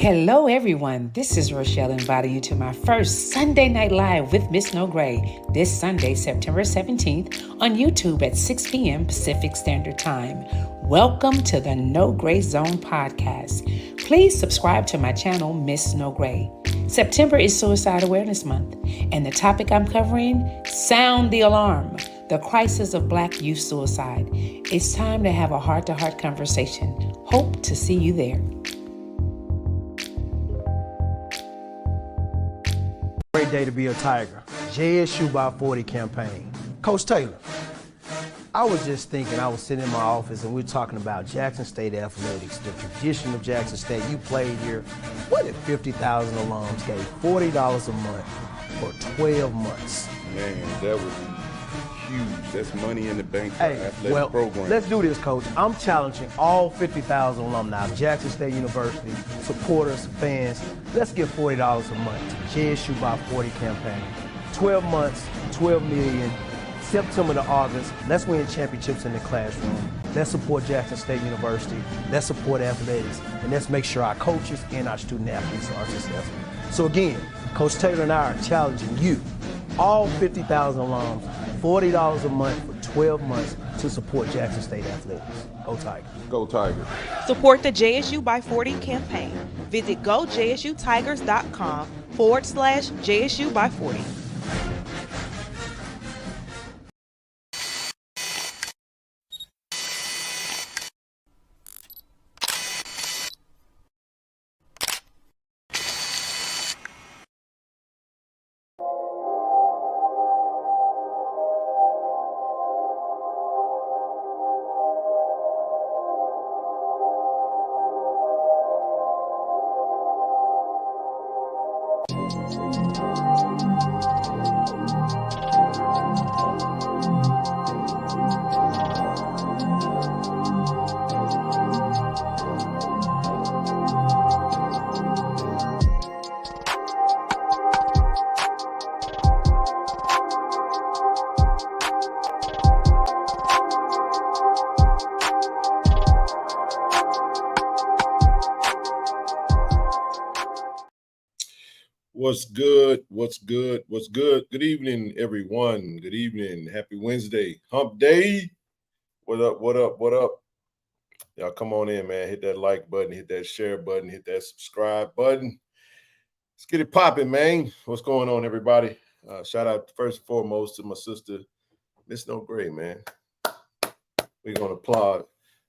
Hello, everyone. This is Rochelle inviting you to my first Sunday Night Live with Miss No Gray this Sunday, September 17th on YouTube at 6 p.m. Pacific Standard Time. Welcome to the No Gray Zone podcast. Please subscribe to my channel, Miss No Gray. September is Suicide Awareness Month, and the topic I'm covering, Sound the Alarm, the crisis of Black youth suicide. It's time to have a heart-to-heart conversation. Hope to see you there. Great day to be a Tiger. JSU by 40 campaign. Coach Taylor, I was just thinking, I was sitting in my office and we were talking about Jackson State athletics, the tradition of Jackson State. You played here. What if 50,000 alums gave $40 a month for 12 months? Man, that would be huge. That's money in the bank for Hey, athletic program. let's do this, Coach. I'm challenging all 50,000 alumni of Jackson State University, supporters, fans. Let's give $40 a month to JSU by 40 campaign. 12 months, 12 million, September to August. Let's win championships in the classroom. Let's support Jackson State University. Let's support athletics. And let's make sure our coaches and our student athletes are successful. So again, Coach Taylor and I are challenging you, all 50,000 alums, $40 a month for 12 months to support Jackson State athletics. Go Tigers. Go Tigers. Support the JSU by 40 campaign. Visit gojsutigers.com/JSU by 40. What's good? What's good? What's good? Good evening, everyone. Good evening. Happy Wednesday. Hump day. What up? What up? What up? Y'all come on in, man. Hit that like button, hit that share button, hit that subscribe button. Let's get it popping, man. What's going on, everybody? Shout out first and foremost to my sister, Miss No Gray, man. We're going to applaud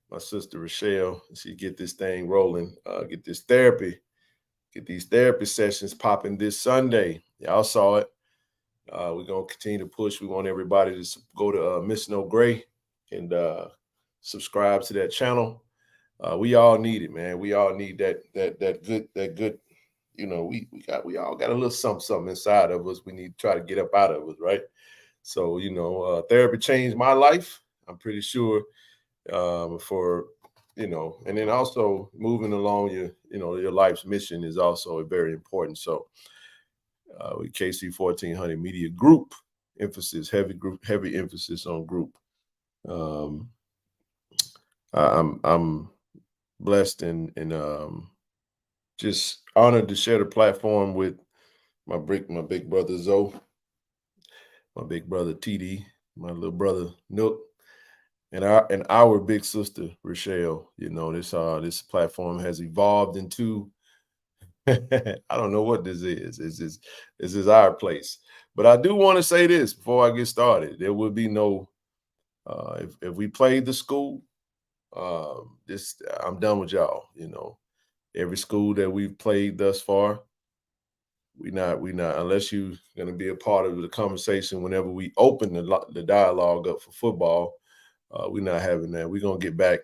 my sister, Rochelle. She get this thing rolling, get this therapy. Get these therapy sessions popping this Sunday. Y'all saw it. We're going to continue to push. We want everybody to go to Miss No Gray and subscribe to that channel. We all need it, man. We all need that good, you know, we all got a little something inside of us. We need to try to get up out of us, right? So, you know, therapy changed my life. I'm pretty sure for you know, and then also moving along your life's mission is also very important. So with KC-1400 Media Group, heavy emphasis on group. I'm blessed and just honored to share the platform with my big brother Zoe, my big brother TD, my little brother Nook. And our big sister Rochelle. You know, this platform has evolved into I don't know what this is. This is our place. But I do want to say this before I get started. There will be no if we played the school, I'm done with y'all. You know, every school that we've played thus far, we not unless you're going to be a part of the conversation whenever we open the dialogue up for football. We're not having that. We're going to get back.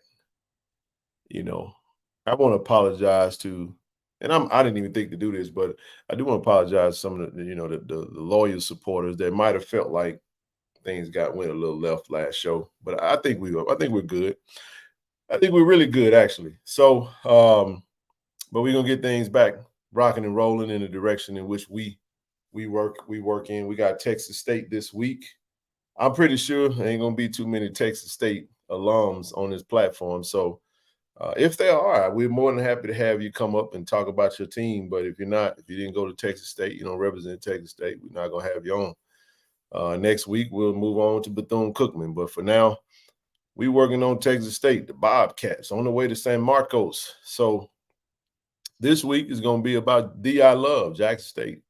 You know, I want to apologize to, and I didn't even think to do this, but I do want to apologize to some of the loyal supporters that might have felt like things went a little left last show. But I think we're good. I think we're really good, actually. So, but we're going to get things back rocking and rolling in the direction in which we work in. We got Texas State this week. I'm pretty sure there ain't going to be too many Texas State alums on this platform. So If they are, we're more than happy to have you come up and talk about your team. But if you didn't go to Texas State, you don't represent Texas State, we're not going to have you on. Next week, we'll move on to Bethune-Cookman. But for now, we're working on Texas State, the Bobcats, on the way to San Marcos. So this week is going to be about D.I. Love, Jackson State.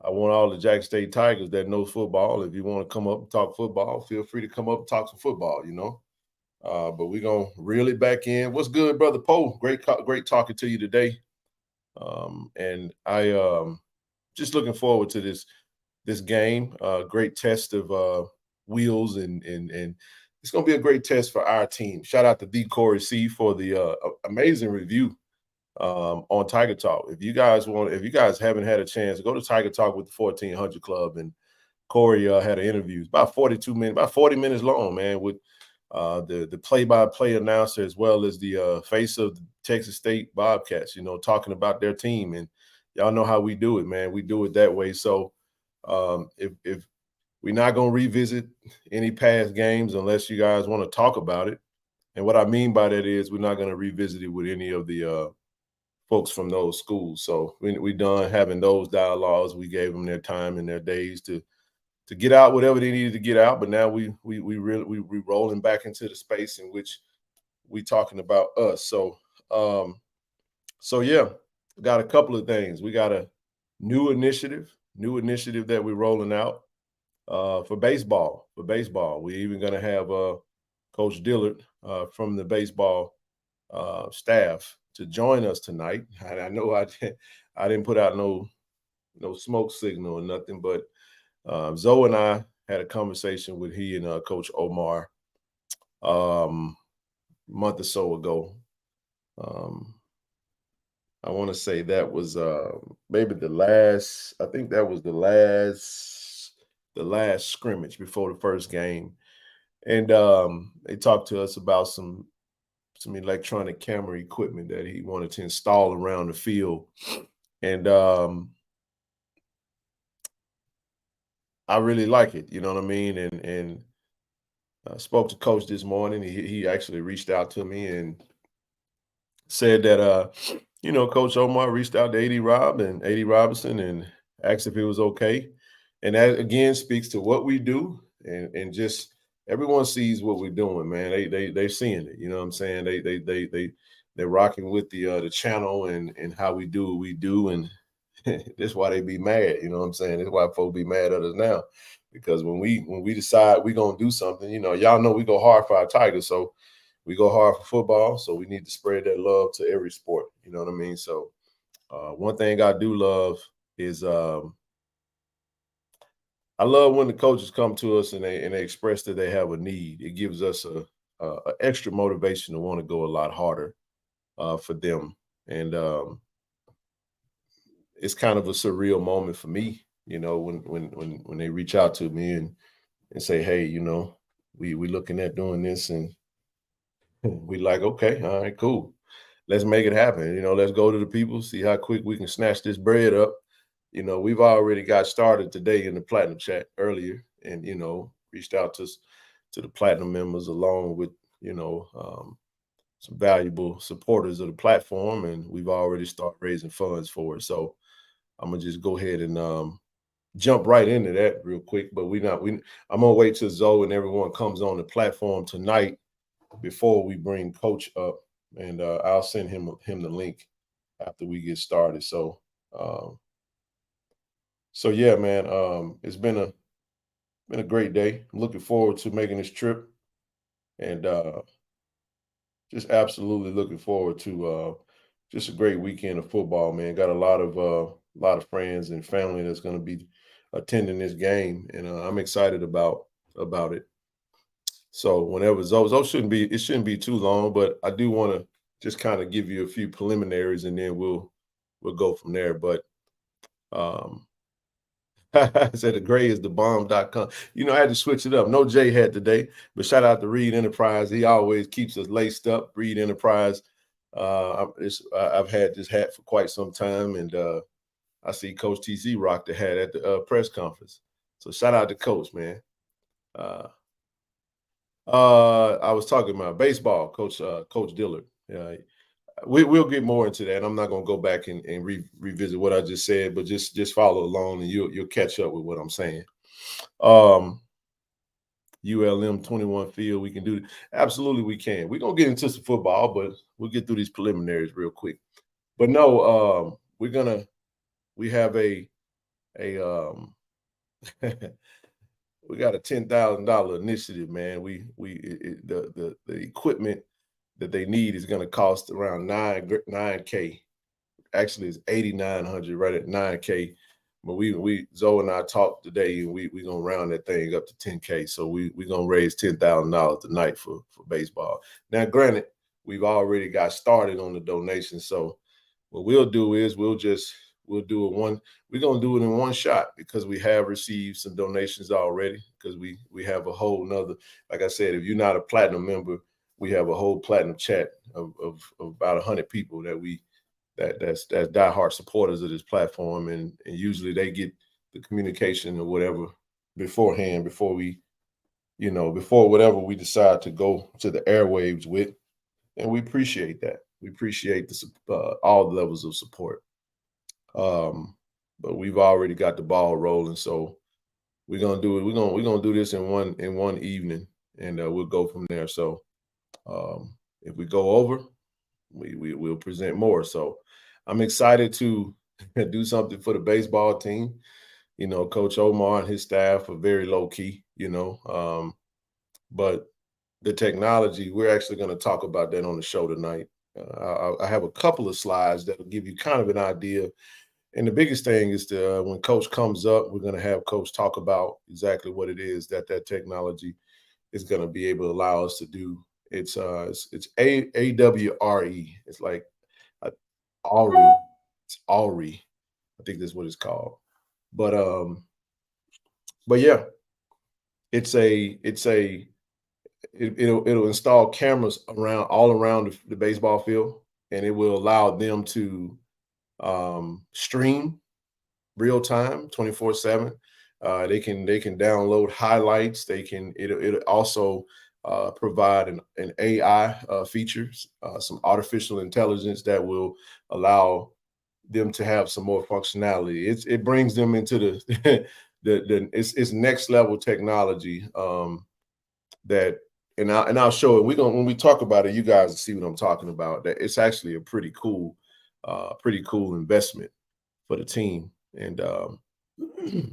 I want all the Jackson State Tigers that know football. If you want to come up and talk football, feel free to come up and talk some football, But we're going to reel it back in. What's good, Brother Poe? Great talking to you today. And I just looking forward to this game. Great test of wheels, and it's going to be a great test for our team. Shout out to D. Corey C. for the amazing review on Tiger Talk. If you guys haven't had a chance, go to Tiger Talk with the 1400 Club, and Corey had an interview. It's about 42 minutes, about 40 minutes long, man, with the play-by-play announcer as well as the face of the Texas State Bobcats, talking about their team. And y'all know how we do it, man. We do it that way. So if we're not going to revisit any past games unless you guys want to talk about it. And what I mean by that is we're not going to revisit it with any of the folks from those schools. So we done having those dialogues. We gave them their time and their days to get out whatever they needed to get out. But now we rolling back into the space in which we talking about us. So yeah, got a couple of things. We got a new initiative that we're rolling out for baseball. We're even going to have Coach Dillard from the baseball staff to join us tonight. I know I didn't put out no smoke signal or nothing, but Zoe and I had a conversation with he and Coach Omar a month or so ago. I want to say that was maybe the last scrimmage before the first game. And they talked to us about some electronic camera equipment that he wanted to install around the field. And I really like it, you know what I mean? And I spoke to Coach this morning. He actually reached out to me and said that, Coach Omar reached out to A.D. Robinson and asked if it was okay. And that, again, speaks to what we do and just everyone sees what we're doing, man. They're seeing it, you know what I'm saying? They're rocking with the channel and how we do what we do, and that's why they be mad, you know what I'm saying? That's why folks be mad at us now, because when we decide we're gonna do something, y'all know we go hard for our Tigers, so we go hard for football, so we need to spread that love to every sport, you know what I mean? So one thing I do love is I love when the coaches come to us and they express that they have a need. It gives us a extra motivation to want to go a lot harder for them. And it's kind of a surreal moment for me, when they reach out to me and say, hey, we looking at doing this, and we like, okay, all right, cool. Let's make it happen. Let's go to the people, see how quick we can snatch this bread up. We've already got started today in the Platinum chat earlier, and, reached out to the Platinum members along with, some valuable supporters of the platform, and we've already started raising funds for it. So I'm going to just go ahead and jump right into that real quick. But I'm going to wait till Zoe and everyone comes on the platform tonight before we bring Coach up, and I'll send him the link after we get started. So yeah, man, it's been a great day. I'm looking forward to making this trip, and just absolutely looking forward to just a great weekend of football, man. Got a lot of friends and family that's going to be attending this game, and I'm excited about it. So whenever Zoe shouldn't be too long, but I do want to just kind of give you a few preliminaries, and then we'll go from there. But I said the gray is the bomb.com. I had to switch it up. No J hat today, but shout out to Reed Enterprise. He always keeps us laced up. Reed Enterprise. I've had this hat for quite some time, and I see Coach TC rock the hat at the press conference. So shout out to Coach, man. I was talking about baseball, Coach Dillard We'll get more into that. I'm not going to go back and revisit what I just said, but just follow along and you'll catch up with what I'm saying. ULM 21 field, we can do it. Absolutely, we can. We're going to get into some football, but we'll get through these preliminaries real quick. But no, we have a we got a $10,000 initiative, man. The equipment that they need is going to cost around 9K. Actually, it's 8,900, right at 9K. But Zoe and I talked today, and we gonna round that thing up to 10K. So we gonna raise $10,000 tonight for baseball. Now, granted, we've already got started on the donation. So what we'll do is we're gonna do it in one shot because we have received some donations already. Because we have a whole nother, like I said, if you're not a platinum member, we have a whole platinum chat of about 100 people that's diehard supporters of this platform, and usually they get the communication or whatever beforehand before whatever we decide to go to the airwaves with, and we appreciate that. We appreciate all the levels of support. But we've already got the ball rolling, so we're gonna do it. We're gonna do this in one evening, and we'll go from there. So if we go over, we'll present more. So I'm excited to do something for the baseball team. Coach Omar and his staff are very low key, but the technology, we're actually going to talk about that on the show tonight. I have a couple of slides that will give you kind of an idea. And the biggest thing is when Coach comes up, we're going to have Coach talk about exactly what it is that technology is going to be able to allow us to do. It's AWRE. It's like AWRE. It's AWRE. I think that's what it's called. But yeah, it'll install cameras all around the baseball field, and it will allow them to stream real time 24/7. They can download highlights. It'll also provide an AI features, some artificial intelligence that will allow them to have some more functionality. It brings them into it's next level technology that, and I'll show it. When we talk about it, you guys will see what I'm talking about. That it's actually a pretty cool investment for the team. And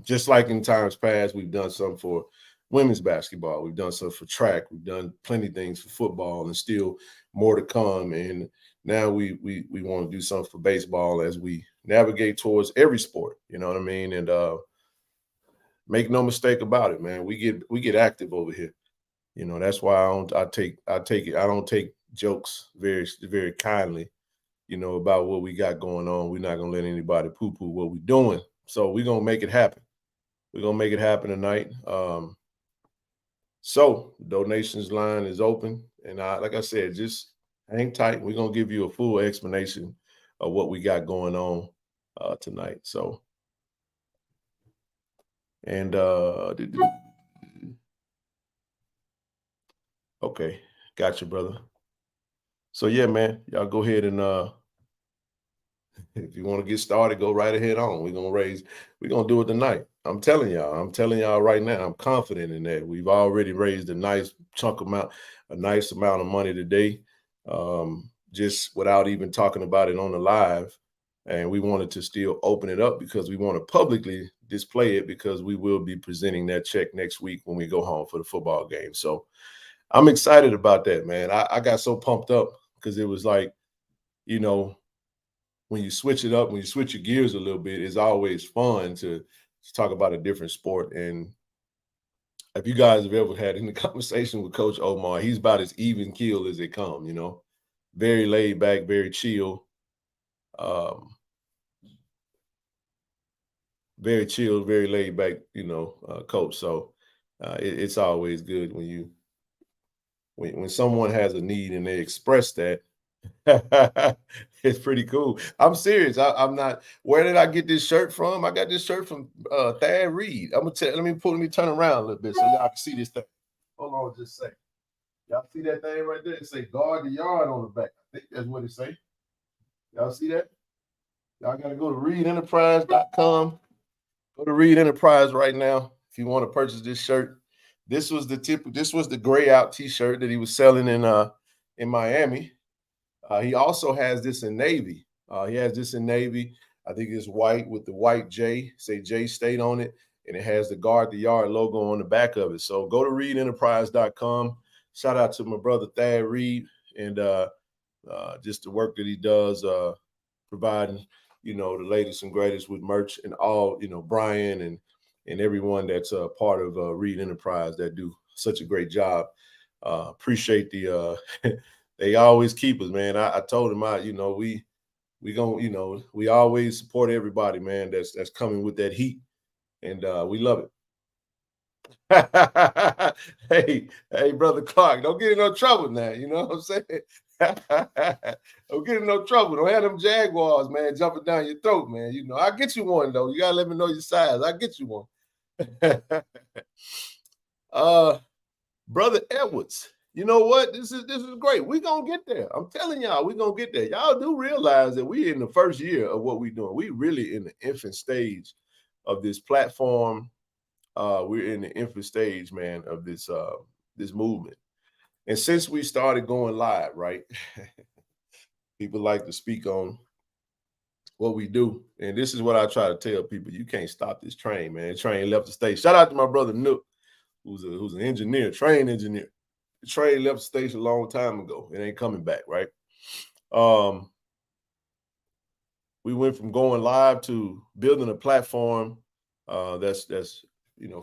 just like in times past, we've done some for women's basketball, we've done some for track, we've done plenty of things for football, and still more to come. And now we want to do something for baseball as we navigate towards every sport. You know what I mean? And make no mistake about it, man. We get active over here. That's why I don't take jokes very, very kindly, about what we got going on. We're not gonna let anybody poo-poo what we're doing. So we're gonna make it happen. We're gonna make it happen tonight. So donations line is open, and like I said, just hang tight. We're gonna give you a full explanation of what we got going on tonight. So, and okay, gotcha, brother. So yeah, man, y'all go ahead and if you want to get started, go right ahead on. We're gonna do it tonight. I'm telling y'all right now, I'm confident in that. We've already raised a nice amount of money today, just without even talking about it on the live. And we wanted to still open it up because we want to publicly display it, because we will be presenting that check next week when we go home for the football game. So I'm excited about that, man. I got so pumped up because it was like, when you switch it up, when you switch your gears a little bit, it's always fun to talk about a different sport. And if you guys have ever had any conversation with Coach Omar, he's about as even keel as they come, very laid back, very chill, very chill, very laid back, coach. So it's always good when someone has a need and they express that. It's pretty cool. I'm serious. I'm not. Where did I get this shirt from? I got this shirt from Thad Reed. I'm gonna tell. Let me turn around a little bit so y'all can see this thing. Hold on, just a second. Y'all see that thing right there? It say "Guard the Yard" on the back. I think that's what it say. Y'all see that? Y'all got to go to readenterprise.com. Go to Reed Enterprise right now if you want to purchase this shirt. This was the gray out t-shirt that he was selling in Miami. He also has this in navy. He has this in navy. I think it's white with the white J, say J State on it, and it has the Guard the Yard logo on the back of it. So go to readenterprise.com. Shout out to my brother Thad Reed and just the work that he does providing, the latest and greatest with merch and all, Brian and everyone that's a part of Reed Enterprise that do such a great job. Appreciate the they always keep us, man. I told him we always support everybody, man, that's coming with that heat, and we love it. Hey, brother Clark, don't get in no trouble now. You know what I'm saying? Don't get in no trouble. Don't have them Jaguars, man, jumping down your throat, man. I'll get you one, though. You got to let me know your size. I'll get you one. Brother Edwards, you know what? This is great. We're going to get there. I'm telling y'all, we're going to get there. Y'all do realize that we're in the first year of what we're doing. We really in the infant stage of this platform. We're in the infant stage, man, of this movement. And since we started going live, right, people like to speak on what we do. And this is what I try to tell people. You can't stop this train, man. The train left the station. Shout out to my brother Nook, who's an engineer, train engineer. The train left the station a long time ago. It ain't coming back, right? We went from going live to building a platform that's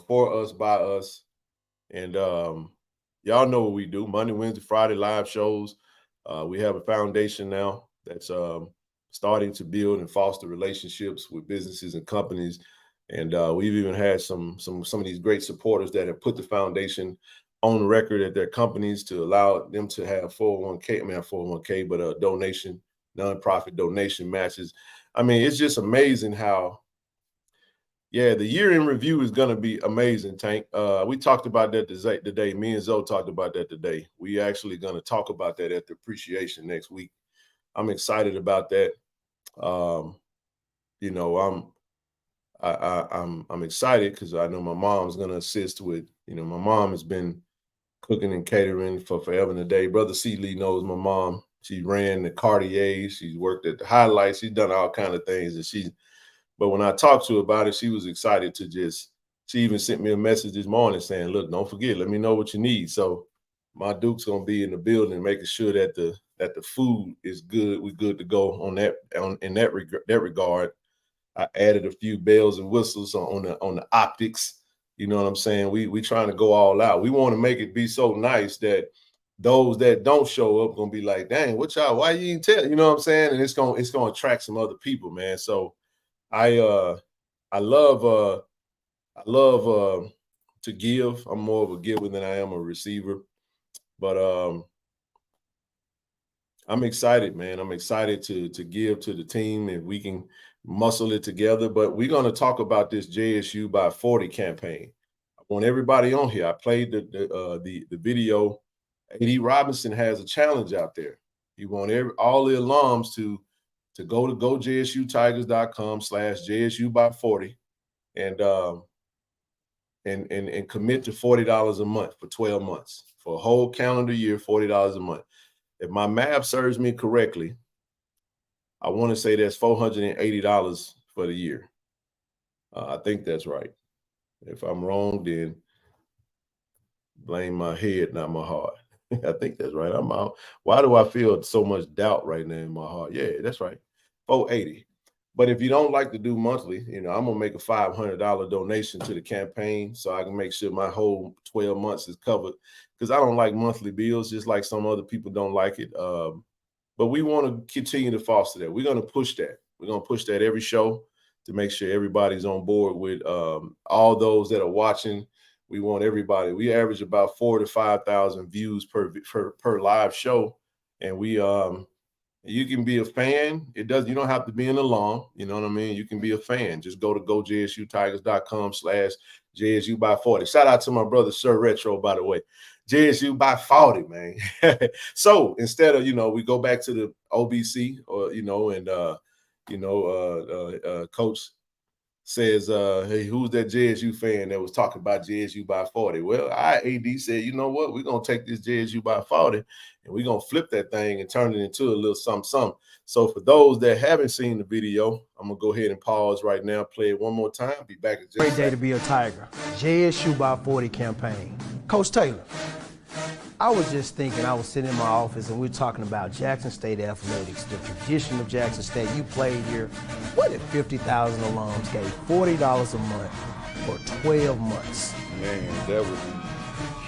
for us, by us. And y'all know what we do. Monday, Wednesday, Friday, live shows. We have a foundation now that's starting to build and foster relationships with businesses and companies. And we've even had some of these great supporters that have put the foundation on record at their companies to allow them to have 401k, but a donation, nonprofit donation matches. I mean, it's just amazing how, the year in review is going to be amazing, Tank. We talked about that today. Me and Zoe talked about that today. We actually going to talk about that at the appreciation next week. I'm excited about that. I'm excited because I know my mom's going to assist with, my mom has been cooking and catering for forever and a day. Brother C. Lee knows my mom. She ran the Cartier. She's worked at the Highlights. She's done all kinds of things. But when I talked to her about it, she was excited she even sent me a message this morning saying, look, don't forget, let me know what you need. So my Duke's going to be in the building, making sure that the food is good. We're good to go in that regard. I added a few bells and whistles on the optics. You know what I'm saying? We trying to go all out. We want to make it be so nice that those that don't show up going to be like, dang, why you didn't tell? You know what I'm saying? And it's going to attract some other people, man. So I love to give. I'm more of a giver than I am a receiver. But I'm excited, man. I'm excited to give to the team if we can muscle it together. But we're going to talk about this JSU by 40 campaign. I want everybody on here. I played the video. A.D. Robinson has a challenge out there. You want all the alums to go to gojsutigers.com/JSU by 40 and commit to $40 a month for 12 months. For a whole calendar year, $40 a month. If my math serves me correctly, I want to say that's $480 for the year. I think that's right. If I'm wrong, then blame my head, not my heart. I think that's right. I'm out. Why do I feel so much doubt right now in my heart? Yeah, that's right. $480. But if you don't like to do monthly, I'm going to make a $500 donation to the campaign so I can make sure my whole 12 months is covered, because I don't like monthly bills, just like some other people don't like it. But we want to continue to foster that. We're going to push that. We're going to push that every show to make sure everybody's on board with all those that are watching. We want everybody. We average about 4,000 to 5,000 views per live show. And you can be a fan. You don't have to be an alum. You know what I mean? You can be a fan. Just go to gojsutigers.com/JSU by 40. Shout out to my brother, Sir Retro, by the way. JSU by 40, man. So instead of, we go back to the OBC or, Coach says, hey, who's that JSU fan that was talking about JSU by 40? Well, AD said, you know what? We're going to take this JSU by 40 and we're going to flip that thing and turn it into a little something. So for those that haven't seen the video, I'm going to go ahead and pause right now, play it one more time, be back in just a Great day second. to be a Tiger. JSU by 40 campaign. Coach Taylor, I was just thinking, I was sitting in my office and we're talking about Jackson State athletics, the tradition of Jackson State. You played here. What if 50,000 alums gave $40 a month for 12 months? Man, that would be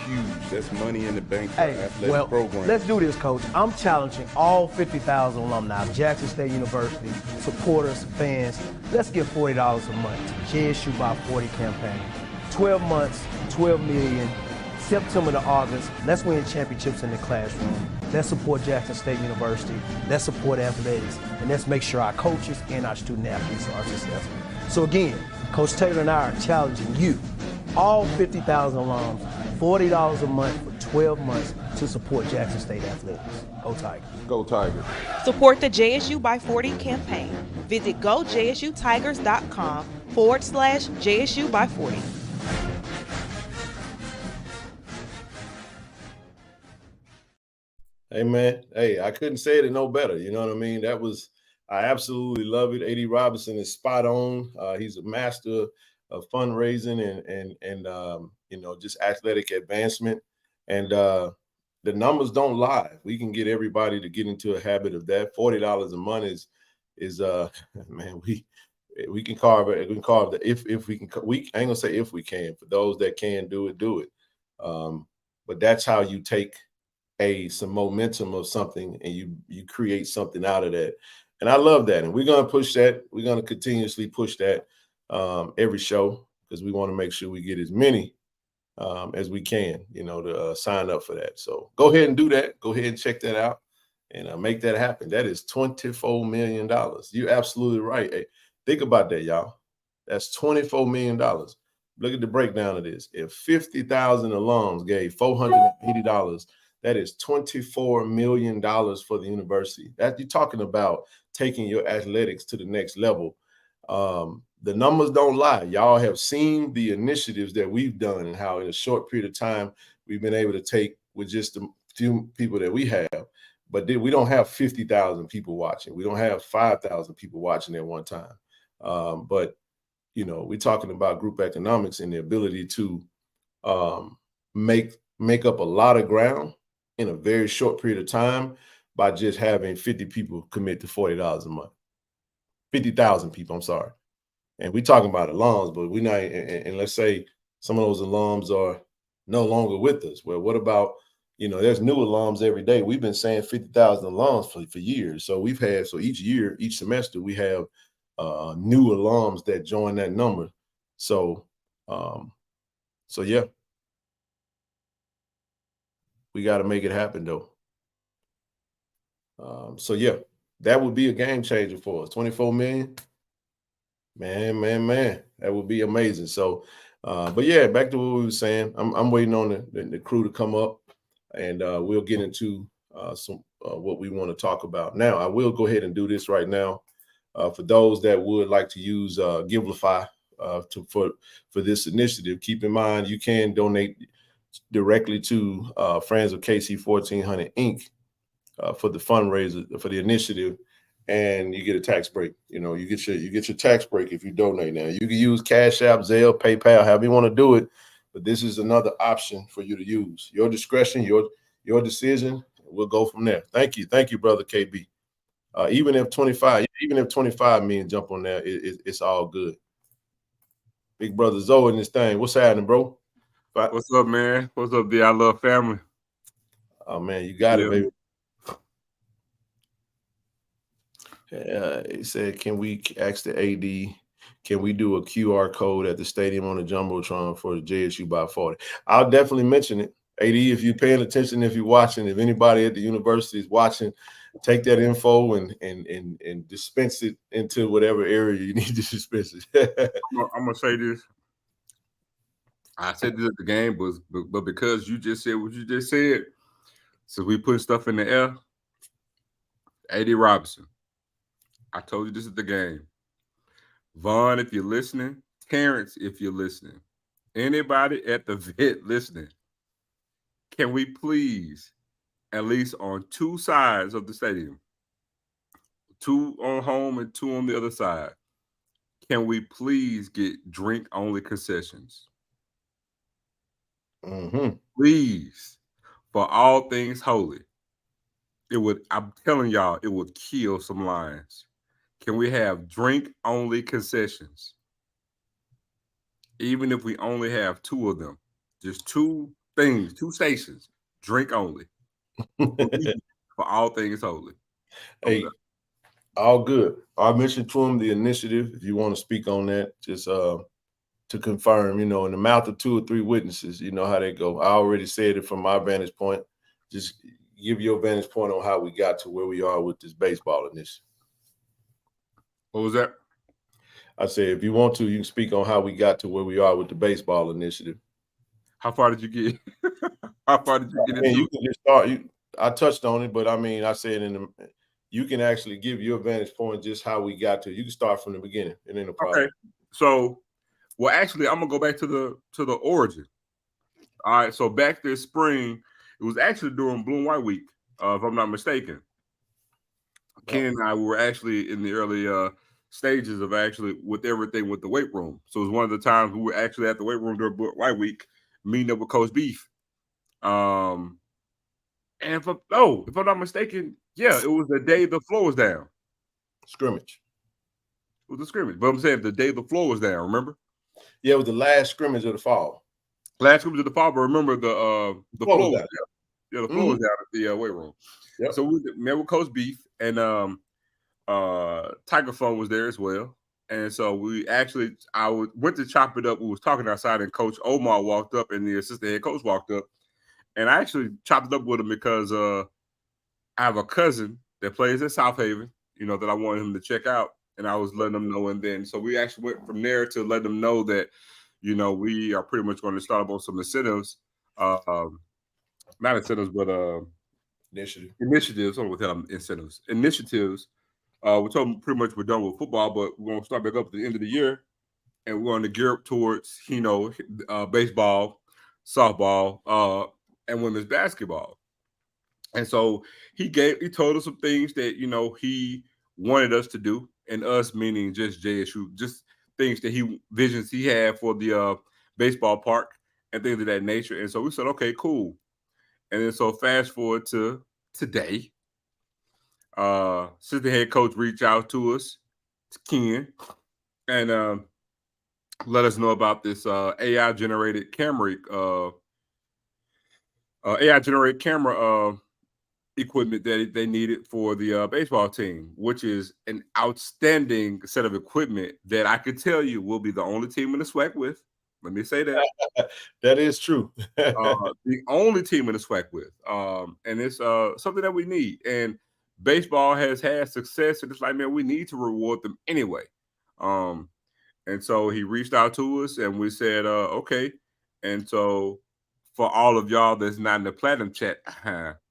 huge. That's money in the bank for Hey, athletic well, program. let's do this, Coach. I'm challenging all 50,000 alumni of Jackson State University, supporters, fans. Let's give $40 a month to JSU by 40 campaign. 12 months, 12 million. September to August, let's win championships in the classroom. Let's support Jackson State University. Let's support athletics. And let's make sure our coaches and our student athletes are successful. So again, Coach Taylor and I are challenging you, all 50,000 alums, $40 a month for 12 months to support Jackson State athletics. Go Tigers. Go Tigers. Support the JSU by 40 campaign. Visit gojsutigers.com/JSU by 40. Hey, man. Hey, I couldn't say it no better. You know what I mean? I absolutely love it. A.D. Robinson is spot on. He's a master of fundraising and just athletic advancement. And the numbers don't lie. We can get everybody to get into a habit of that. $40 a month is man, we can carve it. We can carve the if we can. We I ain't gonna say if we can. For those that can do it, do it. But that's how you take some momentum of something and you create something out of that. And I love that. And we're going to push that. We're going to continuously push that every show because we want to make sure we get as many as we can, to sign up for that. So go ahead and do that. Go ahead and check that out and make that happen. That is $24 million. You're absolutely right. Hey, think about that, y'all. That's $24 million. Look at the breakdown of this. If 50,000 alums gave $480, that is $24 million for the university. That you're talking about taking your athletics to the next level. The numbers don't lie. Y'all have seen the initiatives that we've done and how in a short period of time we've been able to take with just the few people that we have. But we don't have 50,000 people watching. We don't have 5,000 people watching at one time. But we're talking about group economics and the ability to make up a lot of ground in a very short period of time by just having 50 people commit to $40 a month. 50,000 people, I'm sorry. And we're talking about alums, but we're not, and let's say some of those alums are no longer with us. Well, what about, there's new alums every day. We've been saying 50,000 alums for years. So each year, each semester, we have new alums that join that number. So yeah. We got to make it happen, though. So, yeah, that would be a game changer for us. 24 million. Man, that would be amazing. So, but, yeah, back to what we were saying. I'm waiting on the crew to come up, and we'll get into some what we want to talk about. Now, I will go ahead and do this right now. For those that would like to use Givelify for this initiative, keep in mind you can donate directly to Friends of KC-1400 Inc. For the fundraiser for the initiative, and you get a tax break. You get your tax break if you donate. Now you can use Cash App, Zelle, PayPal, however you want to do it, but this is another option for you to use. Your discretion, your decision. We'll go from there. Thank you, brother KB. Even if 25 million jump on there, it's all good. Big brother Zoe in this thing. What's happening, bro? What's up, man? What's up, D? I love family. Oh, man, you got it, baby. He said, can we ask the AD, can we do a QR code at the stadium on the Jumbotron for the JSU by 40? I'll definitely mention it. AD, if you're paying attention, if you're watching, if anybody at the university is watching, take that info and dispense it into whatever area you need to dispense it. I'm going to say this. I said this at the game, but because you just said what you just said, so we put stuff in the air. A.D. Robinson, I told you this at the game. Vaughn, if you're listening, Terrence, if you're listening, anybody at the vet listening, can we please, at least on two sides of the stadium, two on home and two on the other side, can we please get drink only concessions? Please, for all things holy. It would, I'm telling y'all, it would kill some lines. Can we have drink only concessions? Even if we only have two of them, just two things, two stations, drink only. For all things holy. Hey, all good. I mentioned to him the initiative. If you want to speak on that, just to confirm, in the mouth of 2 or 3 witnesses, you know how they go. I already said it from my vantage point. Just give your vantage point on how we got to where we are with this baseball initiative. What was that? I said, if you want to, you can speak on how we got to where we are with the baseball initiative. How far did you get? How far did you get into you can just start. I touched on it, but I said you can actually give your vantage point just how we got to. You can start from the beginning, and then no problem. Okay. So, well, actually, I'm gonna go back to the origin. All right. So back this spring, it was actually during Blue and White Week, if I'm not mistaken. Ken and I were actually in the early stages of actually with everything with the weight room. So it was one of the times we were actually at the weight room during White Week, meeting up with Coach Beef. And if I'm not mistaken, yeah, it was the day the floor was down. Scrimmage. It was a scrimmage. But I'm saying the day the floor was down, remember? Yeah, it was the last scrimmage of the fall. Last scrimmage of the fall, but remember the floor was down. Yeah, the floor was down at the weight room. Yep. So we met with Coach Beef, and Tiger Phone was there as well. And so I went to chop it up. We was talking outside, and Coach Omar walked up, and the assistant head coach walked up. And I actually chopped it up with him because I have a cousin that plays at South Haven, that I wanted him to check out. And I was letting them know. And then, so we actually went from there to let them know that, we are pretty much going to start up on some incentives. Not incentives, but initiatives. With incentives. Initiatives. We told them pretty much we're done with football, but we're going to start back up at the end of the year. And we're going to gear up towards, baseball, softball, and women's basketball. And so he told us some things that, he wanted us to do, and us meaning just JSU, just things that visions he had for the baseball park and things of that nature. And so we said, okay, cool. And then so fast forward to today, assistant head coach reached out to us, to Ken, and let us know about this AI generated camera equipment that they needed for the baseball team, which is an outstanding set of equipment that I could tell you will be the only team in the SWAC with. Let me say that. That is true. The only team in the SWAC with. And it's something that we need. And baseball has had success, and it's like, man, we need to reward them anyway. And so he reached out to us, and we said, okay. And so for all of y'all that's not in the platinum chat,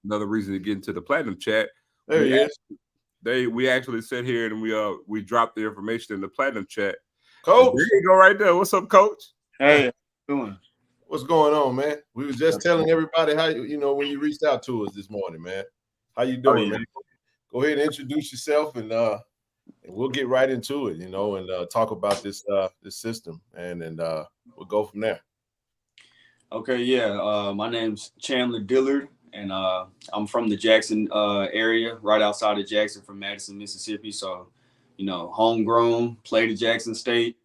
another reason to get into the platinum chat. We actually sit here and we dropped the information in the platinum chat. Coach, there you go right there. What's up, Coach? Hey, how you doing? What's going on, man? We were just telling everybody how when you reached out to us this morning, man. How you doing, man? Go ahead and introduce yourself, and we'll get right into it, and talk about this system, and we'll go from there. Okay, yeah. My name's Chandler Dillard, and I'm from the Jackson area, right outside of Jackson, from Madison, Mississippi. So, homegrown, played at Jackson State,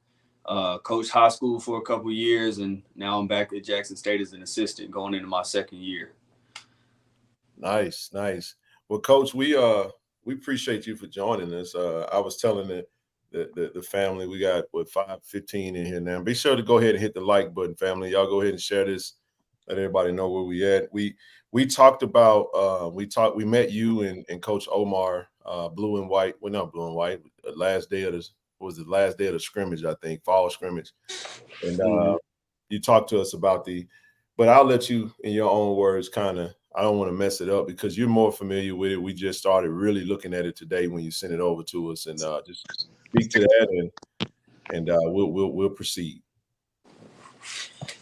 coached high school for a couple years, and now I'm back at Jackson State as an assistant, going into my second year. Nice. Well, Coach, we appreciate you for joining us. I was telling the family, we got 5:15 in here now. Be sure to go ahead and hit the like button, family. Y'all go ahead and share this. Let everybody know where we at. We talked about we met you and Coach Omar, blue and white. Well, not blue and white. Last day of the scrimmage, I think, fall scrimmage. And you talk to us about but I'll let you in your own words kind of, I don't want to mess it up because you're more familiar with it. We just started really looking at it today when you sent it over to us, and just speak to that, and we'll proceed.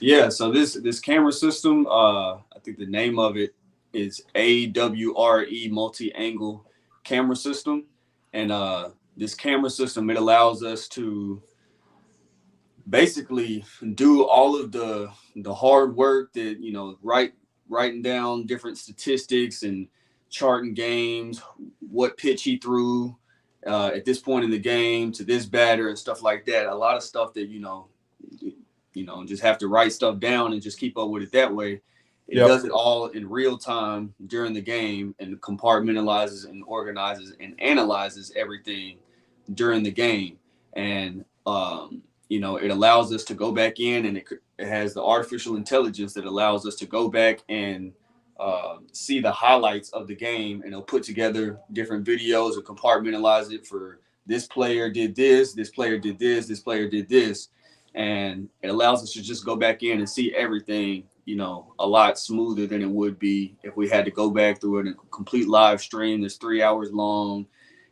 Yeah, so this camera system, I think the name of it is AWRE multi-angle camera system. And this camera system, it allows us to basically do all of the hard work that, you know, writing down different statistics and charting games, what pitch he threw at this point in the game to this batter and stuff like that. A lot of stuff that, you know, just have to write stuff down and just keep up with it that way. It does it all in real time during the game and compartmentalizes and organizes and analyzes everything during the game. And, you know, it allows us to go back in, and it has the artificial intelligence that allows us to go back and see the highlights of the game, and it'll put together different videos and compartmentalize it for this player did this, this player did this, this player did this. And it allows us to just go back in and see everything, you know, a lot smoother than it would be if we had to go back through it in a complete live stream that's 3 hours long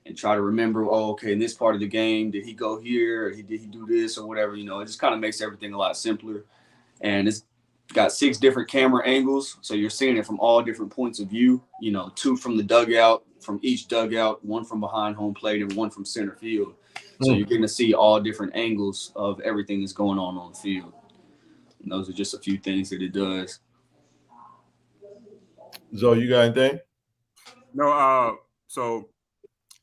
and try to remember, oh, okay, in this part of the game, did he go here? Or did he do this or whatever? You know, it just kind of makes everything a lot simpler. And it's got 6 different camera angles. So you're seeing it from all different points of view, you know, 2 from the dugout, from each dugout, 1 from behind home plate, and 1 from center field. So you're getting to see all different angles of everything that's going on the field. And those are just a few things that it does. Zoe, you got anything? No, so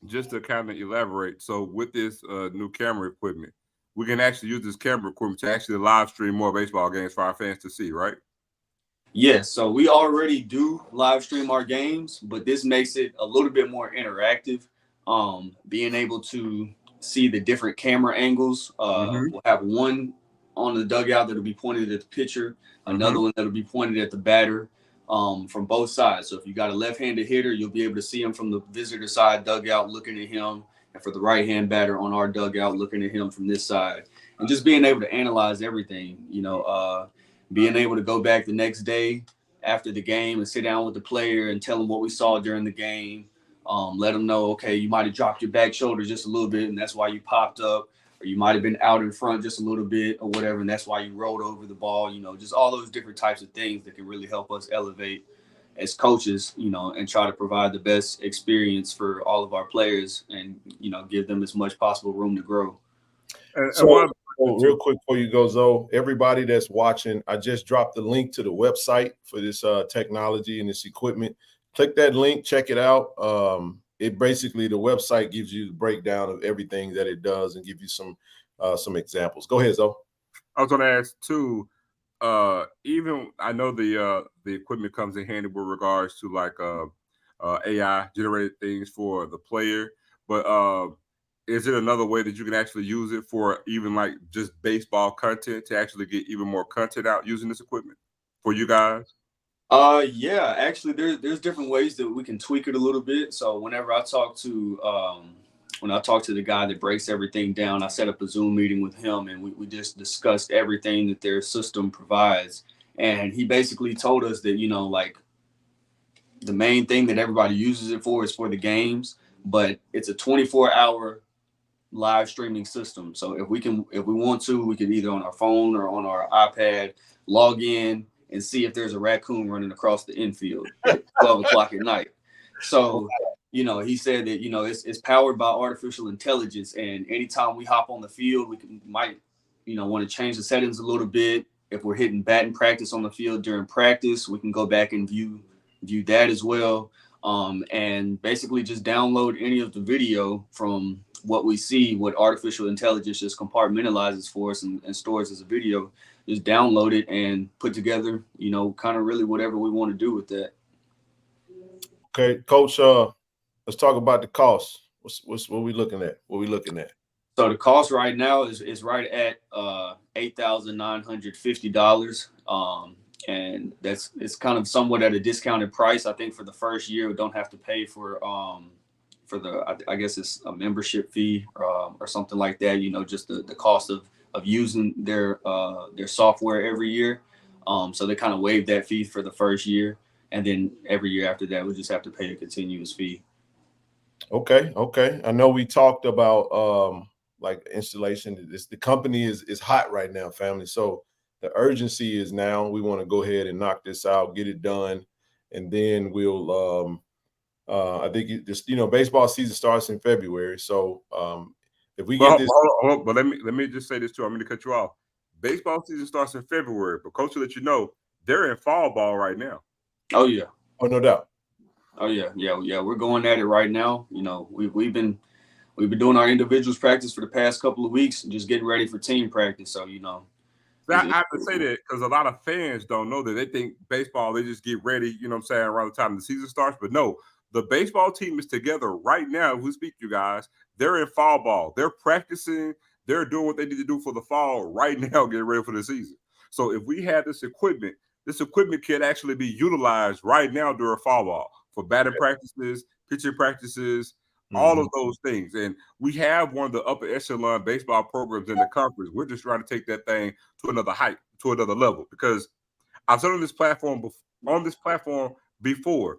just to kind of elaborate, so with this new camera equipment, we can actually use this camera equipment to actually live stream more baseball games for our fans to see, right? Yes, so we already do live stream our games, but this makes it a little bit more interactive. Being able to see the different camera angles. We'll have one on the dugout that'll be pointed at the pitcher, another one that'll be pointed at the batter, from both sides. So if you got a left-handed hitter, you'll be able to see him from the visitor side dugout looking at him, and for the right-hand batter on our dugout looking at him from this side. And just being able to analyze everything, you know, being able to go back the next day after the game and sit down with the player and tell him what we saw during the game. Let them know, okay, you might have dropped your back shoulder just a little bit, and that's why you popped up, or you might have been out in front just a little bit or whatever, and that's why you rolled over the ball, you know, just all those different types of things that can really help us elevate as coaches, you know, and try to provide the best experience for all of our players and, you know, give them as much possible room to grow. So real quick before you go, Zoe, everybody that's watching, I just dropped the link to the website for this technology and this equipment. Click that link, check it out. It basically, the website gives you the breakdown of everything that it does and give you some examples. Go ahead, Zoe. I was going to ask too. Even I know the equipment comes in handy with regards to like AI generated things for the player, but is it another way that you can actually use it for even like just baseball content to actually get even more content out using this equipment for you guys? Yeah, actually there's different ways that we can tweak it a little bit. So whenever I talk to the guy that breaks everything down, I set up a Zoom meeting with him, and we just discussed everything that their system provides. And he basically told us that, you know, like the main thing that everybody uses it for is for the games, but it's a 24-hour live streaming system. So if we want to, we can either on our phone or on our iPad log in and see if there's a raccoon running across the infield at 12 o'clock at night. So, you know, he said that, you know, it's powered by artificial intelligence, and anytime we hop on the field, we might, you know, want to change the settings a little bit. If we're hitting batting practice on the field during practice, we can go back and view that as well. And basically just download any of the video from what we see, what artificial intelligence just compartmentalizes for us and stores as a video. Just download it and put together, you know, kind of really whatever we want to do with that. Okay, Coach, let's talk about the cost. What we looking at? So the cost right now is right at $8,950. And it's kind of somewhat at a discounted price. I think for the first year, we don't have to pay for I guess it's a membership fee or something like that, you know, just the cost of using their software every year. So they kind of waive that fee for the first year, and then every year after that, we just have to pay a continuous fee. Okay. I know we talked about like installation. The company is hot right now, family. So the urgency is now. We want to go ahead and knock this out, get it done, and then we'll. I think baseball season starts in February. So if we get this, hold on, but let me just say this too. I'm going to cut you off. Baseball season starts in February, but coach, to let you know, they're in fall ball right now. Oh yeah. Oh, no doubt. Oh yeah. We're going at it right now. We've been doing our individuals practice for the past couple of weeks, just getting ready for team practice. So I have to say that because a lot of fans don't know that. They think baseball, they just get ready, you know what I'm saying, around the time the season starts. But no, the baseball team is together right now. We speak to you guys. They're in fall ball. They're practicing. They're doing what they need to do for the fall right now, getting ready for the season. So if we had this equipment can actually be utilized right now during fall ball for batting practices, pitching practices, all of those things. And we have one of the upper echelon baseball programs in the conference. We're just trying to take that thing to another height, to another level. Because I've said on this platform before,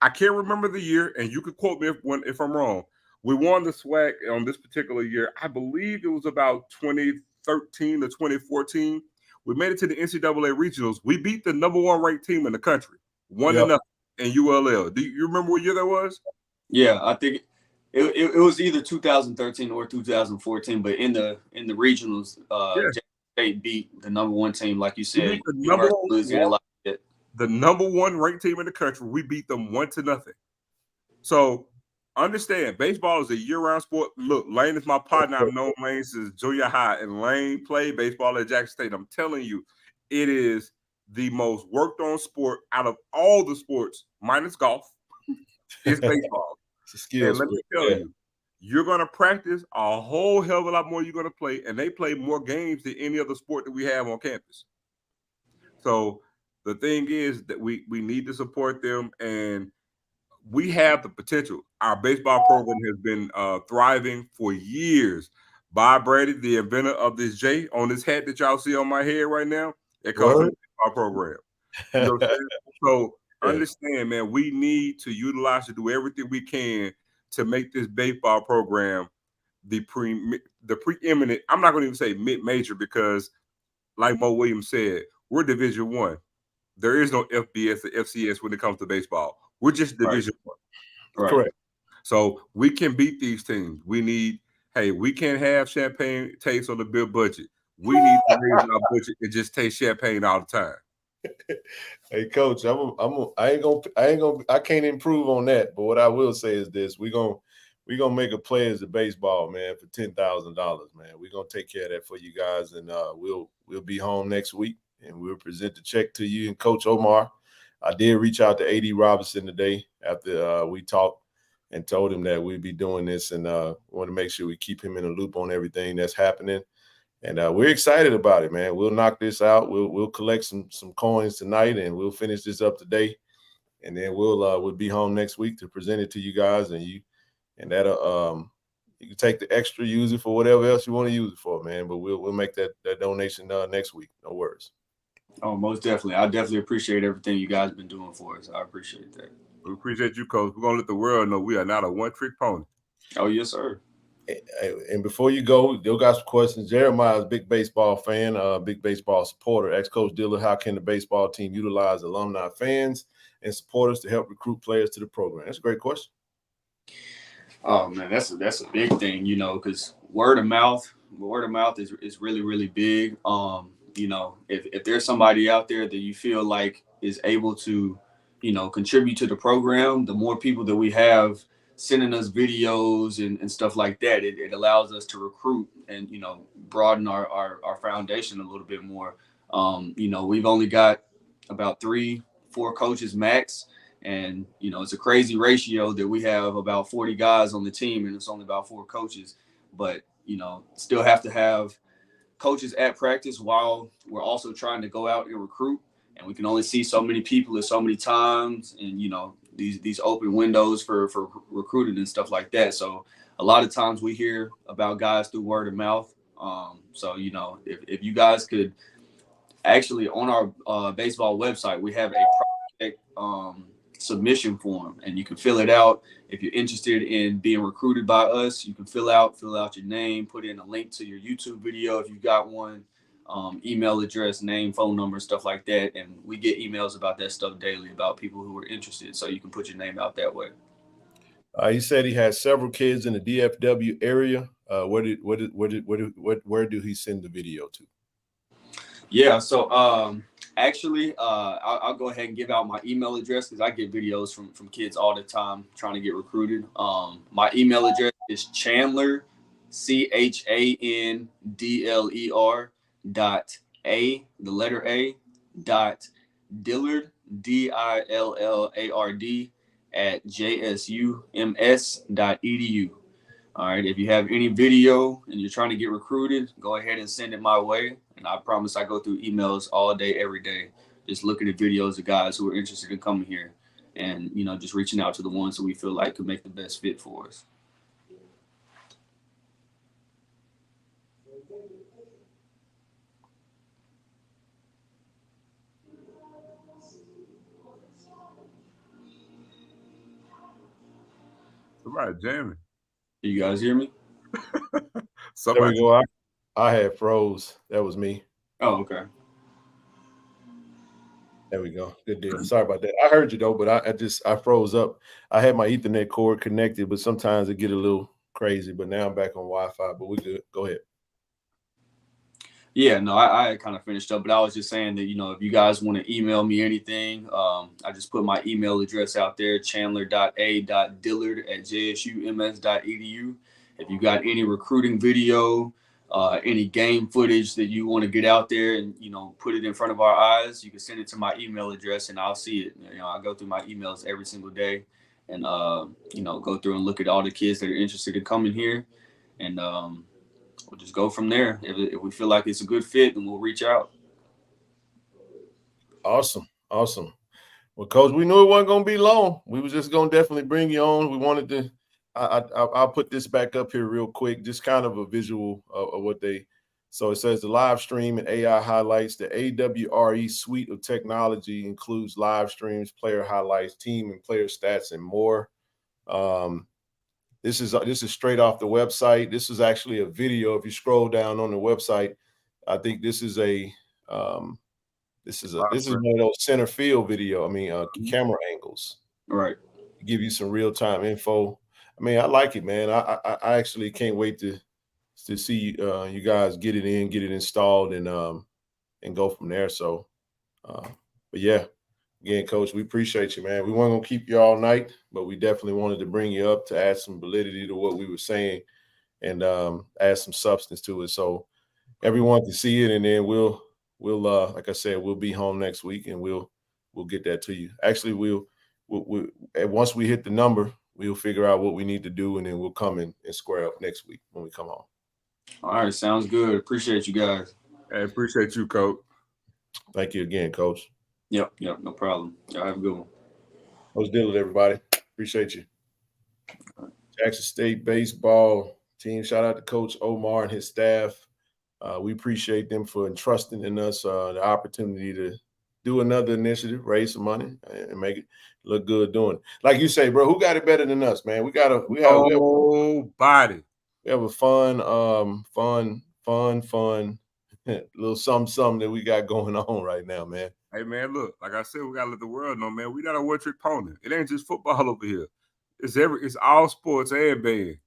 I can't remember the year, and you could quote me if I'm wrong. We won the SWAC on this particular year. I believe it was about 2013 to 2014. We made it to the NCAA regionals. We beat the number 1 ranked team in the country, 1-0 in ULL. Do you remember what year that was? Yeah, I think it was either 2013 or 2014, but in the regionals, State beat the number 1 team, like you said. The number 1 ranked team in the country. We beat them 1-0. So understand, baseball is a year-round sport. Look, Lane is my partner. I've known Lane since junior high, and Lane played baseball at Jackson State. I'm telling you, it is the most worked-on sport out of all the sports, minus golf. It's baseball. It's a skill and let me tell you, you're going to practice a whole hell of a lot more you're going to play, and they play more games than any other sport that we have on campus. So the thing is that we need to support them, and we have the potential. Our baseball program has been thriving for years. Bob Brady, the inventor of this J on this hat that y'all see on my head right now, it comes from the baseball program. You know what I'm saying? So understand, man, we need to utilize to do everything we can to make this baseball program the preeminent. I'm not going to even say mid-major because, like Mo Williams said, we're Division I. There is no FBS or FCS when it comes to baseball. We're just Division I. Right. Correct. So we can beat these teams. We can't have champagne taste on the bill budget. We need to raise our budget and just taste champagne all the time. Hey, Coach, I can't improve on that. But what I will say is this: we're gonna make a Players of Baseball, man, for $10,000, man. We're gonna take care of that for you guys, and we'll be home next week, and we'll present the check to you and Coach Omar. I did reach out to A.D. Robinson today after we talked and told him that we'd be doing this, and want to make sure we keep him in the loop on everything that's happening. And we're excited about it, man. We'll knock this out. We'll collect some coins tonight, and we'll finish this up today. And then we'll be home next week to present it to you guys, and that'll you can take the extra, use it for whatever else you want to use it for, man. But we'll make that donation next week. No worries. Oh, most definitely. I definitely appreciate everything you guys been doing for us. I appreciate that. We appreciate you, Coach. We're gonna let the world know we are not a one-trick pony. Oh, yes, sir. And before you go, you got some questions. Jeremiah's a big baseball fan, big baseball supporter. Ask Coach Dillard, how can the baseball team utilize alumni fans and supporters to help recruit players to the program? That's a great question. Oh man, that's a big thing, because word of mouth is really, really big. If there's somebody out there that you feel like is able to, contribute to the program, the more people that we have sending us videos and stuff like that, it allows us to recruit and, broaden our foundation a little bit more. We've only got about 3-4 coaches max. And, it's a crazy ratio that we have about 40 guys on the team and it's only about 4 coaches. But, still have to have coaches at practice while we're also trying to go out and recruit. And we can only see so many people at so many times. And, these open windows for recruiting and stuff like that. So a lot of times we hear about guys through word of mouth. So, you know, if you guys could actually on our baseball website, we have a project submission form, and you can fill it out. If you're interested in being recruited by us, you can fill out your name, put in a link to your YouTube video if you got one, email address, name, phone number, stuff like that. And we get emails about that stuff daily about people who are interested. So you can put your name out that way. He said he has several kids in the DFW area. Where do he send the video to? Yeah, so actually, I'll go ahead and give out my email address because I get videos from kids all the time trying to get recruited. My email address is Chandler, CHANDLER the letter A dot Dillard DILLARD at JSUMS.edu. All right. If you have any video and you're trying to get recruited, go ahead and send it my way. And I promise I go through emails all day, every day, just looking at videos of guys who are interested in coming here and, you know, just reaching out to the ones that we feel like could make the best fit for us. Somebody jamming. You guys hear me? There we go. I had froze. That was me. Oh, okay. There we go. Good deal. Sorry about that. I heard you though, but I froze up. I had my Ethernet cord connected, but sometimes it get a little crazy. But now I'm back on Wi-Fi. But we're good. Go ahead. Yeah, no, I kind of finished up, but I was just saying that, you know, if you guys want to email me anything, I just put my email address out there, chandler.a.dillard@jsums.edu. If you got any recruiting video, any game footage that you want to get out there and, you know, put it in front of our eyes, you can send it to my email address and I'll see it. You know, I go through my emails every single day and, you know, go through and look at all the kids that are interested in coming here. And, we'll just go from there. If we feel like it's a good fit, then we'll reach out. Awesome. Well, Coach, we knew it wasn't going to be long. We was just going to definitely bring you on. We wanted to I'll put this back up here real quick, just kind of a visual of what they – so it says the live stream and AI highlights. The AWRE suite of technology includes live streams, player highlights, team and player stats, and more. This is straight off the website. This is actually a video. If you scroll down on the website, I think this is one of those center field video. I mean, camera angles. Right. Give you some real time info. I mean, I like it, man. I actually can't wait to see you guys get it installed, and go from there. So, but yeah. Again, Coach, we appreciate you, man. We weren't going to keep you all night, but we definitely wanted to bring you up to add some validity to what we were saying and add some substance to it. So everyone can see it, and then we'll like I said, we'll be home next week, and we'll get that to you. Actually, we'll once we hit the number, we'll figure out what we need to do, and then we'll come and square up next week when we come home. All right, sounds good. Appreciate you guys. I appreciate you, Coach. Thank you again, Coach. Yep, no problem. Y'all have a good one. Coach Dillard, everybody. Appreciate you. Jackson State baseball team. Shout out to Coach Omar and his staff. We appreciate them for entrusting in us the opportunity to do another initiative, raise some money, and make it look good doing it. Like you say, bro, who got it better than us, man? We have a fun little something that we got going on right now, man. Hey, man, look, like I said, we got to let the world know, man, we got a one-trick pony. It ain't just football over here. It's all sports and band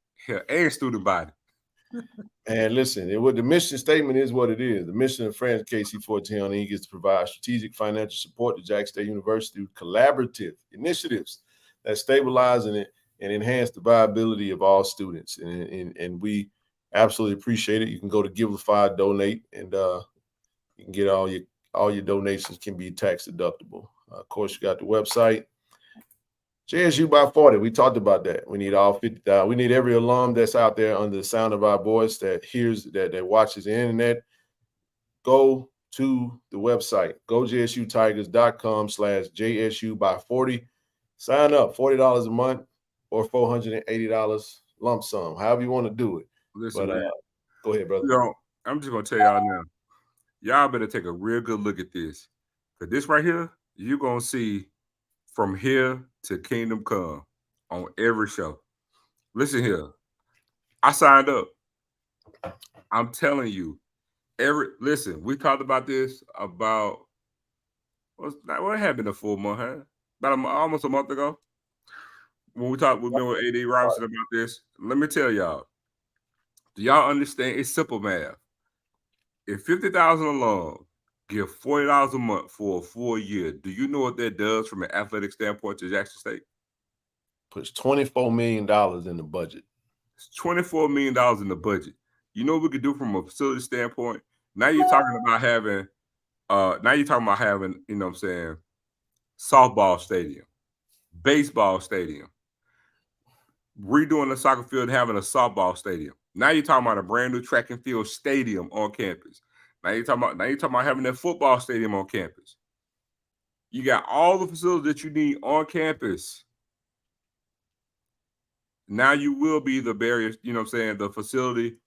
and student body. And listen, what the mission statement is what it is. The mission of Friends KC-1400 is to provide strategic financial support to Jackson State University through collaborative initiatives that stabilize and enhance the viability of all students. And we absolutely appreciate it. You can go to Givelify, donate, and you can get all your donations can be tax deductible. Of course, you got the website. JSU by 40. We talked about that. We need all 50,000. We need every alum that's out there under the sound of our voice that hears that watches the internet. Go to the website. GoJSUTigers.com/JSU by 40. Sign up, $40 a month or $480 lump sum. However you want to do it. Listen, but man, go ahead, brother. I'm just gonna tell y'all now. Y'all better take a real good look at this. Cause this right here, you're gonna see from here to Kingdom Come on every show. Listen here. I signed up. I'm telling you, listen, we talked about this about what happened a full month, huh? Almost a month ago. When we talked with me with AD Robinson about this, let me tell y'all. Do y'all understand? It's simple math. If 50,000 alone give $40 a month for a full year, do you know what that does from an athletic standpoint to Jackson State? Puts $24 million in the budget. It's $24 million in the budget. You know what we could do from a facility standpoint? Now you're talking about having, you know what I'm saying, softball stadium, baseball stadium, redoing the soccer field and having a softball stadium. Now you're talking about a brand new track and field stadium on campus. Now you're talking about having that football stadium on campus. You got all the facilities that you need on campus. Now you will be the barrier, you know what I'm saying, the facility,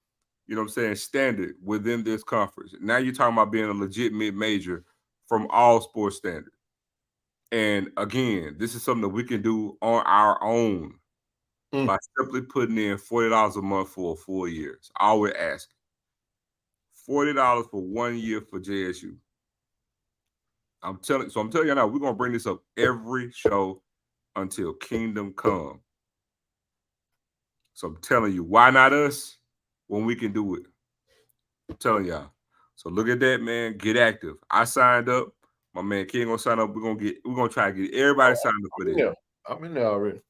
you know what I'm saying, standard within this conference. Now you're talking about being a legit mid-major from all sports standards. And again, this is something that we can do on our own by simply putting in $40 a month for a full year. It's all we're asking. $40 for 1 year for JSU. I'm telling you now, we're gonna bring this up every show until Kingdom Come. So I'm telling you, why not us when we can do it? I'm telling y'all. So look at that, man. Get active. I signed up. My man King gonna sign up. We're gonna try to get everybody signed up for this. Yeah, I'm in there already.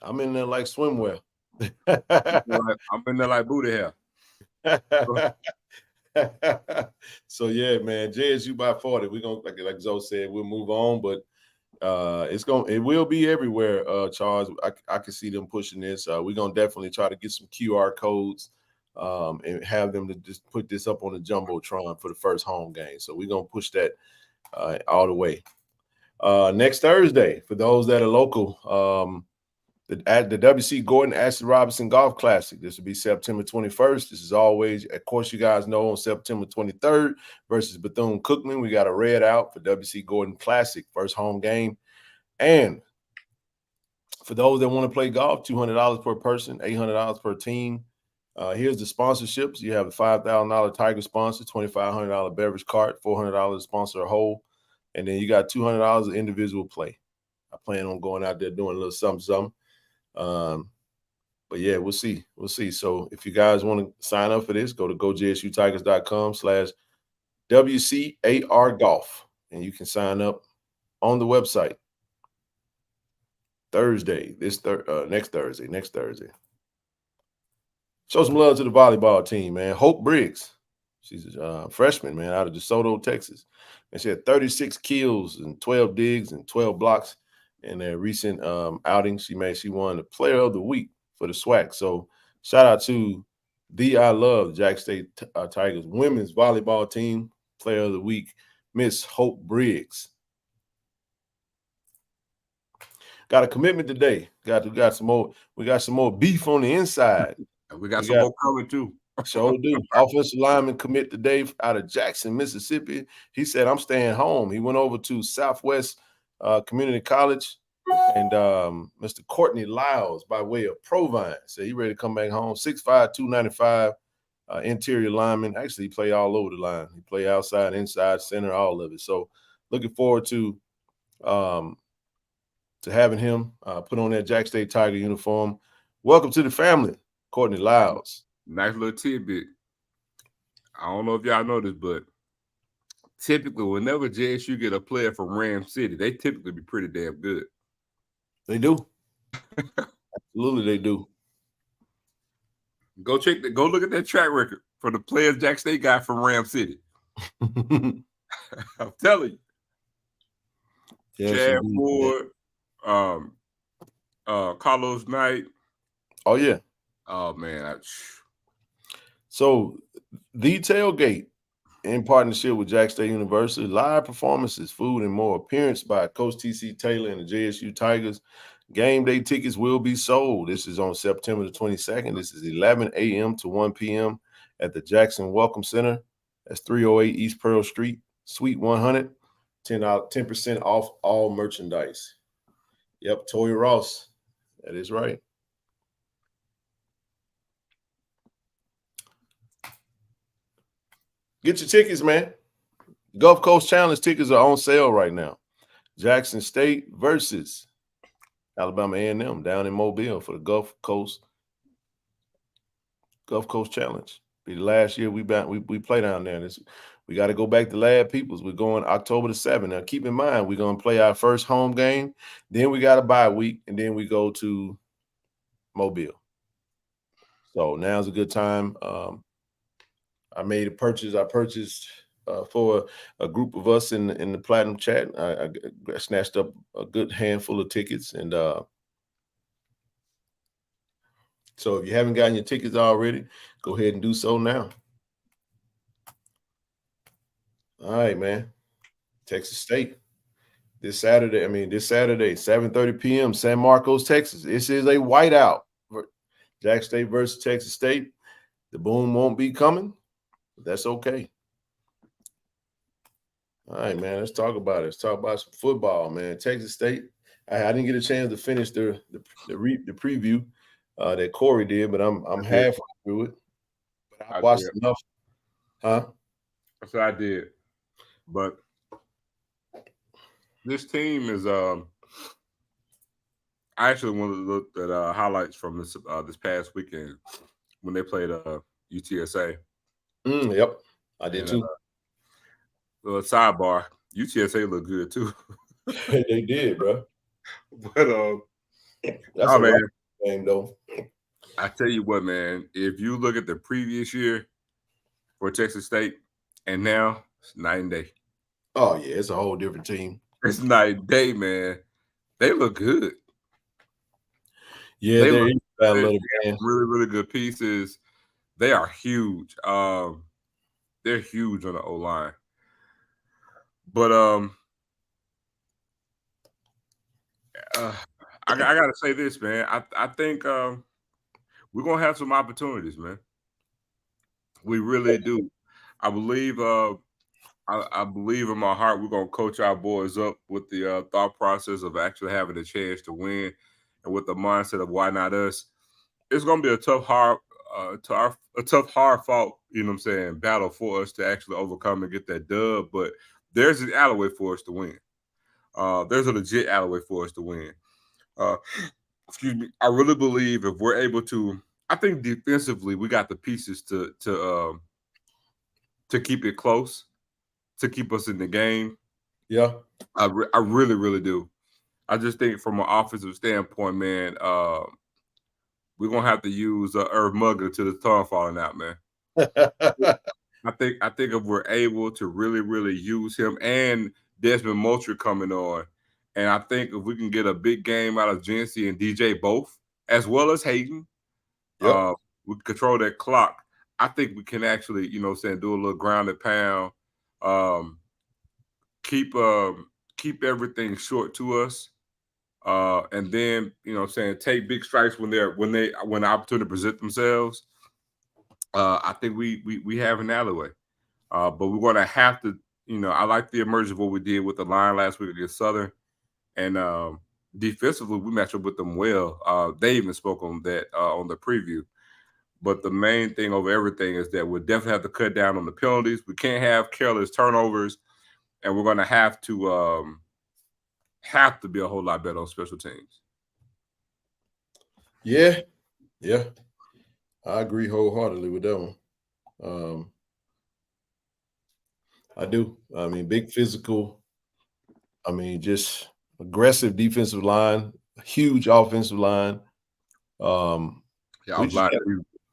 I'm in there like swimwear. I'm in there like booty hair. So yeah, man, JSU by 40. We're gonna like Zoe said, we'll move on, but it will be everywhere, Charles. I can see them pushing this. We're gonna definitely try to get some QR codes and have them to just put this up on the Jumbotron for the first home game. So we're gonna push that all the way. Next Thursday, for those that are local, the WC Gordon Ashley Robinson Golf Classic. This will be September 21st. This is always, of course, you guys know, on September 23rd versus Bethune-Cookman. We got a red out for WC Gordon Classic, first home game. And for those that want to play golf, $200 per person, $800 per team. Here's the sponsorships. You have a $5,000 Tiger sponsor, $2,500 beverage cart, $400 sponsor a hole, and then you got $200 of individual play. I plan on going out there doing a little something. But yeah, we'll see. So if you guys want to sign up for this, go to gojsutigers.com/WCAR golf, and you can sign up on the website. Thursday, next Thursday. Show some love to the volleyball team, man. Hope Briggs, she's a freshman, man, out of DeSoto, Texas, and she had 36 kills and 12 digs and 12 blocks. In their recent outing, she won the Player of the Week for the SWAC. So shout out to I love Jack State Tigers women's volleyball team, Player of the Week, Miss Hope Briggs. Got a commitment today. Got some more. We got some more beef on the inside. We got some more coming too. Sure do. Offensive lineman commit today out of Jackson, Mississippi. He said, I'm staying home. He went over to Southwest Community College, and Mr. Courtney Lyles by way of Provine said he ready to come back home. 6'5", 295, interior lineman. Actually, he play all over the line. He play outside, inside, center, all of it. So looking forward to having him put on that Jack State Tiger uniform. Welcome to the family, Courtney Lyles. Nice little tidbit. I don't know if y'all know this, but typically, whenever JSU get a player from Ram City, they typically be pretty damn good. They do. Absolutely, they do. Go look at that track record for the players Jack State got from Ram City. I'm telling you. Yes, Chad Ford, Carlos Knight. Oh, yeah. Oh, man. So, the tailgate, in partnership with Jack State University, live performances, food, and more. Appearance by Coach T.C. Taylor and the JSU Tigers. Game day tickets will be sold. This is on September the 22nd. This is 11 a.m. to 1 p.m. at the Jackson Welcome Center. That's 308 East Pearl Street, Suite 100. 10% off all merchandise. Yep, Toy Ross. That is right. Get your tickets, man. Gulf Coast Challenge tickets are on sale right now. Jackson State versus Alabama A&M down in Mobile for the Gulf Coast Challenge. Be the last year we play down there. We got to go back to Lad Peoples. We're going October the 7th. Now, keep in mind, we're going to play our first home game. Then we got a bye week, and then we go to Mobile. So now's a good time. I made a purchase. I purchased for a group of us in the Platinum Chat. I snatched up a good handful of tickets. And so if you haven't gotten your tickets already, go ahead and do so now. All right, man. Texas State. This Saturday, 7:30 p.m., San Marcos, Texas. This is a whiteout. Jack State versus Texas State. The boom won't be coming. But that's okay. All right, man. Let's talk about it. Let's talk about some football, man. Texas State. I didn't get a chance to finish the preview that Corey did, but I'm halfway through it. But I watched enough. Huh? That's what I did. But this team is I actually wanted to look at highlights from this past weekend when they played UTSA. Yep, I did too. Little sidebar, UTSA looked good too. They did, bro. But that's a man game though. I tell you what, man, if you look at the previous year for Texas State and now, it's night and day. Oh yeah, it's a whole different team. It's night and day, man. They look good. Yeah, they're really, really good pieces. They are huge. They're huge on the O-line. But I gotta say this, man. I think we're gonna have some opportunities, man. We really do. I believe I believe in my heart we're gonna coach our boys up with the thought process of actually having a chance to win, and with the mindset of why not us. It's gonna be a tough, hard fought, you know what I'm saying, battle for us to actually overcome and get that dub. But there's an alleyway for us to win. There's a legit alleyway for us to win. Excuse me. I really believe if we're able to, I think defensively we got the pieces to keep it close, to keep us in the game. Yeah, I really, really do. I just think from an offensive standpoint, man, we're gonna have to use Irv Mugger to the tongue falling out, man. I think if we're able to really, really use him and Desmond Moultrie coming on, and I think if we can get a big game out of Jency and DJ both, as well as Hayden, we control that clock. I think we can actually, you know what I'm saying, do a little ground and pound, keep everything short to us. And then, you know what I'm saying, take big strikes when the opportunity present themselves. I think we have an alleyway. But we're gonna have to, you know, I like the emergence of what we did with the line last week against Southern. And defensively, we match up with them well. They even spoke on that on the preview. But the main thing over everything is that we'll definitely have to cut down on the penalties. We can't have careless turnovers, and we're gonna have to be a whole lot better on special teams. Yeah. I agree wholeheartedly with that one. I do. I mean, big physical. I mean, just aggressive defensive line, huge offensive line. We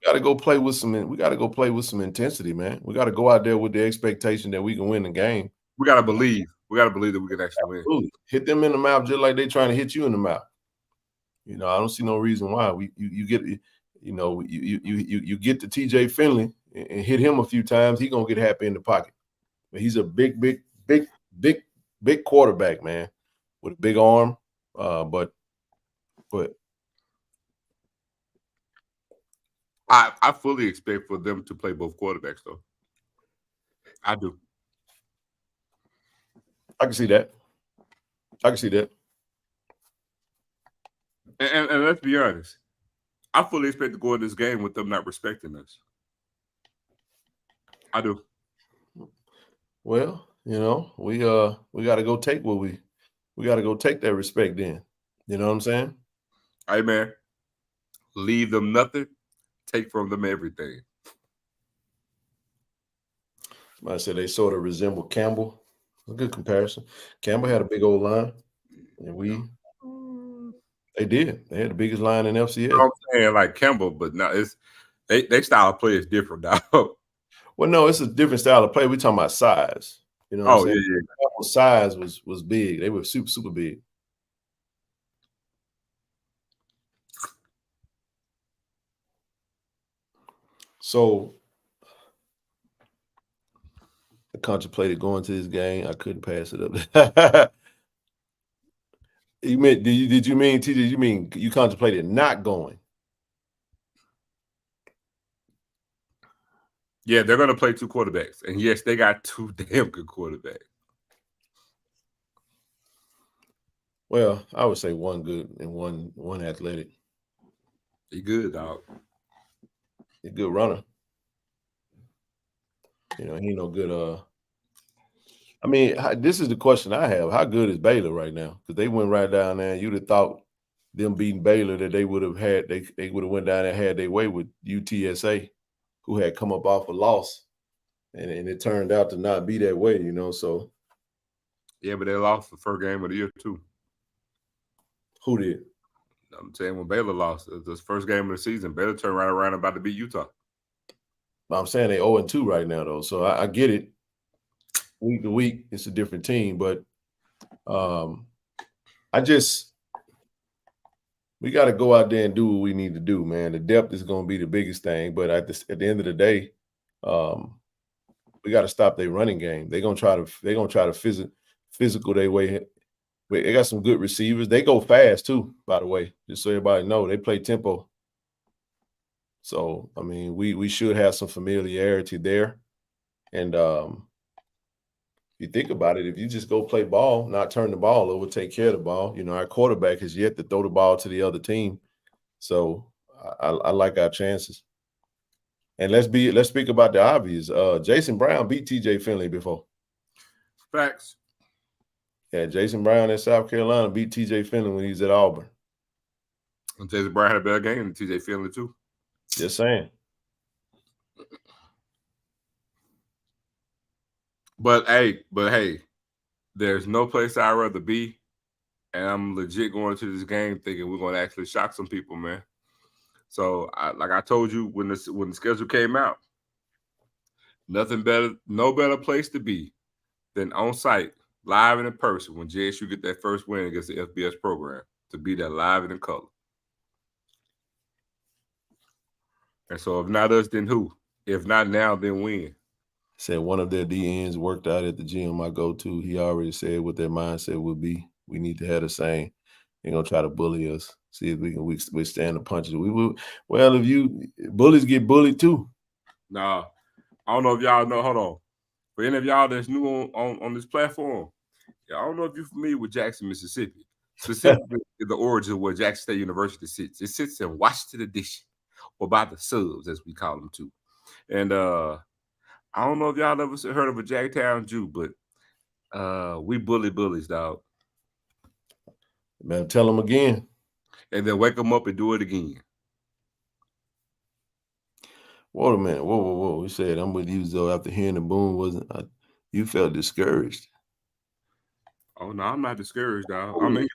got to go play with some. We got to go play with some intensity, man. We got to go out there with the expectation that we can win the game. We got to believe. We got to believe that we can actually win. Hit them in the mouth just like they're trying to hit you in the mouth. You know, I don't see no reason why you get, you know, you get to TJ Finley and hit him a few times. He gonna get happy in the pocket. But he's a big quarterback, man, with a big arm. But I fully expect for them to play both quarterbacks, though. I do. I can see that. And let's be honest. I fully expect to go in this game with them not respecting us. I do. Well, we got to go take we got to go take that respect then. You know what I'm saying? Hey, man. Leave them nothing. Take from them everything. Somebody said they sort of resemble Campbell. A good comparison. Campbell had a big old line, and they did. They had the biggest line in FCS. You know what I'm saying, like Campbell, but now it's they style of play is different, dog. Well, no, it's a different style of play. We're talking about size. You know what I'm saying? Yeah. Campbell's size was big. They were super, super big. So I contemplated going to this game. I couldn't pass it up. You meant did you mean TJ? You mean you contemplated not going? Yeah, they're gonna play two quarterbacks, and yes, they got two damn good quarterbacks. Well, I would say one good and one athletic. He good, dog. He's a good runner. He no good. I mean, this is the question I have. How good is Baylor right now? Because they went right down there. You'd have thought them beating Baylor that they would have had. They would have went down there and had their way with UTSA, who had come up off a loss, and it turned out to not be that way. So yeah, but they lost the first game of the year too. Who did? I'm saying when Baylor lost the first game of the season, Baylor turned right around about to beat Utah. I'm saying they 0-2 right now, though. So I get it. Week to week, it's a different team, but we got to go out there and do what we need to do, man. The depth is going to be the biggest thing, but at the end of the day, we got to stop their running game. They're gonna try to physical their way. They got some good receivers. They go fast too, by the way. Just so everybody know, they play tempo. So I mean, we should have some familiarity there, and you think about it, if you just go play ball, not turn the ball over, take care of the ball. Our quarterback has yet to throw the ball to the other team. So I like our chances. And let's speak about the obvious. Jason Brown beat TJ Finley before. Facts. Yeah, Jason Brown at South Carolina beat TJ Finley when he was at Auburn. And Jason Brown had a better game than TJ Finley too. Just saying. But hey, there's no place I'd rather be, and I'm legit going to this game thinking we're going to actually shock some people, man. So, like I told you when the schedule came out, no better place to be than on site, live and in person when JSU get that first win against the FBS program, to be there live and in color. And so, if not us, then who? If not now, then when? Said one of their DNs worked out at the gym I go to. He already said what their mindset would be. We need to have the same. They're gonna try to bully us. See if we can withstand the punches. We will. Well, if bullies get bullied too. Nah, I don't know if y'all know. Hold on. For any of y'all that's new on this platform, I don't know if you're familiar with Jackson, Mississippi. Specifically, the origin of where Jackson State University sits. It sits in Washington Edition, or by the subs, as we call them too. And I don't know if y'all ever heard of a Jacktown Jew, but we bully bullies, dog. Man, tell them again. And then wake them up and do it again. Wait a minute. Whoa. He said, I'm with you, though. After hearing the boom, you felt discouraged. Oh, no, I'm not discouraged, dog. I mean,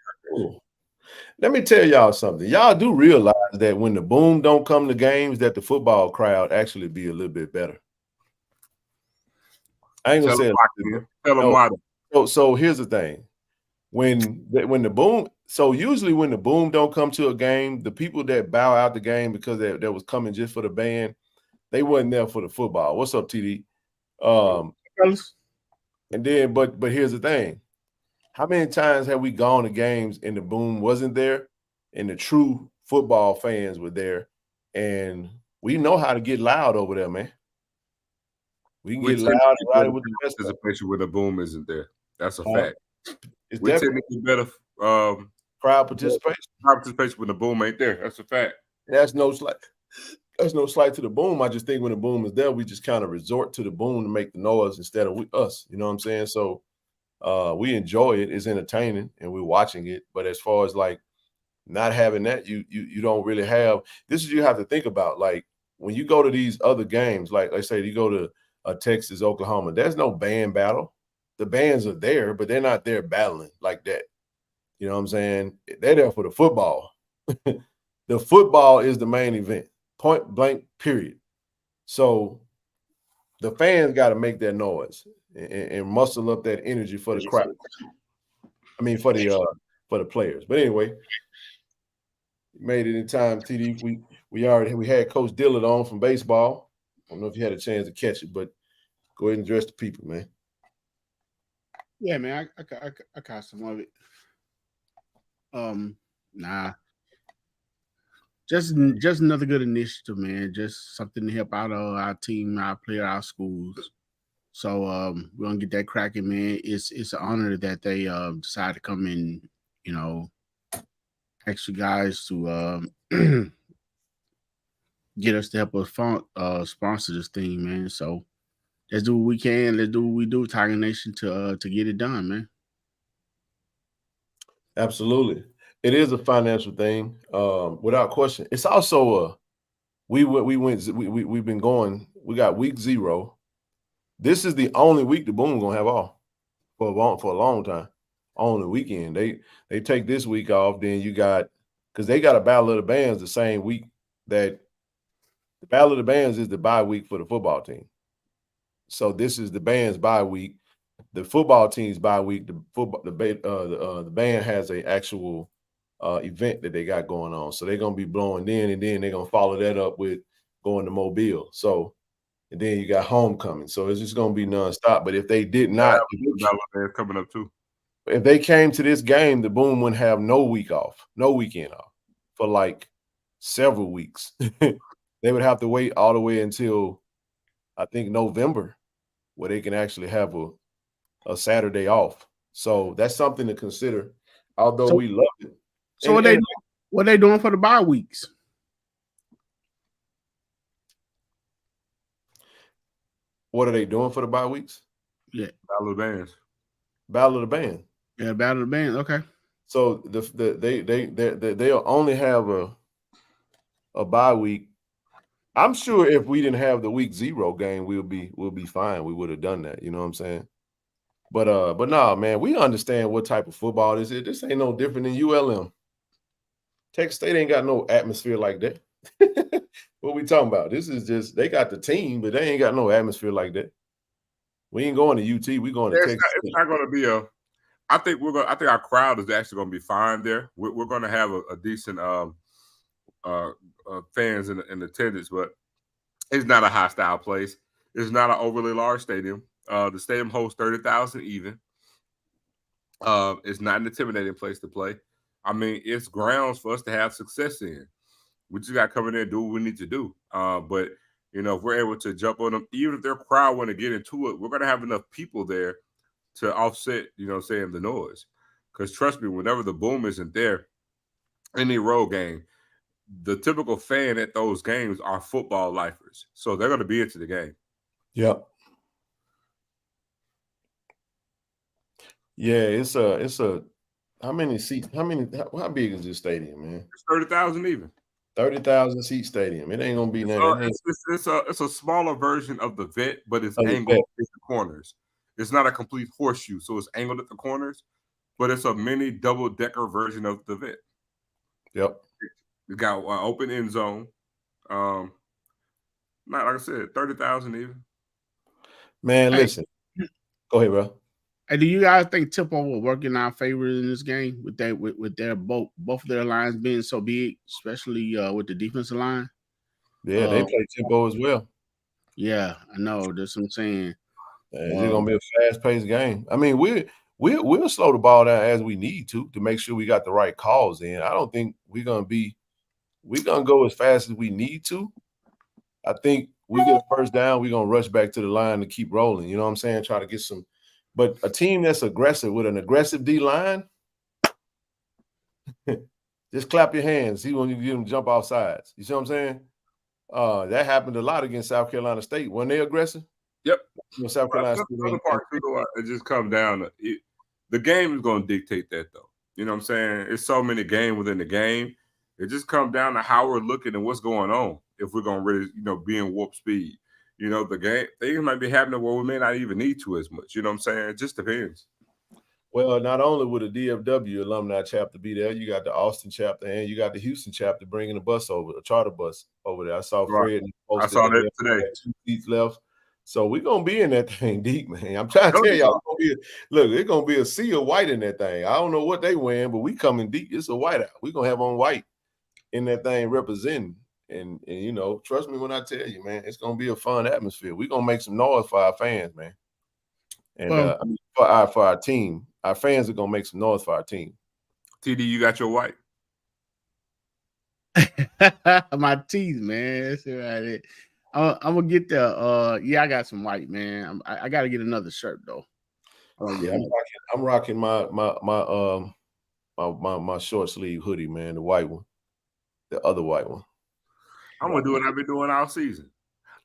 let me tell y'all something. Y'all do realize that when the boom don't come to games, that the football crowd actually be a little bit better. I ain't gonna say it. Tell them why. So here's the thing. When the boom, so usually when the boom don't come to a game, the people that bow out the game because that was coming just for the band, they wasn't there for the football. What's up, TD? And then, but here's the thing. How many times have we gone to games and the boom wasn't there and the true football fans were there, and we know how to get loud over there, man. We can We get tend loud to and get rowdy better with the best of them. participation when the boom isn't there. That's a fact. It's We tend definitely to get better crowd participation. participation when the boom ain't there. That's a fact. That's no slight. There's no slight to the boom. I just think when the boom is there, we just kind of resort to the boom to make the noise instead of us. You know what I'm saying? So we enjoy it. It's entertaining and we're watching it. But as far as like not having that, you don't really have. This is you have to think about. Like when you go to these other games, like let's say you go to Texas, Oklahoma, there's no band battle. The bands are there, but they're not there battling like that. You know what I'm saying? They're there for the football. The football is the main event, point blank, period. So the fans got to make that noise and muscle up that energy for the crowd. I mean, for the players. But anyway, made it in time. TD, we had Coach Dillard on from baseball. I don't know if you had a chance to catch it, but go ahead and address the people, man. Yeah, man, I caught some of it. Nah. Just another good initiative, man. Just something to help out our team, our player, our schools. So we're gonna get that cracking, man. It's an honor that they decided to come in, you know, extra guys to get us to help us sponsor this thing, man. So let's do what we can. Let's do what we do, Tiger Nation, to get it done, man. Absolutely. It is a financial thing, without question. It's also we've been going. We got week 0. This is the only week the Boom gonna have off for a long time. On the weekend, they take this week off. Then you got because they got a Battle of the Bands the same week that the Battle of the Bands is the bye week for the football team. So this is the band's bye week. The football team's bye week. The band has an actual event that they got going on. So they're gonna be blowing then, and then they're gonna follow that up with going to Mobile. So, and then you got homecoming. So it's just gonna be nonstop. But if they did not, coming up too. If they came to this game, the Boom wouldn't have no week off, no weekend off for like several weeks. They would have to wait all the way until I think November, where they can actually have a Saturday off. So that's something to consider. Although we love it. So what they doing for the bye weeks? What are they doing for the bye weeks? Yeah, Battle of the Bands. Battle of the Band. Yeah, Battle of the Bands. Okay. So they'll only have a bye week. I'm sure if we didn't have the week 0 game, we'll be fine. We would have done that. You know what I'm saying? But nah, man, we understand what type of football this is. This ain't no different than ULM. Texas State ain't got no atmosphere like that. What we talking about? This is just they got the team, but they ain't got no atmosphere like that. We ain't going to UT. We going to Texas. It's not going to be I think our crowd is actually going to be fine there. We're going to have a decent fans in attendance, but it's not a hostile place. It's not an overly large stadium. The stadium hosts 30,000 even. It's not an intimidating place to play. I mean, it's grounds for us to have success in. We just got to come in there and do what we need to do. But, you know, if we're able to jump on them, even if their crowd want to get into it, we're going to have enough people there to offset, you know, saying the noise. Because trust me, whenever the Boom isn't there, any road game, the typical fan at those games are football lifers. So they're going to be into the game. Yep. Yeah, it's a how many seats? How big is this stadium, man? It's 30,000 even. 30,000 seat stadium. It ain't gonna be nothing. It's a smaller version of the vet, but it's angled at the corners. It's not a complete horseshoe, so it's angled at the corners, but it's a mini double-decker version of the vet. Yep. It got an open end zone. Not like I said, 30,000 even. Man, listen. Go ahead, bro. Hey, do you guys think Tempo will work in our favor in this game with their both of their lines being so big, especially with the defensive line? Yeah, they play Tempo as well. Yeah, I know. That's what I'm saying. It's gonna be a fast-paced game. I mean, we'll slow the ball down as we need to make sure we got the right calls in. I don't think we're gonna go as fast as we need to, I think we get a first down, we're gonna rush back to the line to keep rolling. You know what I'm saying? Try to get some. But a team that's aggressive with an aggressive D line, just clap your hands. See when you get them jump off sides. You see what I'm saying? That happened a lot against South Carolina State. Weren't they aggressive? Yep. You know, South Carolina State. Other part too, it just comes down to it. The game is going to dictate that, though. You know what I'm saying? It's so many games within the game. It just comes down to how we're looking and what's going on. If we're going to really, be in warp speed. The game, things might be happening where we may not even need to as much. You know what I'm saying? It just depends. Well, not only would the DFW alumni chapter be there, you got the Austin chapter and you got the Houston chapter bringing a bus over, a charter bus over there. I saw Fred. I saw that today. 2 seats left. So we're going to be in that thing deep, man. I'm trying to tell y'all, it's going to be a sea of white in that thing. I don't know what they wearing, but we coming deep. It's a white out. We're going to have on white in that thing representing. And trust me when I tell you, man, it's going to be a fun atmosphere. We're going to make some noise for our fans, man. And for our team. Our fans are going to make some noise for our team. TD, you got your white? My teeth, man. That's right. I'm gonna get the I got some white, man. I got to get another shirt though. I'm rocking my short sleeve hoodie, man. The white one, the other white one. I'm gonna do what I've been doing all season.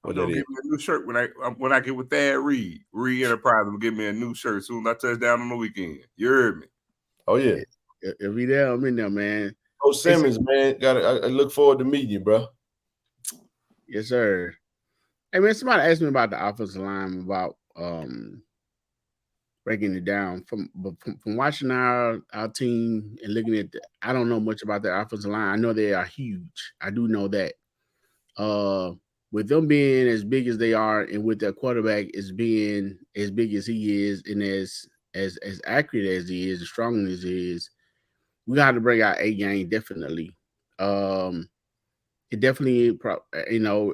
I'm gonna give me a new shirt when I get with Thad Reed Enterprise. I'm gonna give me a new shirt as soon as I touch down on the weekend. You heard me? Oh yeah. Every day I'm in there, man. Coach Simmons, man. I look forward to meeting you, bro. Yes, sir. Hey, man, somebody asked me about the offensive line, about breaking it down. From watching our team and looking at I don't know much about the offensive line. I know they are huge. I do know that. With them being as big as they are and with their quarterback as being as big as he is and as accurate as he is, as strong as he is, we got to bring our A game definitely. It definitely,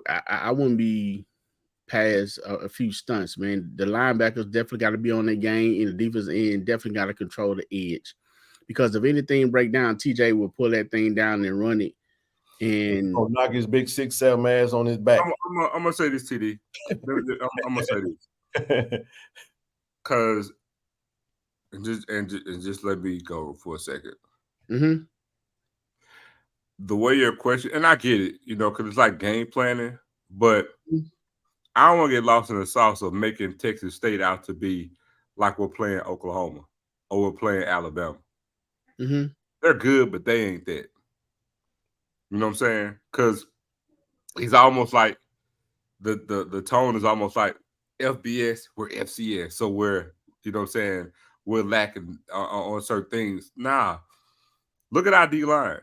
I wouldn't be past a few stunts, man. The linebackers definitely got to be on their game, and the defense end definitely got to control the edge. Because if anything break down, TJ will pull that thing down and run it. And knock his big 6'7" ass on his back. I'm gonna say this, TD. I'm gonna say this. Because just let me go for a second. Mm-hmm. The way your question, and I get it, because it's like game planning, but I don't want to get lost in the sauce of making Texas State out to be like we're playing Oklahoma or we're playing Alabama. Mm-hmm. They're good, but they ain't that. You know what I'm saying? Because he's almost like the tone is almost like FBS, we're FCS. So we're, we're lacking on certain things. Nah, look at our D-line.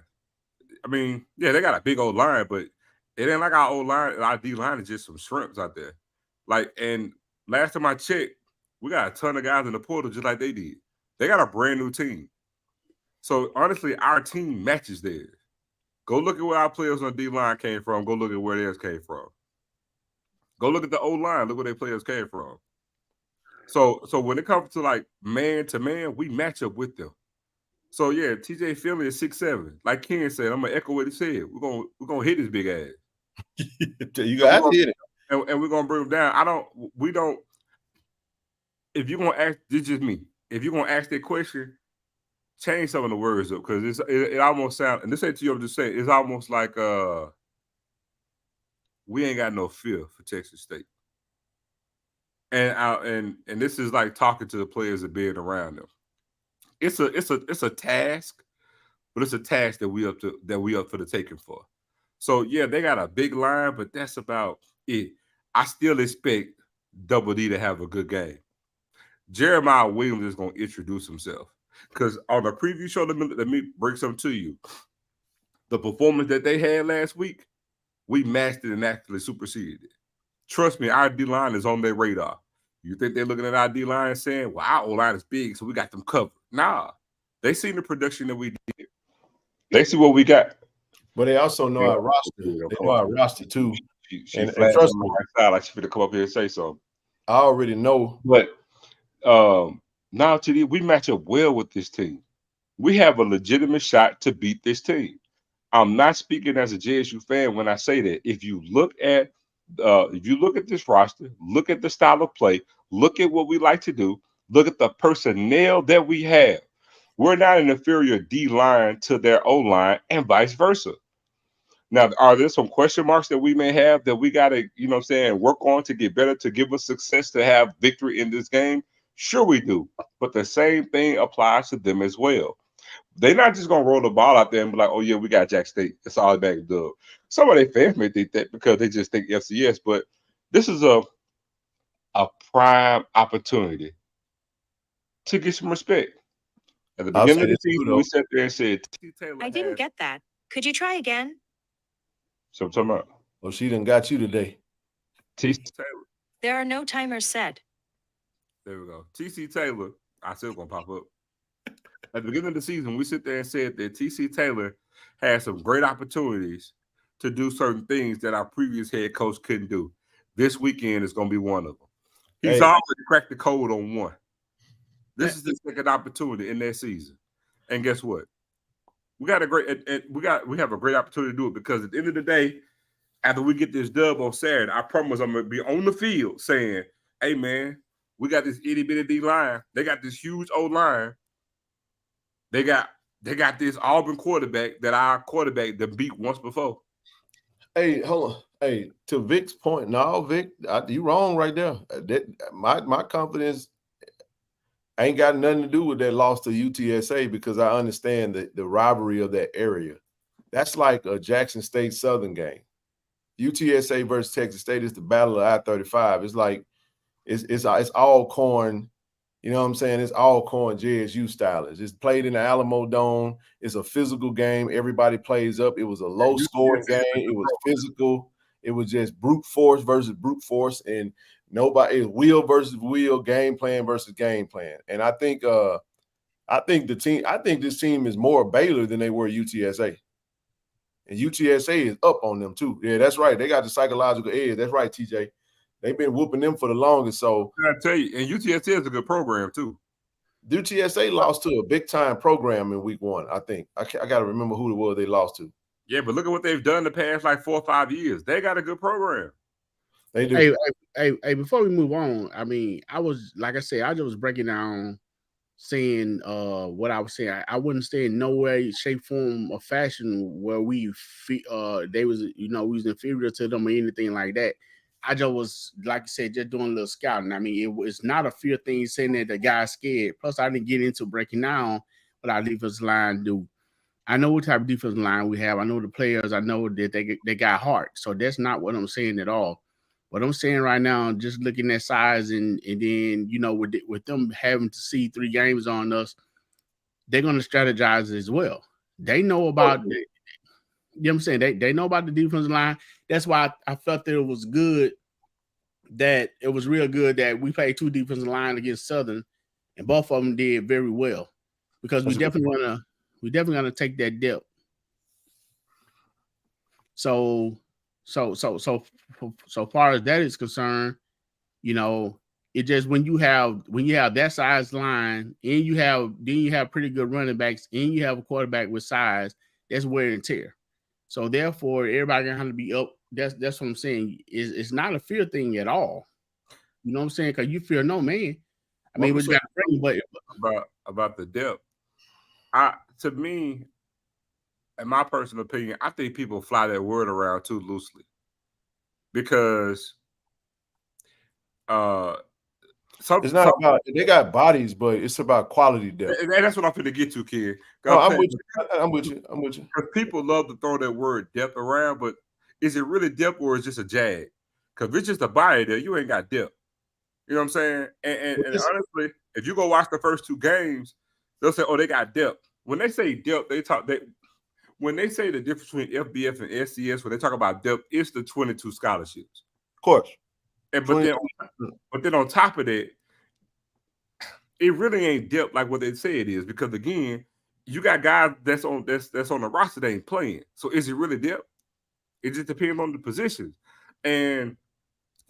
I mean, yeah, they got a big old line, but it ain't like our old line. Our D-line is just some shrimps out there. And last time I checked, we got a ton of guys in the portal just like they did. They got a brand new team. So, honestly, our team matches theirs. Go look at where our players on the D-line came from. Go look at where theirs came from. Go look at the O-line. Look where their players came from. So when it comes to, man-to-man, we match up with them. So, yeah, TJ Finley is 6'7". Like Ken said, I'm going to echo what he said. We're gonna hit his big ass. You got to hit it. And we're going to bring him down. If you're going to ask, this is just me. If you're going to ask that question, change some of the words up because it almost sounds, and this ain't to you, I'm just saying, it's almost like we ain't got no fear for Texas State. And this is like talking to the players and being around them. It's a task, but it's a task that we up for the taking for. So yeah, they got a big line, but that's about it. I still expect Double D to have a good game. Jeremiah Williams is going to introduce himself because on the preview show, let me bring something to you. The performance that they had last week, we matched it and actually superseded it. Trust me, our D-line is on their radar. You think they're looking at our D-line and saying, well, our O-line is big, so we got them covered. Nah, they seen the production that we did. They see what we got. But they also know our roster. They know our roster, too. She and trust me, like she finna come up here and say something. I already know. But now, TD, we match up well with this team. We have a legitimate shot to beat this team. I'm not speaking as a JSU fan when I say that. If you look at If you look at this roster, look at the style of play, look at what we like to do, look at the personnel that we have. We're not an inferior D line to their O line and vice versa. Now, are there some question marks that we may have that we got to, work on to get better, to give us success, to have victory in this game? Sure, we do. But the same thing applies to them as well. They're not just going to roll the ball out there and be like, oh, yeah, we got Jack State. It's all back dub. Some of their fans may think that because they just think FCS, but this is a prime opportunity to get some respect. At the beginning of the season, we sat there and said, I didn't get that. Could you try again? So I'm talking about. Well, she done got you today. T.C. Taylor. There are no timers set. There we go. T.C. Taylor. I said it's going to pop up. At the beginning of the season, we sit there and said that T.C. Taylor had some great opportunities to do certain things that our previous head coach couldn't do. This weekend is going to be one of them. He's already cracked the code on one. This is the second opportunity in that season. And guess what? We have a great opportunity to do it, because at the end of the day, after we get this dub on Saturday, I promise I'm going to be on the field saying, hey, man, we got this itty-bitty D line. They got this huge O line. They got this Auburn quarterback that our quarterback that beat once before. Hey, hold on. Hey, to Vic's point, no, Vic, you wrong right there. My confidence ain't got nothing to do with that loss to UTSA, because I understand the rivalry of that area. That's like a Jackson State Southern game. UTSA versus Texas State is the battle of I-35. It's like it's all corn. You know what I'm saying? It's all corn JSU style. It's played in the Alamo Dome. It's a physical game. Everybody plays up. It was a low-scoring game. It was physical. It was just brute force versus brute force, and nobody is wheel versus wheel, game plan versus game plan. And I think this team is more Baylor than they were UTSA. And UTSA is up on them too. Yeah, that's right. They got the psychological edge. That's right, TJ. They've been whooping them for the longest. So I tell you, and UTSA is a good program too. UTSA lost to a big-time program in week 1, I think. I got to remember who it was they lost to. Yeah, but look at what they've done the past like 4 or 5 years. They got a good program. They do. Hey, before we move on, I mean, I was just breaking down, saying what I was saying. I wouldn't say in no way, shape, form, or fashion where we was inferior to them or anything like that. I just was, like you said, just doing a little scouting. I mean, it's not a fear thing saying that the guy's scared. Plus, I didn't get into breaking down what our defensive line do. I know what type of defensive line we have. I know the players. I know that they got heart. So that's not what I'm saying at all. What I'm saying right now, just looking at size and then, with them having to see 3 games on us, they're going to strategize as well. They know about it. You know what I'm saying? They know about the defensive line. That's why I felt that it was good, that it was real good that we played 2 defensive line against Southern, and both of them did very well, because we definitely gonna take that depth. So far as that is concerned, it just when you have that size line, and you have pretty good running backs, and you have a quarterback with size, that's wear and tear. So therefore, everybody gonna have to be up. That's what I'm saying. It's not a fear thing at all. You know what I'm saying? Because you fear no man. I mean, we got about the depth. To me, in my personal opinion, I think people fly that word around too loosely, because it's not about they got bodies, but it's about quality depth. And that's what I'm going to get to, kid. No, I'm with you. Because people love to throw that word depth around, but is it really depth, or is it just a jag? Because if it's just a body there, you ain't got depth. You know what I'm saying? And honestly, if you go watch the first 2 games, they'll say, "Oh, they got depth." When they say depth, when they say the difference between FBS and SCS, when they talk about depth, it's the 22 scholarships. Of course. But then on top of that, it really ain't depth like what they say it is, because again, you got guys that's on the roster that ain't playing. So is it really depth? It just depends on the positions. And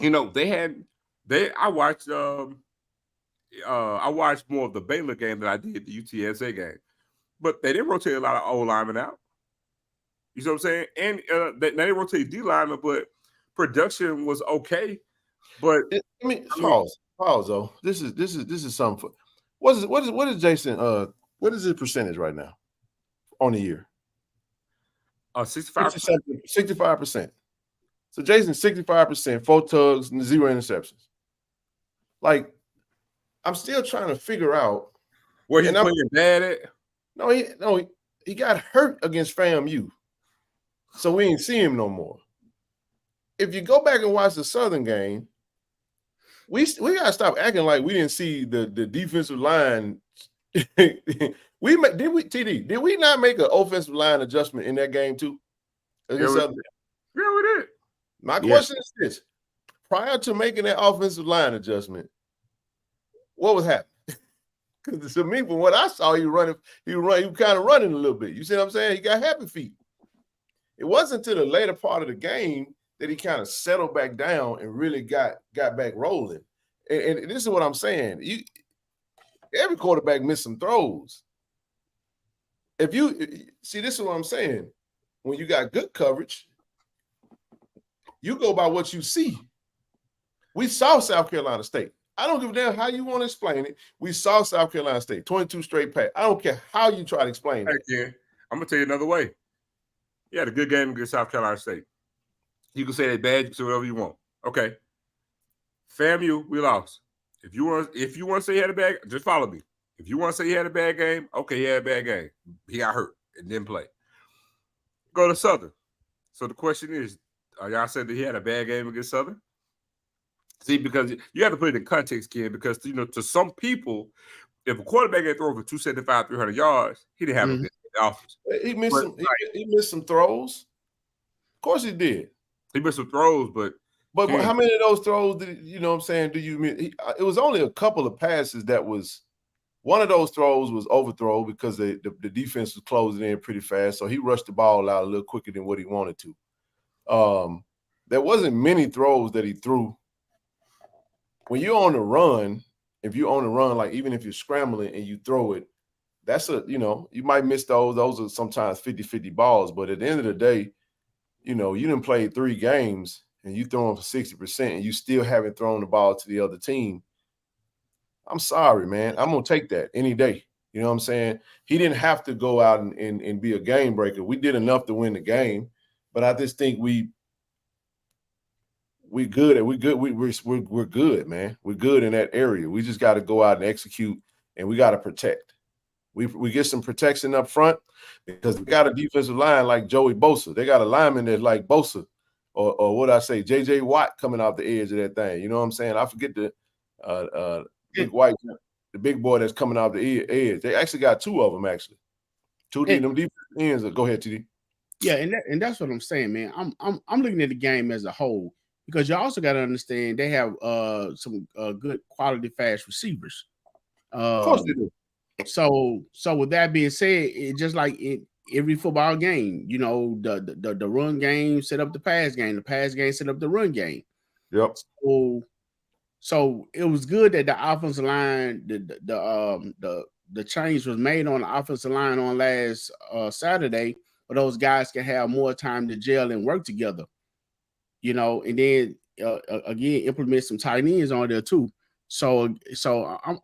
I watched more of the Baylor game than I did the UTSA game. But they didn't rotate a lot of O linemen out. You know what I'm saying? And they didn't rotate D linemen, but production was okay, but pause though. This is something for what is Jason what is his percentage right now on the year? 65%. So Jason 65%, 4 tugs, 0 interceptions. Like, I'm still trying to figure out where he's playing bad at. No, he got hurt against FAMU, so we ain't see him no more. If you go back and watch the Southern game, we gotta stop acting like we didn't see the defensive line. Did we not make an offensive line adjustment in that game too? Against Southern? Yeah, we did. My question is this: prior to making that offensive line adjustment, what was happening? Because to me, from what I saw, he was kind of running a little bit. You see what I'm saying? He got happy feet. It wasn't until the later part of the game that he kind of settled back down and really got back rolling. And this is what I'm saying. Every quarterback missed some throws. If you see, this is what I'm saying. When you got good coverage, you go by what you see. We saw South Carolina State. I don't give a damn how you want to explain it. We saw South Carolina State, 22 straight pass. I don't care how you try to explain it. Yeah, I'm going to tell you another way. He had a good game against South Carolina State. You can say they bad, you can say whatever you want. Okay. FAMU, we lost. If you want to say he had a bad, just follow me. If you want to say he had a bad game, okay, he had a bad game. He got hurt and didn't play. Go to Southern. So the question is, y'all said that he had a bad game against Southern? See, because you have to put it in context, Ken, because, to some people, if a quarterback had thrown for 275, 300 yards, he didn't have a good offense. He missed some throws. Of course he did. He missed some throws, but how many of those throws did you know what I'm saying? Do you mean it was only a couple of passes that was one of those throws was overthrow because the defense was closing in pretty fast. So he rushed the ball out a little quicker than what he wanted to. There wasn't many throws that he threw. When you're on the run, like even if you're scrambling and you throw it, that's you might miss those. Those are sometimes 50-50 balls. But at the end of the day, you didn't play 3 games and you throwing for 60% and you still haven't thrown the ball to the other team. I'm sorry, man. I'm going to take that any day. You know what I'm saying? He didn't have to go out and be a game breaker. We did enough to win the game, but I just think we're good, man. We're good in that area. We just got to go out and execute, and we got to protect. We get some protection up front because we got a defensive line like Joey Bosa. They got a lineman that's like Bosa, or what I say, J.J. Watt coming off the edge of that thing. You know what I'm saying? I forget the big boy that's coming off the edge. They actually got 2 of them, actually. 2 of them defensive ends. Go ahead, TD. Yeah, and that's what I'm saying, man. I'm looking at the game as a whole. Because you also got to understand they have some good quality fast receivers. Of course they do. So with that being said, it just like in every football game, the run game set up the pass game set up the run game. Yep. So it was good that the offensive line, the change was made on the offensive line on last Saturday, but those guys can have more time to gel and work together. And then again, implement some tight ends on there too. So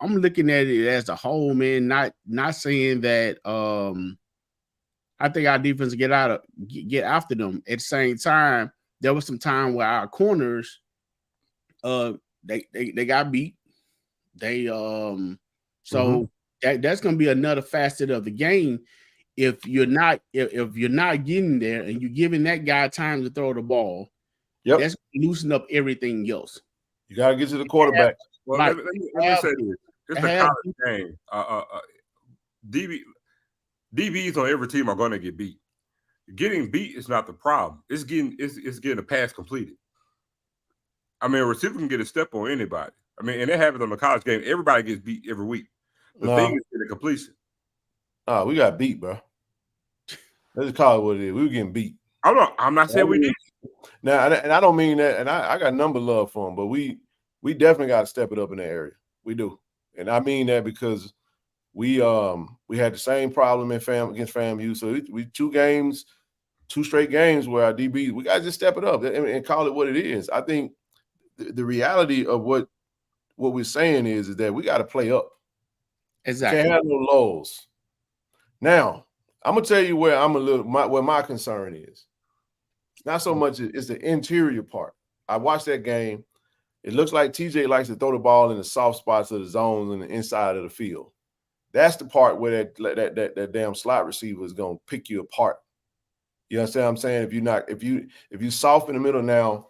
I'm looking at it as a whole, man. Not saying that I think our defense get after them. At the same time, there was some time where our corners they got beat. That's gonna be another facet of the game. If you're not getting there and you're giving that guy time to throw the ball. Yep. That's loosen up everything else. You got to get to the quarterback. Well, let me say this. It's a college game. DBs on every team are going to get beat. Getting beat is not the problem. It's getting a pass completed. I mean, a receiver can get a step on anybody. I mean, and they have it on the college game. Everybody gets beat every week. The thing is getting completion. We got beat, bro. Let's call it what it is. We were getting beat. I'm not saying we did. Now, and I don't mean that, and I got number love for them, but we definitely got to step it up in that area. We do, and I mean that because we had the same problem against FAMU. So we 2 games 2 straight games where our DB, we got to just step it up and call it what it is. I think the reality of what we're saying is that we got to play up. Exactly. Can't have no lows. Now, I'm gonna tell you where where my concern is. It's not so much it's the interior part. I watched that game. It looks like TJ likes to throw the ball in the soft spots of the zones in the inside of the field. That's the part where that damn slot receiver is gonna pick you apart. You understand what I'm saying? If you soft in the middle now,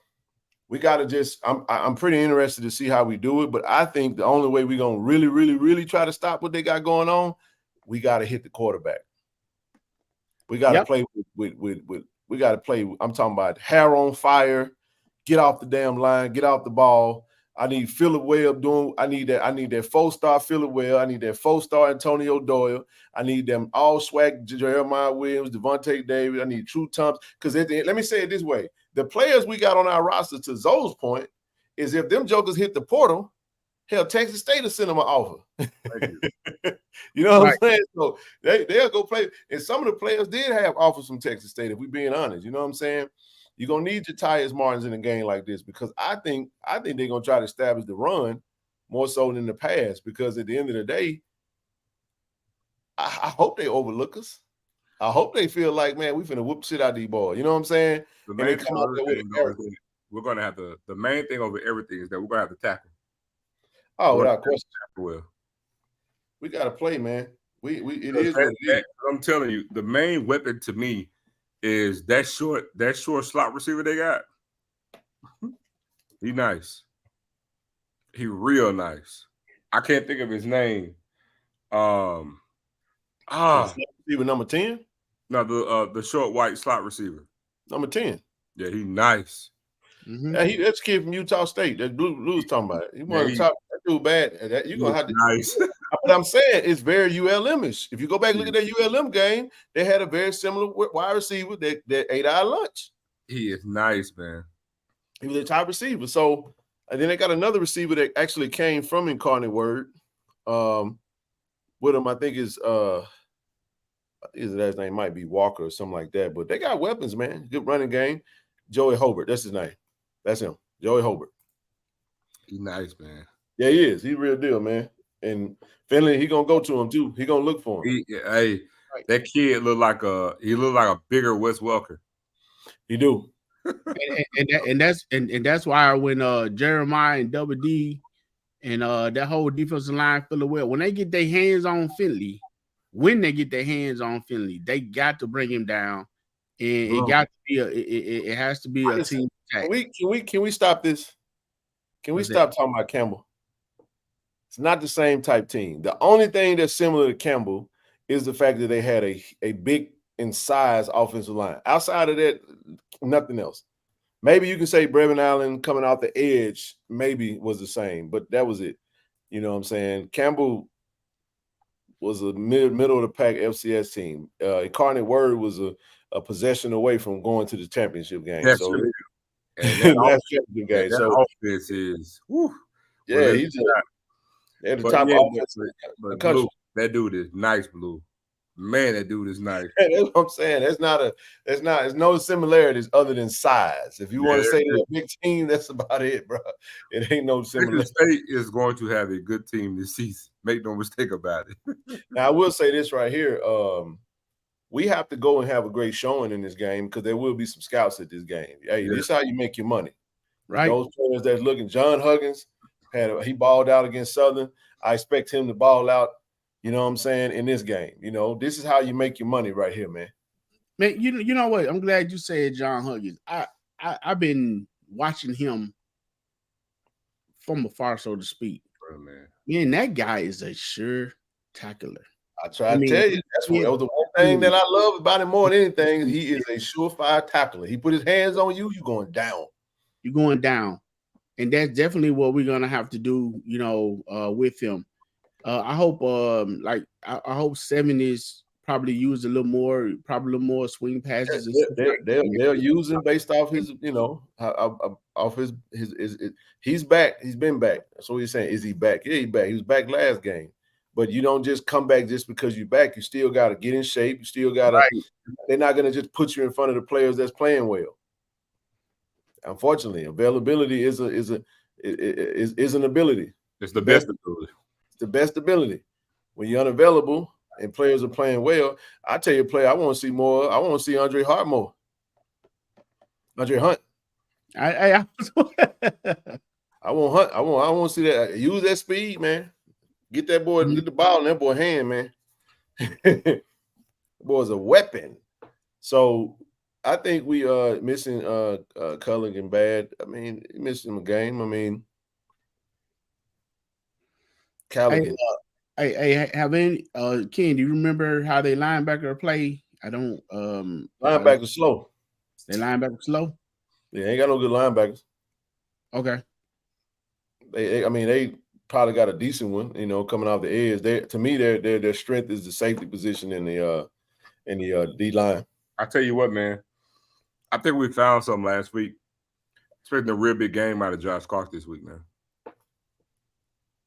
we got to just. I'm pretty interested to see how we do it, but I think the only way we're gonna really, really, really try to stop what they got going on, we got to hit the quarterback. We got to play with. We got to play. I'm talking about hair on fire, get off the damn line, get off the ball. I need Phillip Webb doing. I need that 4-star Phillip Webb. I need that 4-star Antonio Doyle. I need them all swag Jeremiah Williams, Devontae Davis. I need True Thompson. Because let me say it this way: the players we got on our roster, to Zoe's point, is if them jokers hit the portal, hell, Texas State will send them an offer. You know what I'm saying? So they'll go play. And some of the players did have offers from Texas State, if we're being honest. You know what I'm saying? You're gonna need your Tyus Martins in a game like this, because I think they're gonna try to establish the run more so than the pass, because at the end of the day, I hope they overlook us. I hope they feel like, man, we finna whoop shit out of these boys. You know what I'm saying? The main thing we're gonna have to. The main thing over everything is that we're gonna have to tackle. Oh, without question. Well, we gotta play, man. It is what it is. I'm telling you, the main weapon to me is that short slot receiver they got. He nice. He real nice. I can't think of his name. Receiver number 10? No, the short white slot receiver. Number 10. Yeah, he nice. Mm-hmm. Yeah, that's a kid from Utah State. That Blue's talking about it. He one of the top. That dude bad. You're gonna have to. Nice. But I'm saying it's very ULM-ish. If you go back and look at that ULM game, they had a very similar wide receiver that ate our lunch. He is nice, man. He was a top receiver. So, and then they got another receiver that actually came from Incarnate Word. With him, I think his last name might be Walker or something like that. But they got weapons, man. Good running game. Joey Hobart, that's his name. That's him, Joey Hobart. He's nice, man. Yeah, he is. He's real deal, man. And Finley, he gonna go to him too. He gonna look for him. That kid look like a bigger Wes Welker. He do. and that's why when Jeremiah and Double D and that whole defensive line feel well, when they get their hands on Finley, they got to bring him down. And it has to be a team attack. Can we stop this? Can we stop talking about Campbell? It's not the same type team. The only thing that's similar to Campbell is the fact that they had a big in size offensive line. Outside of that, nothing else. Maybe you can say Brevin Allen coming off the edge maybe was the same, but that was it. You know what I'm saying? Campbell was a middle of the pack FCS team. Incarnate Word was a possession away from going to the championship game. That's so true. That's championship game. That so offense is whew. Yeah, he's at the top offense. But Blue, that dude is nice, Blue. Man, that dude is nice. That's what I'm saying. There's no similarities other than size. If you want to say they're a big team, that's about it, bro. It ain't no similarity. State is going to have a good team this season. Make no mistake about it. Now, I will say this right here. We have to go and have a great showing in this game because there will be some scouts at this game. Hey, this is how you make your money. Right. Those players that's looking. John Huggins he balled out against Southern. I expect him to ball out. You know what I'm saying, in this game. You know, this is how you make your money right here, man. Man, you know what? I'm glad you said John Huggins. I've been watching him from afar, so to speak. Oh, man, that guy is a sure tackler. I try to tell you, that was the one thing that I love about him more than anything. He is a surefire tackler. He put his hands on you, you're going down. You're going down. And that's definitely what we're gonna have to do, you know, with him. I hope I hope 7 is probably used a little more swing passes. They'll use him based off his, you know, off his he's back. He's been back. That's what he's saying. Is he back? Yeah, he's back. He was back last game. But you don't just come back just because you're back. You still got to get in shape. You still got to. Right. They're not going to just put you in front of the players that's playing well. Unfortunately, availability is an ability. It's the best ability. It's the best ability. When you're unavailable and players are playing well, I tell you, player, I want to see more. I want to see Andre Hunt more. Andre Hunt. I want Hunt. I want to see that. Use that speed, man. Get that boy, get the ball in that boy's hand, man. The boy's a weapon. So I think we missing Culligan bad. I mean, missing a game. I mean, Callaghan. Hey, have any Ken, do you remember how they linebacker play? I don't Linebacker slow. They linebacker slow? Yeah, ain't got no good linebackers. Okay. They probably got a decent one, you know, coming off the edge. To me, their strength is the safety position in the D line. I tell you what, man. I think we found something last week. Expecting a real big game out of Josh Clark this week, man.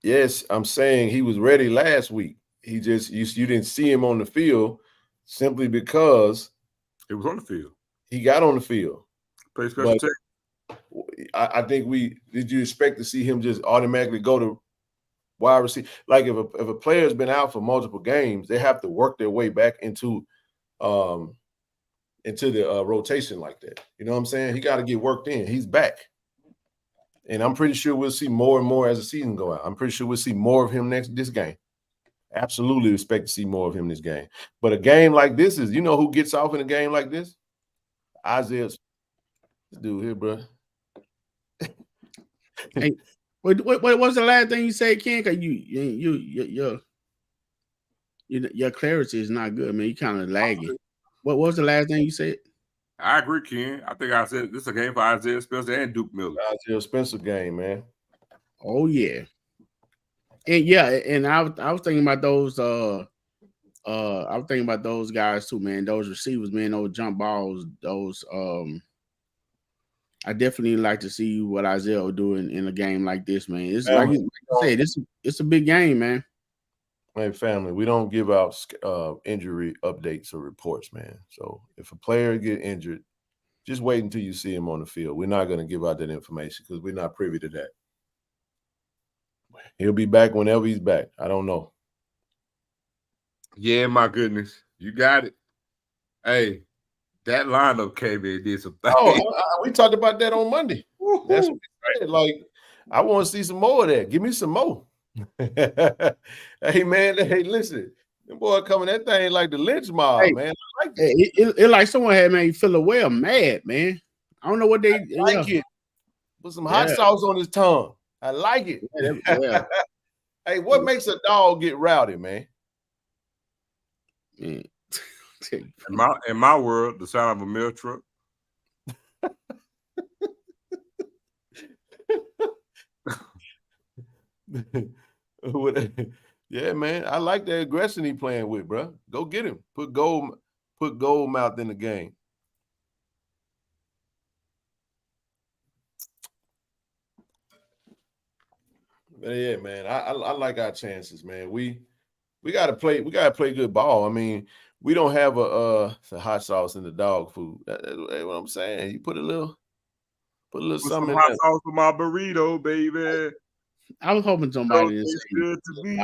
Yes, I'm saying he was ready last week. He just you didn't see him on the field simply because he was on the field. He got on the field. Play special team. I think did you expect to see him just automatically go to wide receiver? Like if a player's been out for multiple games, they have to work their way back into the rotation like that. You know what I'm saying? He got to get worked in. He's back. And I'm pretty sure we'll see more and more as the season go out. I'm pretty sure we'll see more of him this game. Absolutely expect to see more of him this game. But a game like this you know who gets off in a game like this? Isaiah. This dude here, bro. Hey, what was the last thing you said, Ken? Cause your clarity is not good, man. You kind of laggy. What was the last thing you said? I agree, Ken. I think I said this is a game for Isaiah Spencer and Duke Miller. Isaiah Spencer game, man. Oh yeah, and I was thinking about those. I was thinking about those guys too, man. Those receivers, man. Those jump balls. Those. I definitely like to see what Isaiah will do in a game like this, man. It's like you said, it's a big game, man. Hey, family, we don't give out injury updates or reports, man. So if a player get injured, just wait until you see him on the field. We're not going to give out that information because we're not privy to that. He'll be back whenever he's back. I don't know. Yeah, my goodness. You got it. Hey, that lineup came in and did some things. We talked about that on Monday. That's what we said. Like, I want to see some more of that. Give me some more. Hey, man. Hey, listen. The boy coming that thing like the lynch mob, man. I like it. It like someone had made Philip Well mad, man. I don't know what they like it. Put some hot sauce on his tongue. I like it. Yeah. Hey, what makes a dog get rowdy, man? In my world, the sound of a milk truck. Yeah, man. I like the aggression he playing with, bro. Go get him. Put Goldmouth in the game. But yeah, man. I like our chances, man. We gotta play good ball. I mean, we don't have a hot sauce in the dog food. That's what I'm saying. You put a little something some in hot there. sauce for my burrito, baby. I was hoping somebody It's good to be.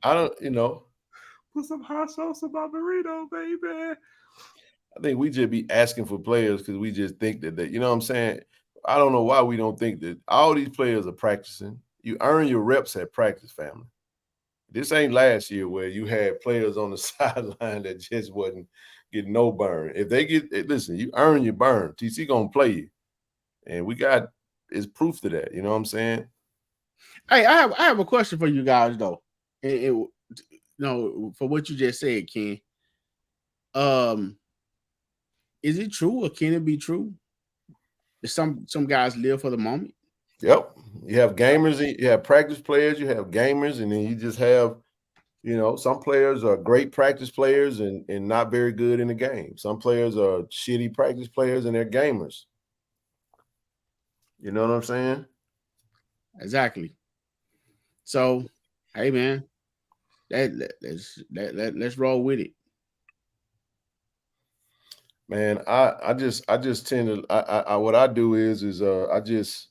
I don't, you know. Put some hot sauce on my burrito, baby. I think we just be asking for players because we just think that, you know what I'm saying? I don't know why we don't think that all these players are practicing. You earn your reps at practice, family. This ain't last year where you had players on the sideline that just wasn't getting no burn. If they listen, you earn your burn. TC gonna play you. And it's proof to that. You know what I'm saying? Hey, I have a question for you guys though. For what you just said, Ken. Is it true or can it be true that some guys live for the moment? Yep. You have gamers, you have practice players, you have gamers, and then you just have, you know, some players are great practice players and not very good in the game. Some players are shitty practice players and they're gamers. You know what I'm saying? Exactly. So, hey man, let's roll with it. Man, I just tend to what I do is I just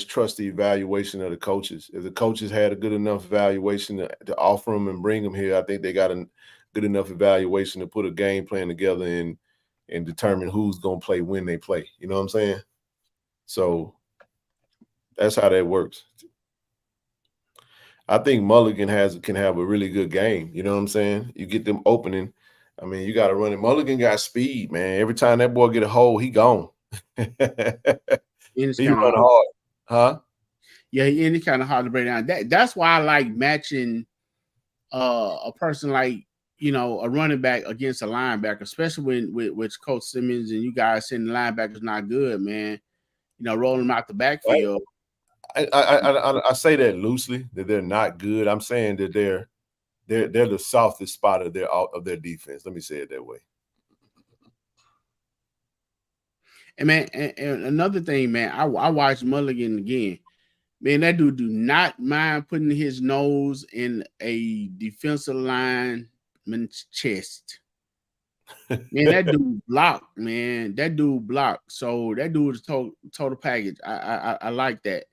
trust the evaluation of the coaches. If the coaches had a good enough evaluation to offer them and bring them here, I think they got a good enough evaluation to put a game plan together and determine who's going to play when they play. You know what I'm saying? So that's how that works. I think Mulligan can have a really good game. You know what I'm saying? You get them opening. I mean, you got to run it. Mulligan got speed, man. Every time that boy get a hole, he gone. He run hard, huh? Yeah, and it's kind of hard to break down. That's why I like matching a person like, you know, a running back against a linebacker, especially when with Coach Simmons and you guys saying the linebackers not good, man. You know, rolling them out the backfield. I say that loosely, that they're not good. I'm saying that they're the softest spot of their defense. Let me say it that way. And man, and another thing, man, I watched Mulligan again. Man, that dude do not mind putting his nose in a defensive lineman's chest. Man, that dude blocked, man. That dude blocked. So that dude is total package. I like that.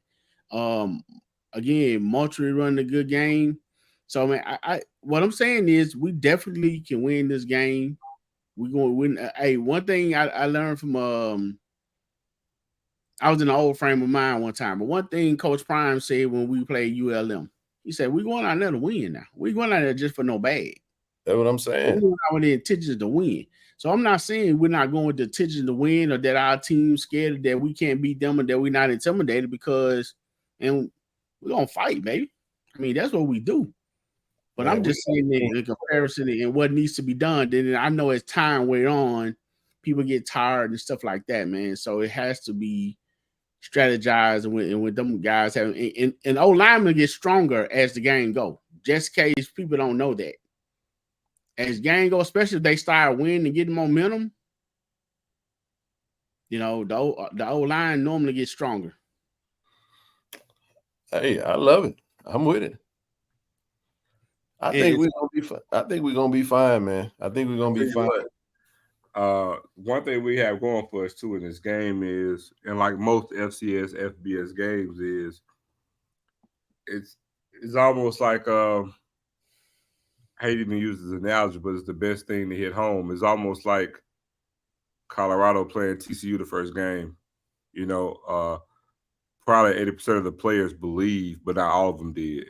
Again, Moultrie running a good game. So man, I what I'm saying is we definitely can win this game. We're going to win. Hey, one thing I learned from I was in an old frame of mind one time, but one thing Coach Prime said when we played ULM, he said, we're going out there to win now. We're going out there just for no bag. That's what I'm saying. We're going out with the intentions to win. So I'm not saying we're not going with the intention to win or that our team's scared that we can't beat them or that we're not intimidated because and we're going to fight, baby. I mean, that's what we do. But man, I'm just saying that in comparison and what needs to be done. Then I know as time went on, people get tired and stuff like that, man. So it has to be strategized and with them guys having and old linemen get stronger as the game go. Just in case people don't know that. As game go, especially if they start winning and getting momentum, you know, the old line normally gets stronger. Hey, I love it. I'm with it. I think we're gonna be fine. I think we're gonna be fine, man. I think we're gonna be fine. One thing we have going for us too in this game is, and like most FCS, FBS games, is it's almost like I hate even use this analogy, but it's the best thing to hit home. It's almost like Colorado playing TCU the first game. You know, probably 80% of the players believe, but not all of them did.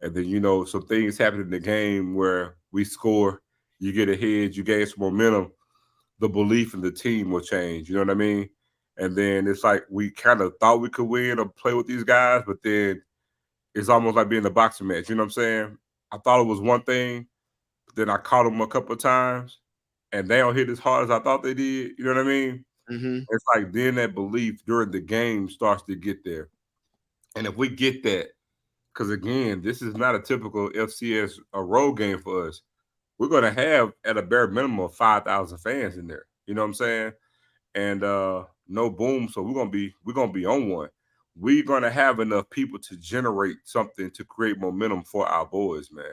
And then, you know, some things happen in the game where we score, you get ahead, you gain some momentum, the belief in the team will change. You know what I mean? And then it's like we kind of thought we could win or play with these guys, but then it's almost like being a boxing match. You know what I'm saying? I thought it was one thing, but then I caught them a couple of times, and they don't hit as hard as I thought they did. You know what I mean? Mm-hmm. It's like then that belief during the game starts to get there. And if we get that, because again, this is not a typical FCS road game for us. We're going to have at a bare minimum of 5,000 fans in there. You know what I'm saying? And no boom, so we're gonna be on one. We're gonna have enough people to generate something to create momentum for our boys, man.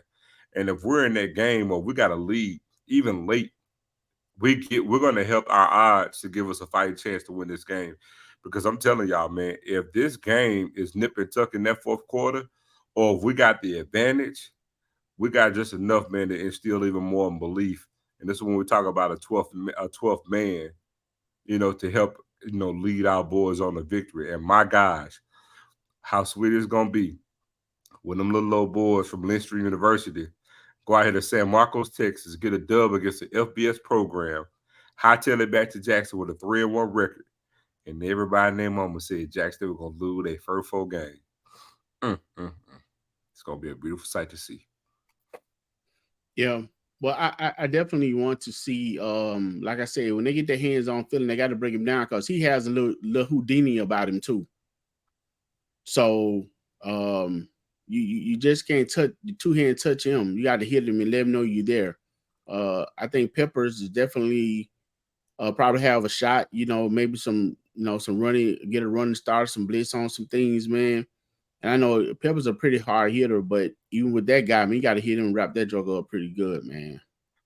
And if we're in that game or we got a lead, even late, we're gonna help our odds to give us a fighting chance to win this game. Because I'm telling y'all, man, if this game is nip and tuck in that fourth quarter, or if we got the advantage, we got just enough, man, to instill even more belief. And this is when we talk about a 12th man, you know, to help, you know, lead our boys on the victory. And my gosh, how sweet it's going to be when them little old boys from Lynchburg University go out here to San Marcos, Texas, get a dub against the FBS program, hightail it back to Jackson with a 3-1 record. And everybody in their mama said Jackson were going to lose their first 4 games. It's going to be a beautiful sight to see. Yeah. Well, I definitely want to see, like I said, when they get their hands on feeling, they got to bring him down because he has a little Houdini about him too. So you just can't touch two-hand touch him. You got to hit him and let him know you're there. I think Peppers is definitely probably have a shot. You know, maybe some running, get a running start, some blitz on some things, man. And I know Pepper's a pretty hard hitter, but even with that guy, I mean, you got to hit him and wrap that joke up pretty good, man.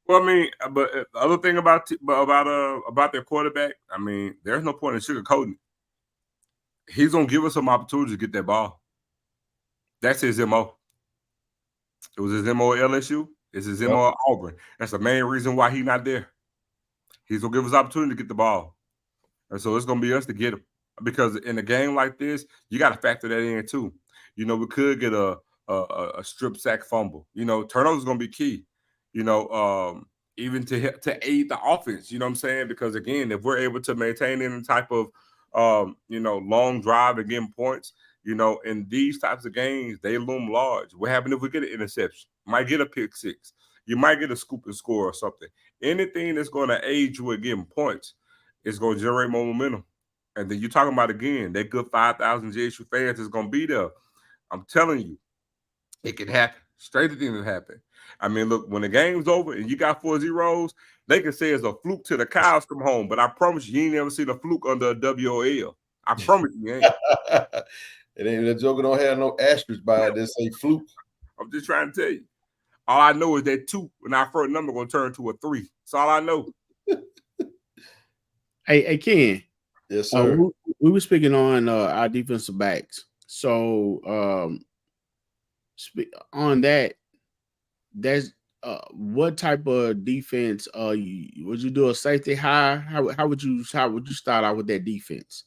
Well, I mean, but the other thing about their quarterback, I mean, there's no point in sugarcoating. He's gonna give us some opportunity to get that ball. That's his MO. It was his MO at LSU. It's his MO at Auburn. That's the main reason why he's not there. He's gonna give us opportunity to get the ball, and so it's gonna be us to get him. Because in a game like this, you got to factor that in too. You know, we could get a strip sack fumble. You know, turnovers is gonna be key. You know, even to aid the offense. You know what I'm saying? Because again, if we're able to maintain any type of long drive and getting points, you know, in these types of games, they loom large. What happens if we get an interception? Might get a pick six. You might get a scoop and score or something. Anything that's going to aid you at getting points is going to generate more momentum. And then you're talking about, again, that good 5,000 JSU fans is going to be there. I'm telling you, it can happen. Stranger things that happen. I mean, look, when the game's over and you got 4 zeros, they can say it's a fluke till the cows come home. But I promise you ain't never seen a fluke under a WOL. I promise you ain't. It ain't that joker don't have no asterisk by it that say fluke. I'm just trying to tell you. All I know is that 2 when our first number going to turn to a 3. That's all I know. Hey, Ken. Yes, sir. We were speaking on our defensive backs. So on that, that's what type of defense would you do a safety high? How would you start out with that defense?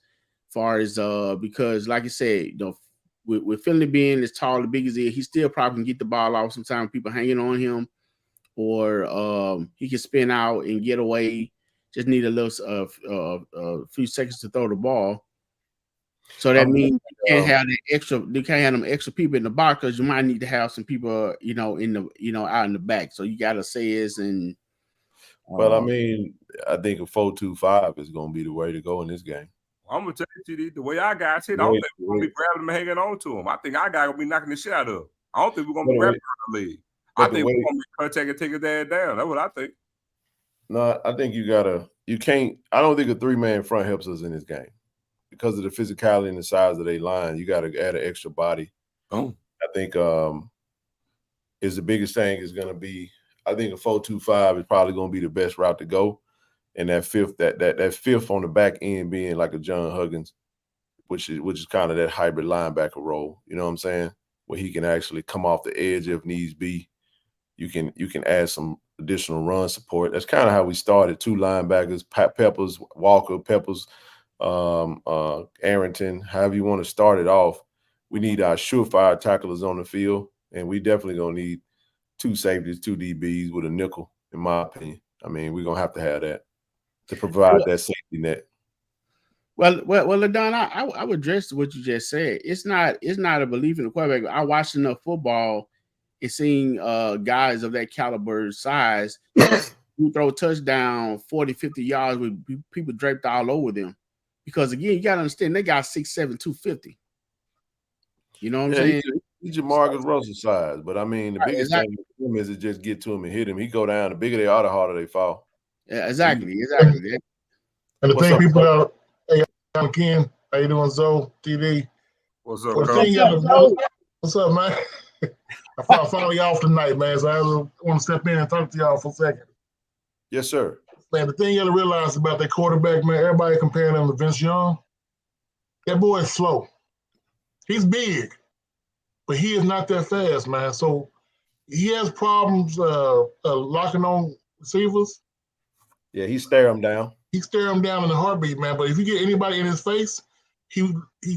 As far as because like I said, you know, with Finley being as tall and big as he still probably can get the ball off. Sometimes people hanging on him, or he can spin out and get away. Just need a little few seconds to throw the ball. So that means you can't have them extra people in the box because you might need to have some people, out in the back. So you got Sayers and. Well, I mean, I think a 4-2-5 is going to be the way to go in this game. I'm gonna tell you, TD, the way our guys hit, I don't think we're gonna be grabbing them and hanging on to them. I think our guy gonna be knocking the shit out of them. I don't think we're gonna be grabbing the lead. I think we're gonna be contact and take his dad down. That's what I think. No, I think you can't. I don't think a 3-man front helps us in this game because of the physicality and the size of their line. You got to add an extra body. Oh, I think is the biggest thing is going to be. I think a 4-2-5 is probably going to be the best route to go. And that fifth on the back end being like a John Huggins, which is kind of that hybrid linebacker role. You know what I'm saying? Where he can actually come off the edge if needs be. You can add some additional run support. That's kind of how we started. 2 linebackers, Peppers, Walker, Peppers, Arrington, however you want to start it off. We need our surefire tacklers on the field, and we definitely going to need 2 safeties, 2 DBs with a nickel, in my opinion. I mean, we're going to have that to provide that safety net. Well, LaDon, I would address what you just said. It's not a belief in the quarterback. I watched enough football and seeing guys of that caliber size who throw a touchdown 40, 50 yards with people draped all over them. Because again, you got to understand they got 6'7", 250. You know what I'm saying? He's Jamarcus Russell size, but I mean the biggest thing with him is to just get to him and hit him. He go down. The bigger they are, the harder they fall. Yeah, exactly. And the thing people got, hey, I'm Ken. How you doing, Zoe? TD? What's up, What's up, man? I'm finally off tonight, man, so I want to step in and talk to y'all for a second. Yes, sir. Man, the thing you got to realize about that quarterback, man, everybody comparing him to Vince Young. That boy is slow. He's big, but he is not that fast, man. So he has problems locking on receivers. Yeah, he stare him down. He stare him down in a heartbeat, man. But if you get anybody in his face, he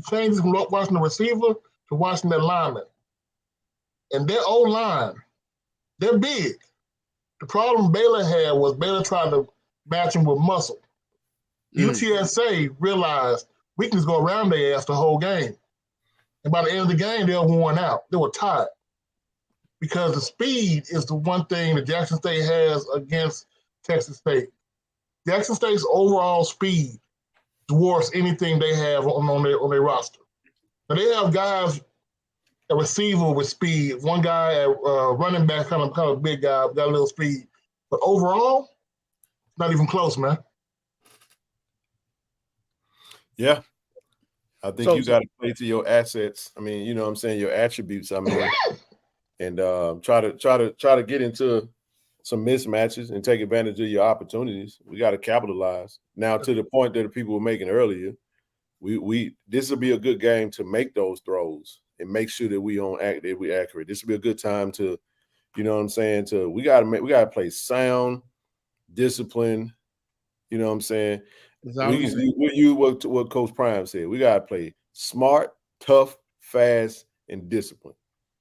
changes from watching the receiver to watching that lineman. And their O-line, they're big. The problem Baylor had was Baylor tried to match him with muscle. UTSA realized we can just go around their ass the whole game. And by the end of the game, they were worn out. They were tired. Because the speed is the one thing that Jackson State has against Texas State. Jackson State's overall speed dwarfs anything they have on their roster. Now they have guys, a receiver with speed, one guy at running back, kind of big guy, got a little speed. But overall, not even close, man. Yeah. I think you got to play to your assets. I mean, you know what I'm saying, your attributes. I mean, and try to get into some mismatches and take advantage of your opportunities. We got to capitalize. Now, to the point that the people were making earlier, this will be a good game to make those throws and make sure that we accurate. This will be a good time to, you know what I'm saying, we gotta play sound, discipline. You know what I'm saying? What Coach Prime said. We gotta play smart, tough, fast, and disciplined.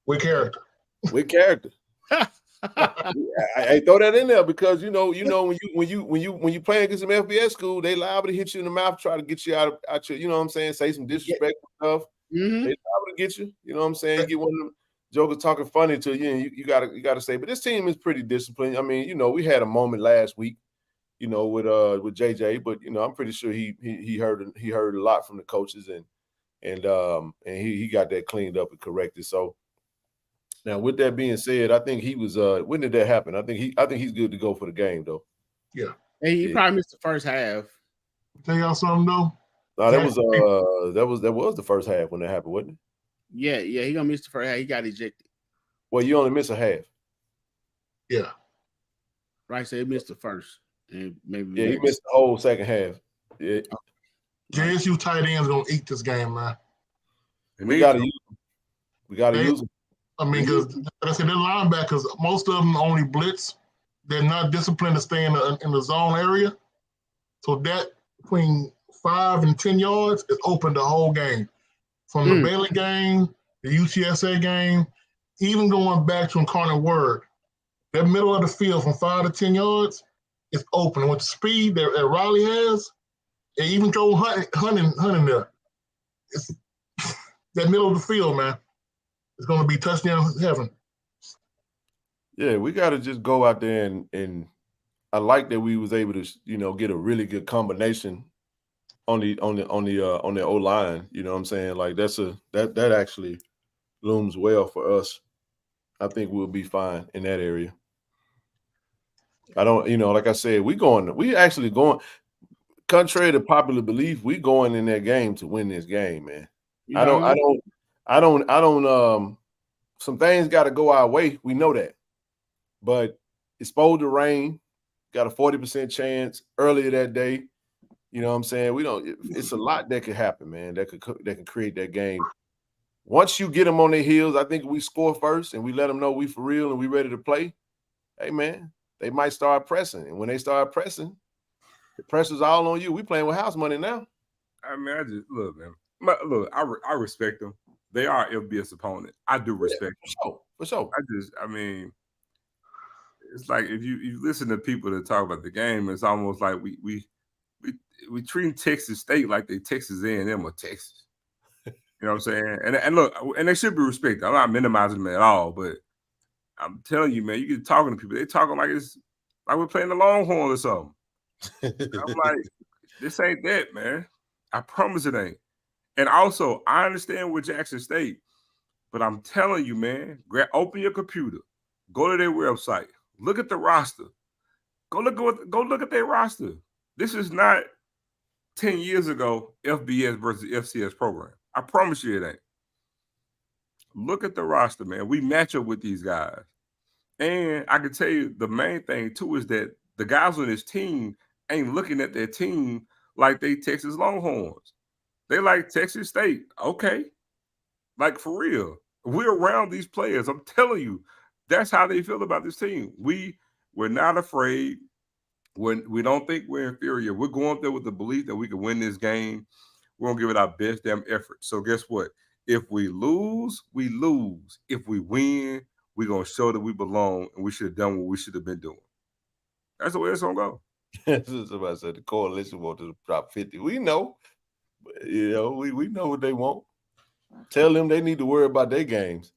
With character. With character. I throw that in there because you know when you play against some FBS school, they liable to hit you in the mouth, try to get you out your, you know what I'm saying, say some disrespectful stuff. Mm-hmm. They liable to get you. You know what I'm saying? You get one of them jokers talking funny to you, and you gotta say. But this team is pretty disciplined. I mean, you know, we had a moment last week, you know, with JJ, but you know, I'm pretty sure he heard a lot from the coaches and he got that cleaned up and corrected. So. Now, with that being said, I think he was. When did that happen? I think he's good to go for the game, though. Yeah, and he probably missed the first half. Tell y'all something though. No, that was the first half when that happened, wasn't it? Yeah, he gonna miss the first half. He got ejected. Well, you only miss a half. Yeah, right. So he missed the first, and maybe he missed the whole second half. Yeah. JSU tight ends gonna eat this game, man. We gotta use them. We gotta use them. I mean, because like I said, they're linebackers. Most of them only blitz. They're not disciplined to stay in the zone area. So that between 5 and 10 yards is open the whole game. From the Baylor game, the UTSA game, even going back to Incarnate Word, that middle of the field from 5 to 10 yards is open. With the speed that Riley has, and even throw hunting there, it's that middle of the field, man. It's going to be touchdown heaven. Yeah, we got to just go out there and I like that we was able to, you know, get a really good combination on the O-line. You know what I'm saying? Like that actually looms well for us. I think we'll be fine in that area. I don't, you know, like I said, we actually going, contrary to popular belief, we going in that game to win this game, man. I don't some things got to go our way. We know that, but it's supposed to rain. Got a 40% chance earlier that day. You know what I'm saying? It's a lot that could happen, man. That can create that game. Once you get them on their heels, I think we score first and we let them know we for real and we ready to play. Hey, man, they might start pressing. And when they start pressing, the pressure's all on you. We playing with house money now. I mean, I just look, man. Look, I respect them. They are FBS opponent. I do respect them. For sure. I mean, it's like if you listen to people that talk about the game, it's almost like we treat Texas State like they Texas A&M or Texas. You know what I'm saying? And look, and they should be respected. I'm not minimizing them at all, but I'm telling you, man, you get talking to people, they talking like it's like we're playing the Longhorn or something. I'm like, this ain't that, man. I promise it ain't. And also, I understand with Jackson State, but I'm telling you, man, open your computer, go to their website, look at the roster, go look at their roster. This is not 10 years ago FBS versus FCS program. I promise you it ain't. Look at the roster, man. We match up with these guys. And I can tell you the main thing, too, is that the guys on this team ain't looking at their team like they Texas Longhorns. They like Texas State. Okay. Like, for real. We're around these players. I'm telling you, that's how they feel about this team. We're not afraid. We don't think we're inferior. We're going there with the belief that we can win this game. We're going to give it our best damn effort. So guess what? If we lose, we lose. If we win, we're going to show that we belong and we should have done what we should have been doing. That's the way it's going to go. Somebody said the coalition wants to drop 50. We know. You know, we know what they want. Tell them they need to worry about their games.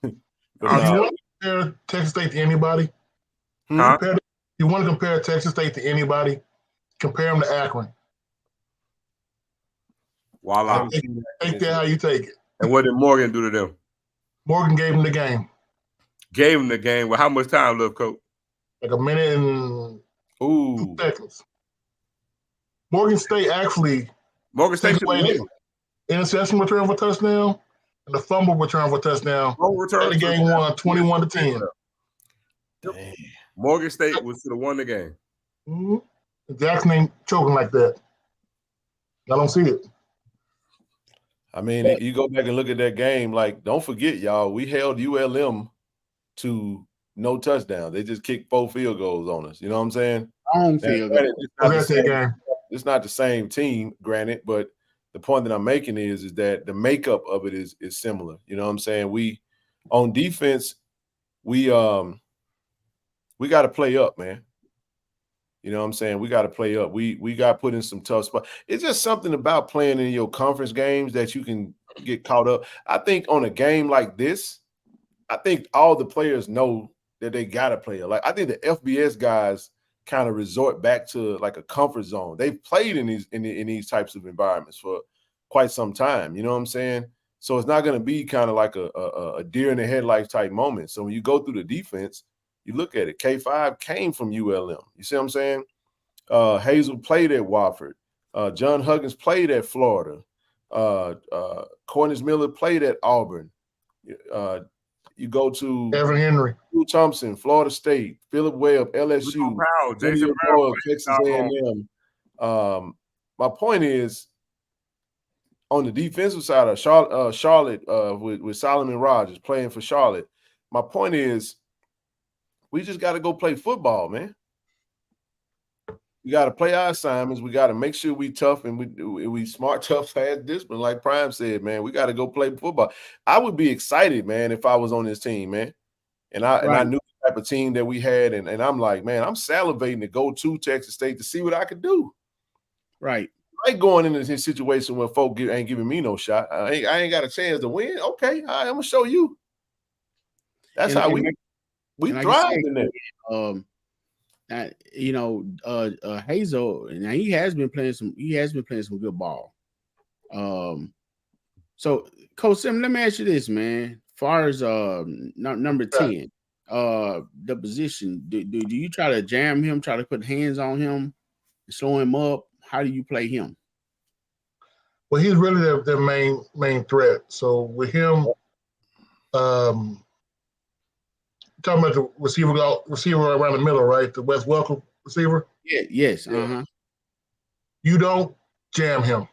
You want to compare Texas State to anybody? Huh? You want to compare Texas State to anybody? Compare them to Akron. Voila. Take that how you take it. And what did Morgan do to them? Morgan gave them the game. Gave them the game. Well, how much time left, Coach? Like a minute and 2 seconds. Morgan State actually Morgan State should have won. Interception return for touchdown and the fumble return for touchdown. And the game won 21-10. Morgan State should have won the game. Mm-hmm. Jackson ain't choking like that. I don't see it. I mean, you go back and look at that game. Like, don't forget, y'all, we held ULM to no touchdown. They just kicked 4 field goals on us. You know what I'm saying? It's not the same team, granted, but the point that I'm making is that the makeup of it is similar. You know what I'm saying? We on defense, we got to play up, man. You know what I'm saying? We got to play up. We got put in some tough spots. It's just something about playing in your conference games that you can get caught up. I think on a game like this, I think all the players know that they got to play. Like, I think the FBS guys kind of resort back to like a comfort zone. They've played in these types of environments for quite some time. You know what I'm saying? So it's not going to be kind of like a deer in the headlights type moment. So when you go through the defense, you look at it. K5 came from ULM. You see what I'm saying? Hazel played at Wofford. John Huggins played at Florida. Cornish Miller played at Auburn. You go to Evan Henry, Drew Thompson, Florida State, Philip Webb, LSU, Jason Brown, Texas A&M. My point is, on the defensive side of Charlotte with Solomon Rogers playing for Charlotte, my point is, we just got to go play football, man. We got to play our assignments. We got to make sure we tough and we smart, tough, fast, discipline. Like Prime said, man, we got to go play football. I would be excited, man, if I was on this team, man. And I knew the type of team that we had, and I'm like, man, I'm salivating to go to Texas State to see what I could do. Right. I ain't going into this situation where folk ain't giving me no shot. I ain't got a chance to win. Okay, I'm gonna show you. That's how we thrive in that. Hazel, now he has been playing some good ball. So Coach Sim, let me ask you this, man. As far as number 10, the position, do you try to jam him, try to put hands on him, slow him up? How do you play him? Well, he's really their main threat. So with him, talking about the receiver around the middle, right? The Wes Welcome receiver? Yeah, yes. Uh-huh. You don't jam him.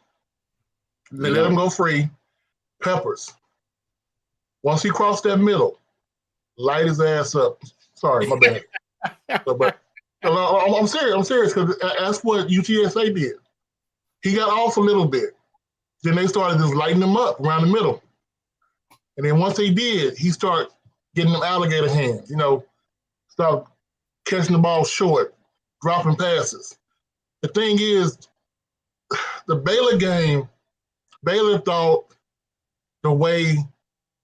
Let him go free. Peppers. Once he crossed that middle, light his ass up. Sorry, my bad. but I'm serious because that's what UTSA did. He got off a little bit. Then they started just lighting him up around the middle. And then once they did, he started getting them alligator hands, start catching the ball short, dropping passes. The thing is, the Baylor game, Baylor thought the way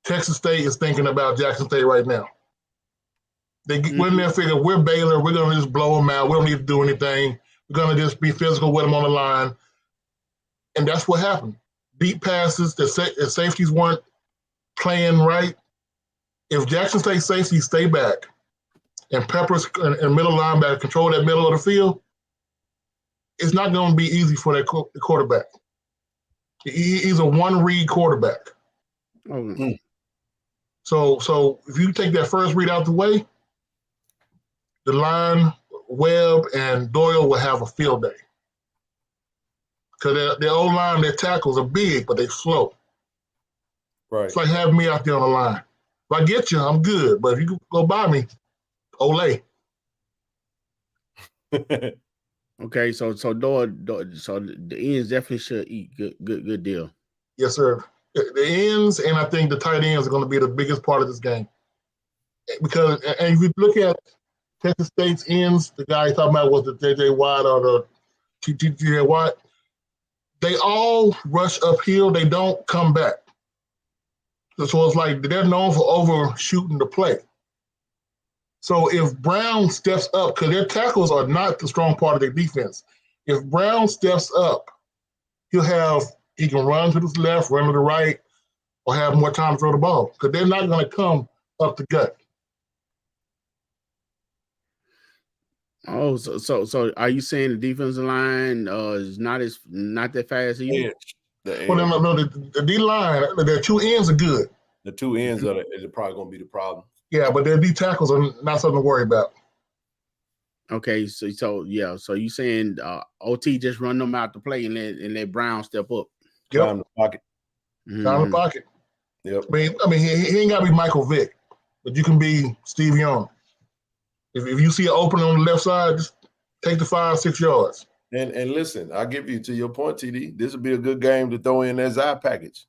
Texas State is thinking about Jackson State right now. They went in there and figured, we're Baylor, we're going to just blow them out. We don't need to do anything. We're going to just be physical with them on the line. And that's what happened. Deep passes, the safeties weren't playing right. If Jackson State safeties stay back and Peppers and middle linebacker control that middle of the field, it's not going to be easy for that quarterback. He's a one-read quarterback. Mm-hmm. So if you take that first read out the way, the line, Webb, and Doyle will have a field day. Because their O-line, their tackles are big, but they're slow. Right. It's like having me out there on the line. If I get you, I'm good. But if you go by me, ole. Okay, so Doyle, so the ends definitely should eat. Good deal. Yes, sir. The ends, and I think the tight ends are going to be the biggest part of this game. Because, and if you look at Texas State's ends, the guy he's talking about was the J.J. Watt or the T.J. Watt. They all rush uphill. They don't come back. So it's like they're known for overshooting the play. So if Brown steps up, because their tackles are not the strong part of their defense, if Brown steps up, he can run to the left, run to the right, or have more time to throw the ball, because they're not going to come up the gut. Oh, so are you saying the defensive line is not that fast either? Edge. The Well, edge. no, the D line, their two ends are good. The two ends is probably going to be the problem. Yeah, but their D tackles are not something to worry about. Okay, so you saying OT just run them out to play and let Brown step up. Climb the pocket. Climb the pocket. Yep. I mean, he ain't got to be Michael Vick, but you can be Steve Young. If you see an opening on the left side, just take the 5-6 yards. And listen, I'll give you, to your point, TD, this would be a good game to throw in that Zai package.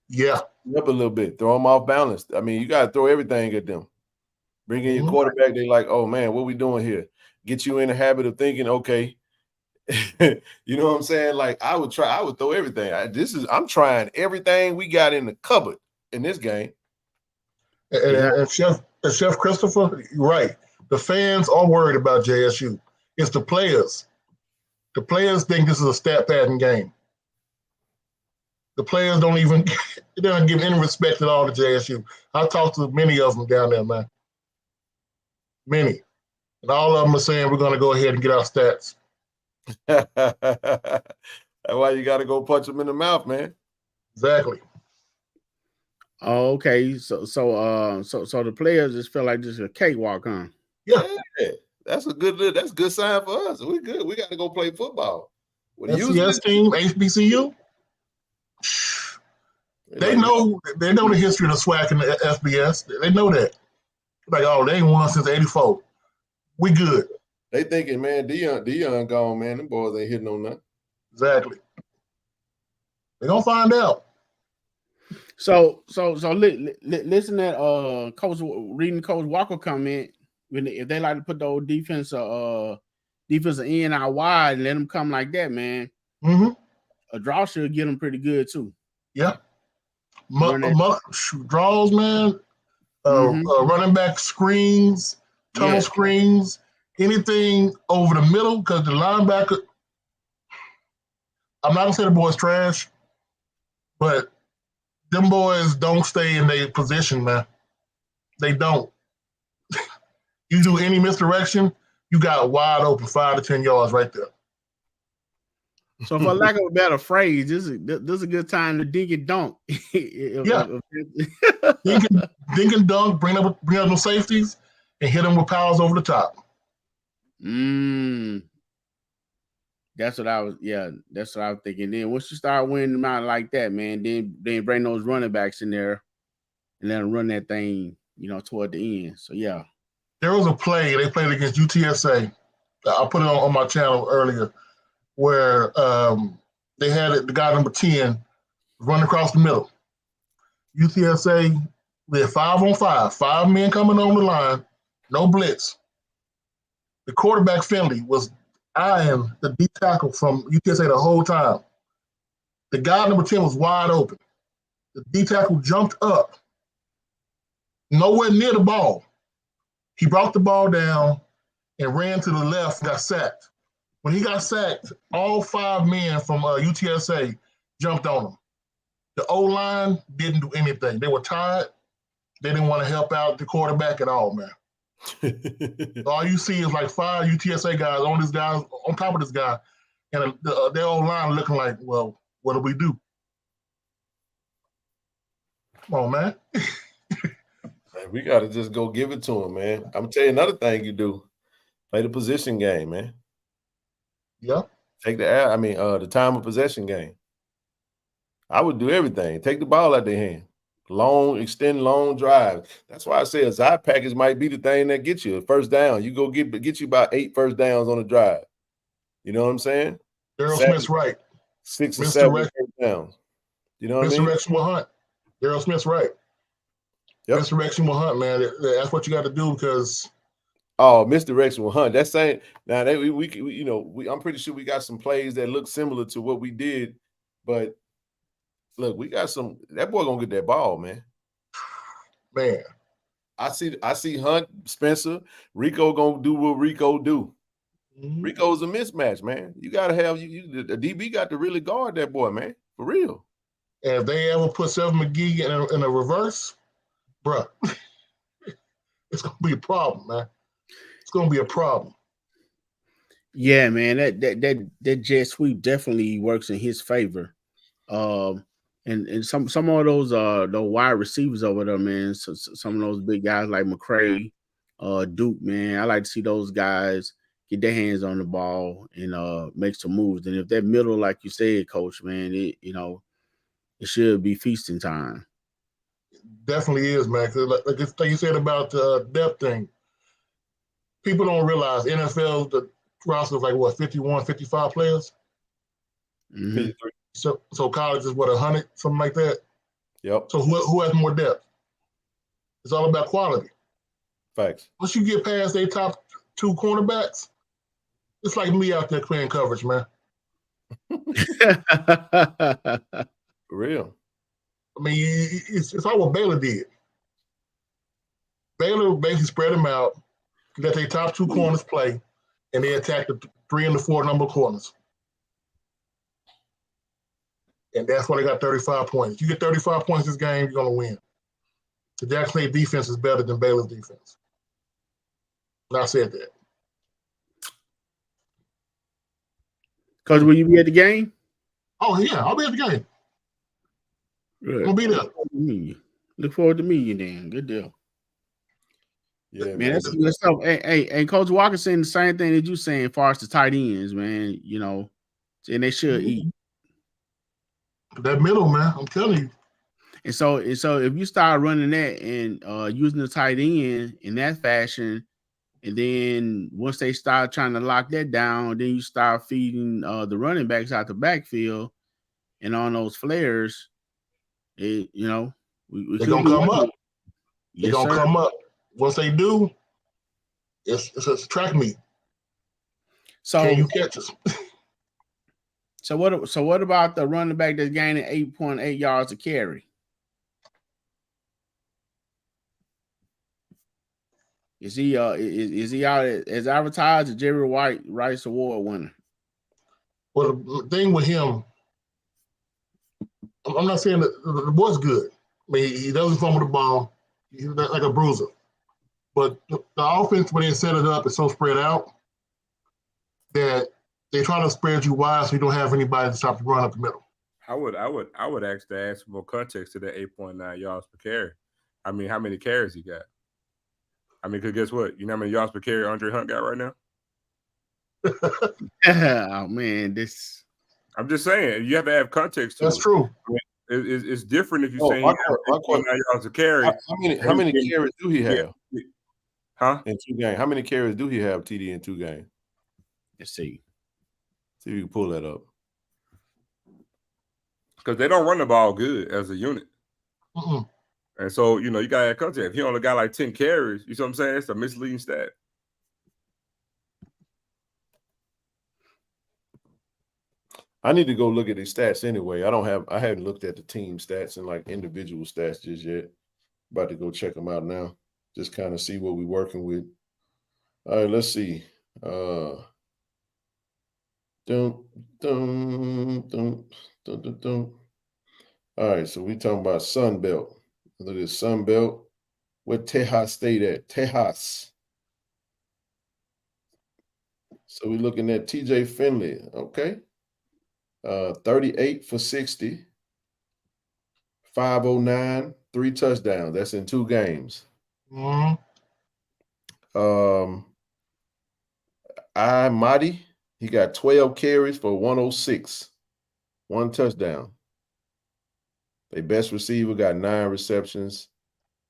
Yeah. Up a little bit. Throw them off balance. I mean, you got to throw everything at them. Bring in your quarterback. They like, oh, man, what we doing here? Get you in the habit of thinking, okay, you know what I'm saying? Like, I would throw everything. I'm trying everything we got in the cupboard in this game. And Chef Christopher, you're right. The fans are worried about JSU. It's the players. The players think this is a stat padding game. The players don't give any respect at all to JSU. I talked to many of them down there, man. Many. And all of them are saying we're going to go ahead and get our stats. That's why you got to go punch them in the mouth, man. Exactly. Oh, okay. So the players just feel like this is a cakewalk, huh? Yeah. That's good sign for us. We good. We got to go play football. FCS team, HBCU. They know the history of the SWAC and the FBS. They know that. Like, oh, they ain't won since '84. We good. They thinking, man, Dion gone, man. Them boys ain't hitting on nothing. Exactly. They're gonna find out. So listen to Coach Walker comment. If they like to put those defensive end out wide and let them come like that, man. A draw should get them pretty good too. Yeah. Draws, man. Running back screens, tunnel screens, anything over the middle, because the linebacker, I'm not going to say the boys trash, but them boys don't stay in their position, man. They don't. You do any misdirection, you got wide open 5 to 10 yards right there. So, for lack of a better phrase, this is a good time to dink and dunk. Yeah. Dink and dunk, bring up them safeties, and hit them with powers over the top. That's what I was thinking. Then once you start winning them out like that, man, then bring those running backs in there and let them run that thing, toward the end. So, yeah. There was a play they played against UTSA. I put it on my channel earlier, where they had the guy number 10 run across the middle. UTSA, we had 5-on-5, 5 men coming on the line, no blitz. The quarterback, Finley, was eyeing the D tackle from UTSA the whole time. The guy number 10 was wide open. The D tackle jumped up, nowhere near the ball. He brought the ball down and ran to the left and got sacked. When he got sacked, all 5 men from UTSA jumped on him. The O-line didn't do anything. They were tired. They didn't want to help out the quarterback at all, man. All you see is like 5 UTSA guys on top of this guy, and their O-line looking like, well, what do we do? Come on, man. We got to just go give it to him, man. I'm going to tell you another thing you do. Play the position game, man. Yeah. Take the time of possession game. I would do everything. Take the ball out their hand. Extend long drive. That's why I say a Zai package might be the thing that gets you a first down. You go get you about 8 first downs on a drive. You know what I'm saying? Daryl Smith's right. 6 or 7 first downs. You know what I mean? Misdirection will hunt. Daryl Smith's right. Yep. Misdirection will hunt, man. That's what you got to do because. Oh, misdirection will hunt. That's saying now I'm pretty sure we got some plays that look similar to what we did, but look, we got some. That boy gonna get that ball, man. Man, I see Hunt, Spencer, Rico gonna do what Rico do. Rico's a mismatch, man. You gotta have the DB got to really guard that boy, man, for real. And if they ever put Selvin McGee in a reverse, bruh, it's gonna be a problem, man. going to be a problem. Yeah, man, that jet sweep definitely works in his favor. And some of those the wide receivers over there, man. So some of those big guys like McCray, Duke, man. I like to see those guys get their hands on the ball and make some moves. And if that middle, like you said, Coach, man, it should be feasting time. Definitely is, man. Like you said about the depth thing, people don't realize NFL, the roster is like, what, 51, 55 players? Mm-hmm. So college is, what, 100, something like that? Yep. So who has more depth? It's all about quality. Facts. Once you get past their top 2 cornerbacks, it's like me out there playing coverage, man. For real. I mean, it's all what Baylor did. Baylor basically spread them out, let their top 2 corners play, and they attacked the 3 and the 4 number corners. And that's why they got 35 points. If you get 35 points this game, you're going to win. The Jackson State defense is better than Baylor's defense. And I said that. Coach, will you be at the game? Oh, yeah, I'll be at the game. Good. I'll be there. Look forward to meeting you then. Good deal. Yeah, man, that's good stuff. Hey, Coach Walker saying the same thing that you saying as far as the tight ends, man. You know, and they should eat. That middle, man, I'm telling you. And so if you start running that and using the tight end in that fashion, and then once they start trying to lock that down, then you start feeding the running backs out the backfield and on those flares, we they're gonna come up. They're gonna come up. Once they do, it's a track meet. So can you catch us? So what about the running back that's gaining 8.8 yards a carry? Is he out as advertised, a Jerry Rice Award winner? Well, the thing with him, I'm not saying that the boy's good. I mean, he doesn't fumble the ball. He's like a bruiser. But the offense, when they set it up, is so spread out that they try to spread you wide so you don't have anybody to stop the run up the middle. I would actually add some more context to that 8.9 yards per carry. I mean, how many carries he got? I mean, because guess what? You know how many yards per carry Andre Hunt got right now? Oh man, I'm just saying you have to have context to That's it. true. I mean, it's different if you say 8.9 yards a carry. How many carries do he have? Huh? In 2 games. How many carries do he have, TD, in 2 games? Let's see. See if you can pull that up. Because they don't run the ball good as a unit. Mm-mm. And so, you got to have context. If he only got like 10 carries, you see what I'm saying? It's a misleading stat. I need to go look at his stats anyway. I haven't looked at the team stats and like individual stats just yet. About to go check them out now. Just kind of see what we're working with. All right, let's see. All right, so we talking about Sun Belt. Look at Sun Belt. Where Tejas State at? Tejas. So we're looking at TJ Finley. Okay. 38 for 60. 509, 3 touchdowns. That's in 2 games. Mm-hmm. Marty, he got 12 carries for 106. 1 touchdown. Their best receiver got 9 receptions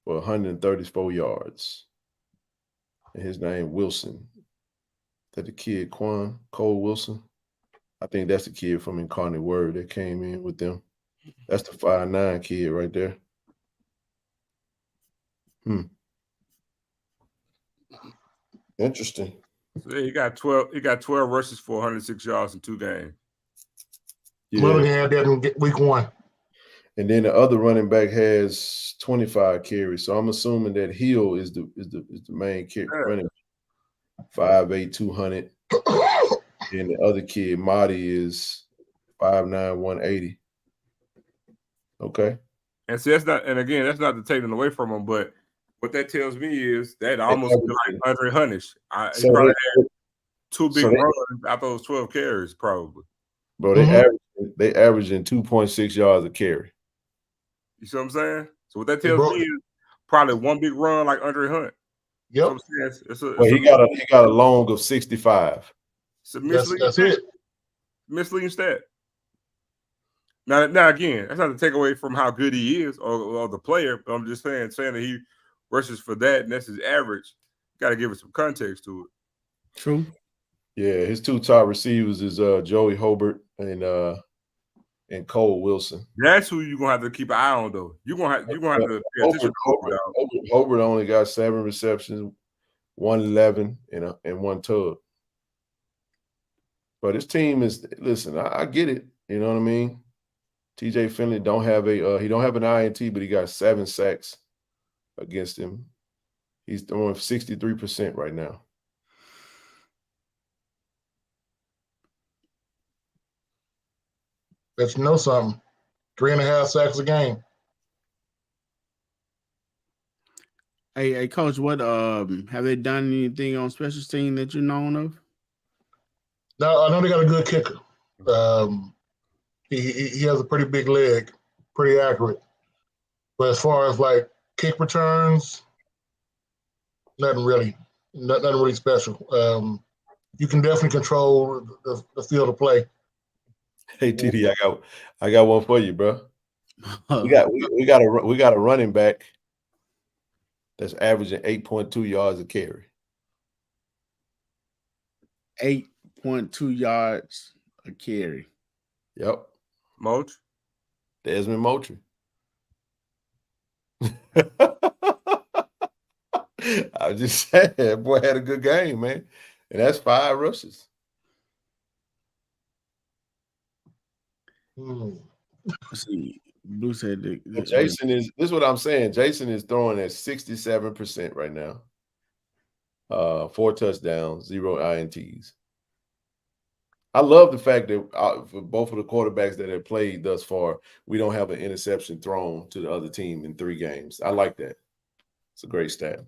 for 134 yards. And his name Wilson. Is that the kid Cole Wilson? I think that's the kid from Incarnate Word that came in with them. That's the 5'9" kid right there. Interesting. So he got 12. He got 12 rushes for 106 yards in 2 games. Mulligan had that in week 1. And then the other running back has 25 carries. So I'm assuming that Hill is the main running back. 5'8", 200. And the other kid, Marty, is 5'9", 180. Okay. And see, that's not to take it away from him, but What that tells me is that almost feel like Andre Hunnish. He So probably they- had 2 big runs after those 12 carries, probably. Bro, they averaging 2.6 yards a carry. You see what I'm saying? So what that tells me is probably 1 big run like Andre Hunt. Yep. Well, he got a long of 65. It's a misleading stat. Misleading stat. Now again, that's not to take away from how good he is or the player. But I'm just saying that he rushes for that and that's his average. Got to give it some context to it. True. Yeah, his 2 top receivers is Joey Hobart and Cole Wilson. That's who you're gonna have to keep an eye on, though. You're gonna have to pay attention to Hobart. Hobart only got 7 receptions, 111, and 1 tug. But his team is I get it. You know what I mean? TJ Finley don't have an INT, but he got 7 sacks against him. He's throwing 63% right now. Let's know something. 3.5 sacks a game. Hey, Coach, what have they done anything on special team that you're known of? No, I know they got a good kicker. He has a pretty big leg, pretty accurate. But as far as like kick returns, nothing really special. You can definitely control the field of play. Hey TD, I got one for you, bro. We got a running back that's averaging 8.2 yards a carry. 8.2 yards a carry. Yep. Moch? Desmond Moultrie. I was just saying, that boy had a good game, man. And that's 5 rushes. Let's see. Blue said Jason this is what I'm saying. Jason is throwing at 67% right now. 4 touchdowns, 0 INTs. I love the fact that for both of the quarterbacks that have played thus far, we don't have an interception thrown to the other team in 3 games. I like that. It's a great stat.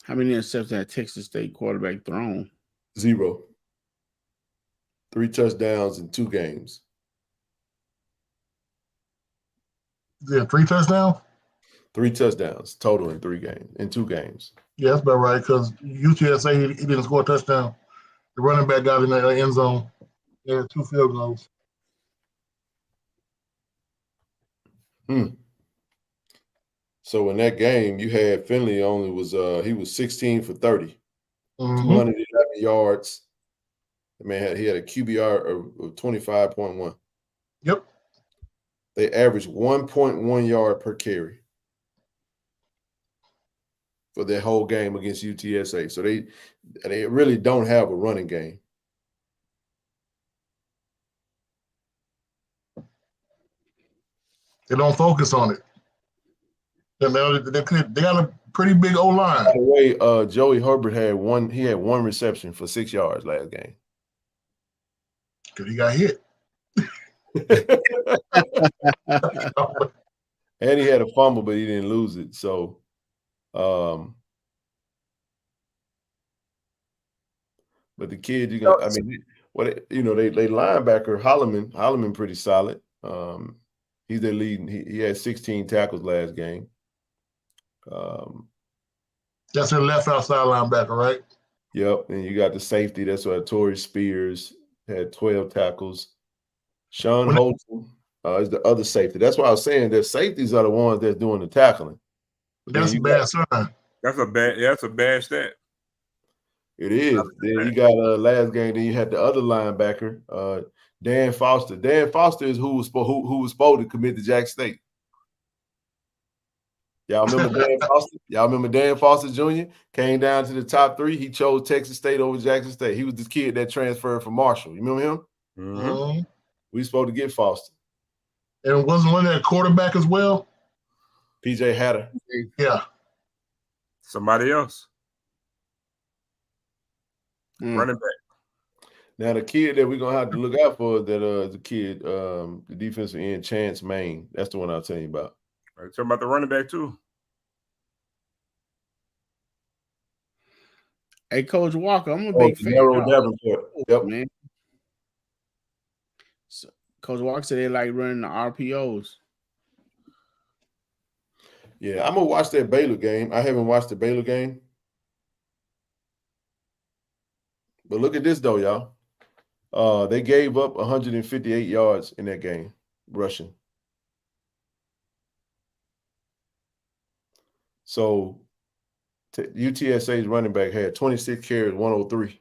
How many interceptions had Texas State quarterback thrown? 0. 3 touchdowns in 2 games. Yeah, 3 touchdowns? 3 touchdowns total in 2 games. Yeah, that's about right, because UTSA, he didn't score a touchdown. The running back got in the end zone. They had 2 field goals. So in that game, you had Finley he was 16 for 30, 211 yards. The man he had a QBR of 25.1. Yep. They averaged 1.1 yard per carry for their whole game against UTSA. So they really don't have a running game. They don't focus on it. They got a pretty big O-line. By the way, Joey Herbert had 1 reception for 6 yards last game. Because he got hit. And he had a fumble, but he didn't lose it. So but the kid, they linebacker Holloman pretty solid. He's their leading. He had 16 tackles last game. That's their left outside linebacker, right? Yep. And you got the safety. That's why Torrey Spears had 12 tackles. Sean Holton is the other safety. That's why I was saying that safeties are the ones that's doing the tackling. That's a bad sign. That's a bad stat. It is. Then you got last game. Then you had the other linebacker, Dan Foster. Dan Foster is who was supposed to commit to Jackson State. Y'all remember Dan Foster? Y'all remember Dan Foster Jr. came down to the top 3. He chose Texas State over Jackson State. He was the kid that transferred from Marshall. You remember him? Mm-hmm. We supposed to get Foster. And wasn't one that quarterback as well? PJ Hatter. Yeah. Somebody else. Running back. Now the kid that we're gonna have to look out for that is the kid, the defensive end, Chance Main. That's the one I'll tell you about. Right, talking about the running back too. Hey, Coach Walker, I'm a big fan. Davenport. Yep. Man. So, Coach Walker said they like running the RPOs. Yeah, I'm gonna watch that Baylor game. I haven't watched the Baylor game. But look at this though, y'all. They gave up 158 yards in that game, rushing. So UTSA's running back had 26 carries, 103.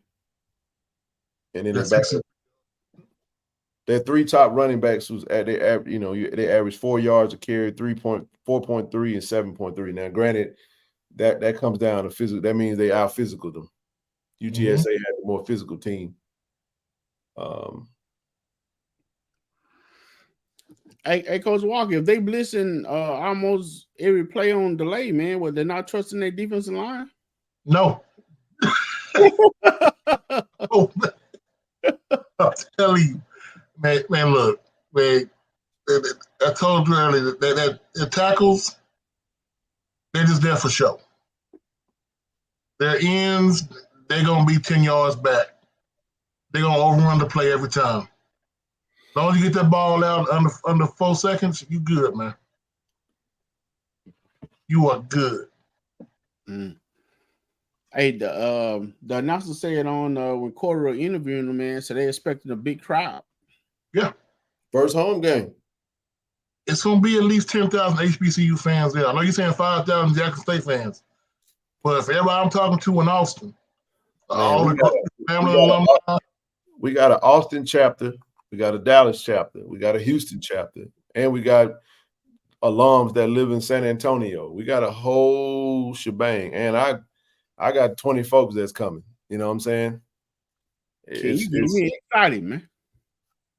And then their three top running backs was at they averaged 4 yards a carry, 4.3 and 7.3. Now, granted, that comes down to physical. That means they out physical them. UTSA had a more physical team. Hey, Coach Walker, if they blitzing almost every play on delay, man, what they're not trusting their defensive line? No. Oh, I'm telling you, man, look, man, I told you earlier that the tackles, they're just there for show. Their ends, they're going to be 10 yards back. They're going to overrun the play every time. As long as you get that ball out under 4 seconds, you good, man. You are good. Mm. Hey, the announcer said on when Cordero interviewing the man, so they expecting a big crowd. Yeah. First home game. It's going to be at least 10,000 HBCU fans there. I know you're saying 5,000 Jackson State fans, but for everybody I'm talking to in Austin, all the family alumni. We got an Austin chapter. We got a Dallas chapter. We got a Houston chapter. And we got alums that live in San Antonio. We got a whole shebang. And I got 20 folks that's coming. You know what I'm saying? It's exciting, man.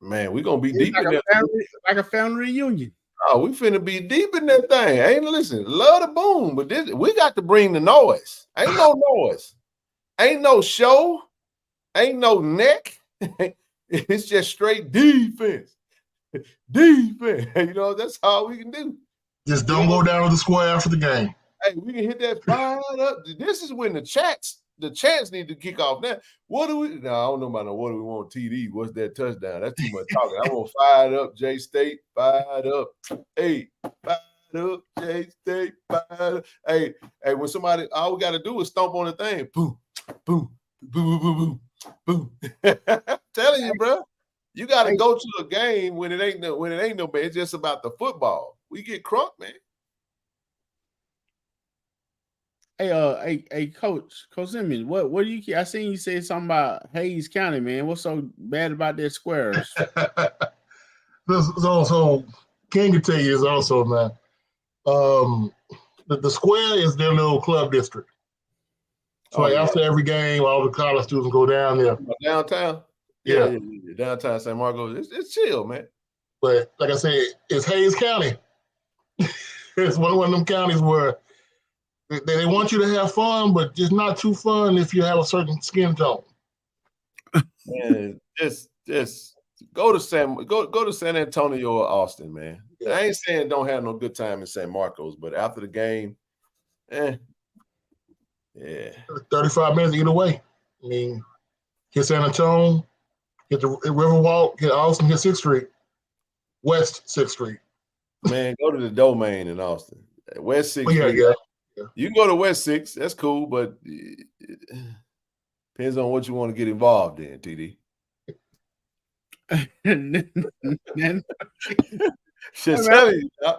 Man, we're going to be deep like in that. Like a family reunion. Oh, we finna be deep in that thing. Ain't listen, love the boom, but we got to bring the noise. Ain't no noise. Ain't no show. Ain't no neck. It's just straight defense. Defense. You know, that's all we can do. Just don't go down to the square after the game. Hey, we can hit that fired up. This is when the chants need to kick off now. What do we? No, I don't know about no. What do we want? TD? What's that touchdown? That's too much talking. I want fired up. J State fired up. Hey, fired up. J State fired up. Hey, when somebody, all we got to do is stomp on the thing. Boom, boom, boom, boom, boom, boom. I'm telling you, bro. You got to go to a game when it ain't no man. It's just about the football. We get crunk, man. Hey, Coach Simmons, what do you? I seen you say something about Hayes County, man. What's so bad about their squares? So King can tell you is also, man. The square is their little club district. So after every game, all the college students go down there. Downtown? Yeah. Downtown San Marcos. It's chill, man. But like I said, it's Hayes County. It's one of them counties where they want you to have fun, but just not too fun if you have a certain skin tone. Man, just go to San Antonio or Austin, man. Yeah. I ain't saying don't have no good time in San Marcos, but after the game, yeah. 35 minutes either way. I mean, hit San Antonio, hit the Riverwalk, hit Austin, hit 6th Street, West 6th Street. Man, go to the Domain in Austin. West 6th Street. Yeah. You can go to West 6. That's cool, but depends on what you want to get involved in, TD. Just tell you. I'm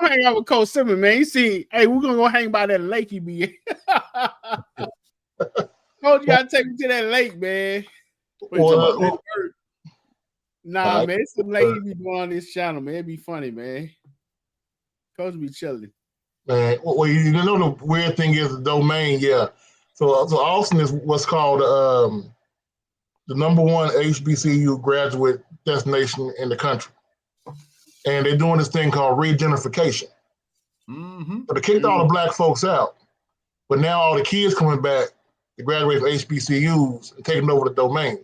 hanging out with Coach Simmons, man. You see, hey, we're gonna go hang by that lake he be. Coach, you gotta take me to that lake, man. Nah, man, it's some lake he be doing on this channel, man. It'd be funny, man. Coach be chilling. Man, well, you know the weird thing is the Domain, yeah. So Austin is what's called the #1 HBCU graduate destination in the country, and they're doing this thing called regentrification. So they kicked all the black folks out, but now all the kids coming back to graduate from HBCUs and taking over the Domain.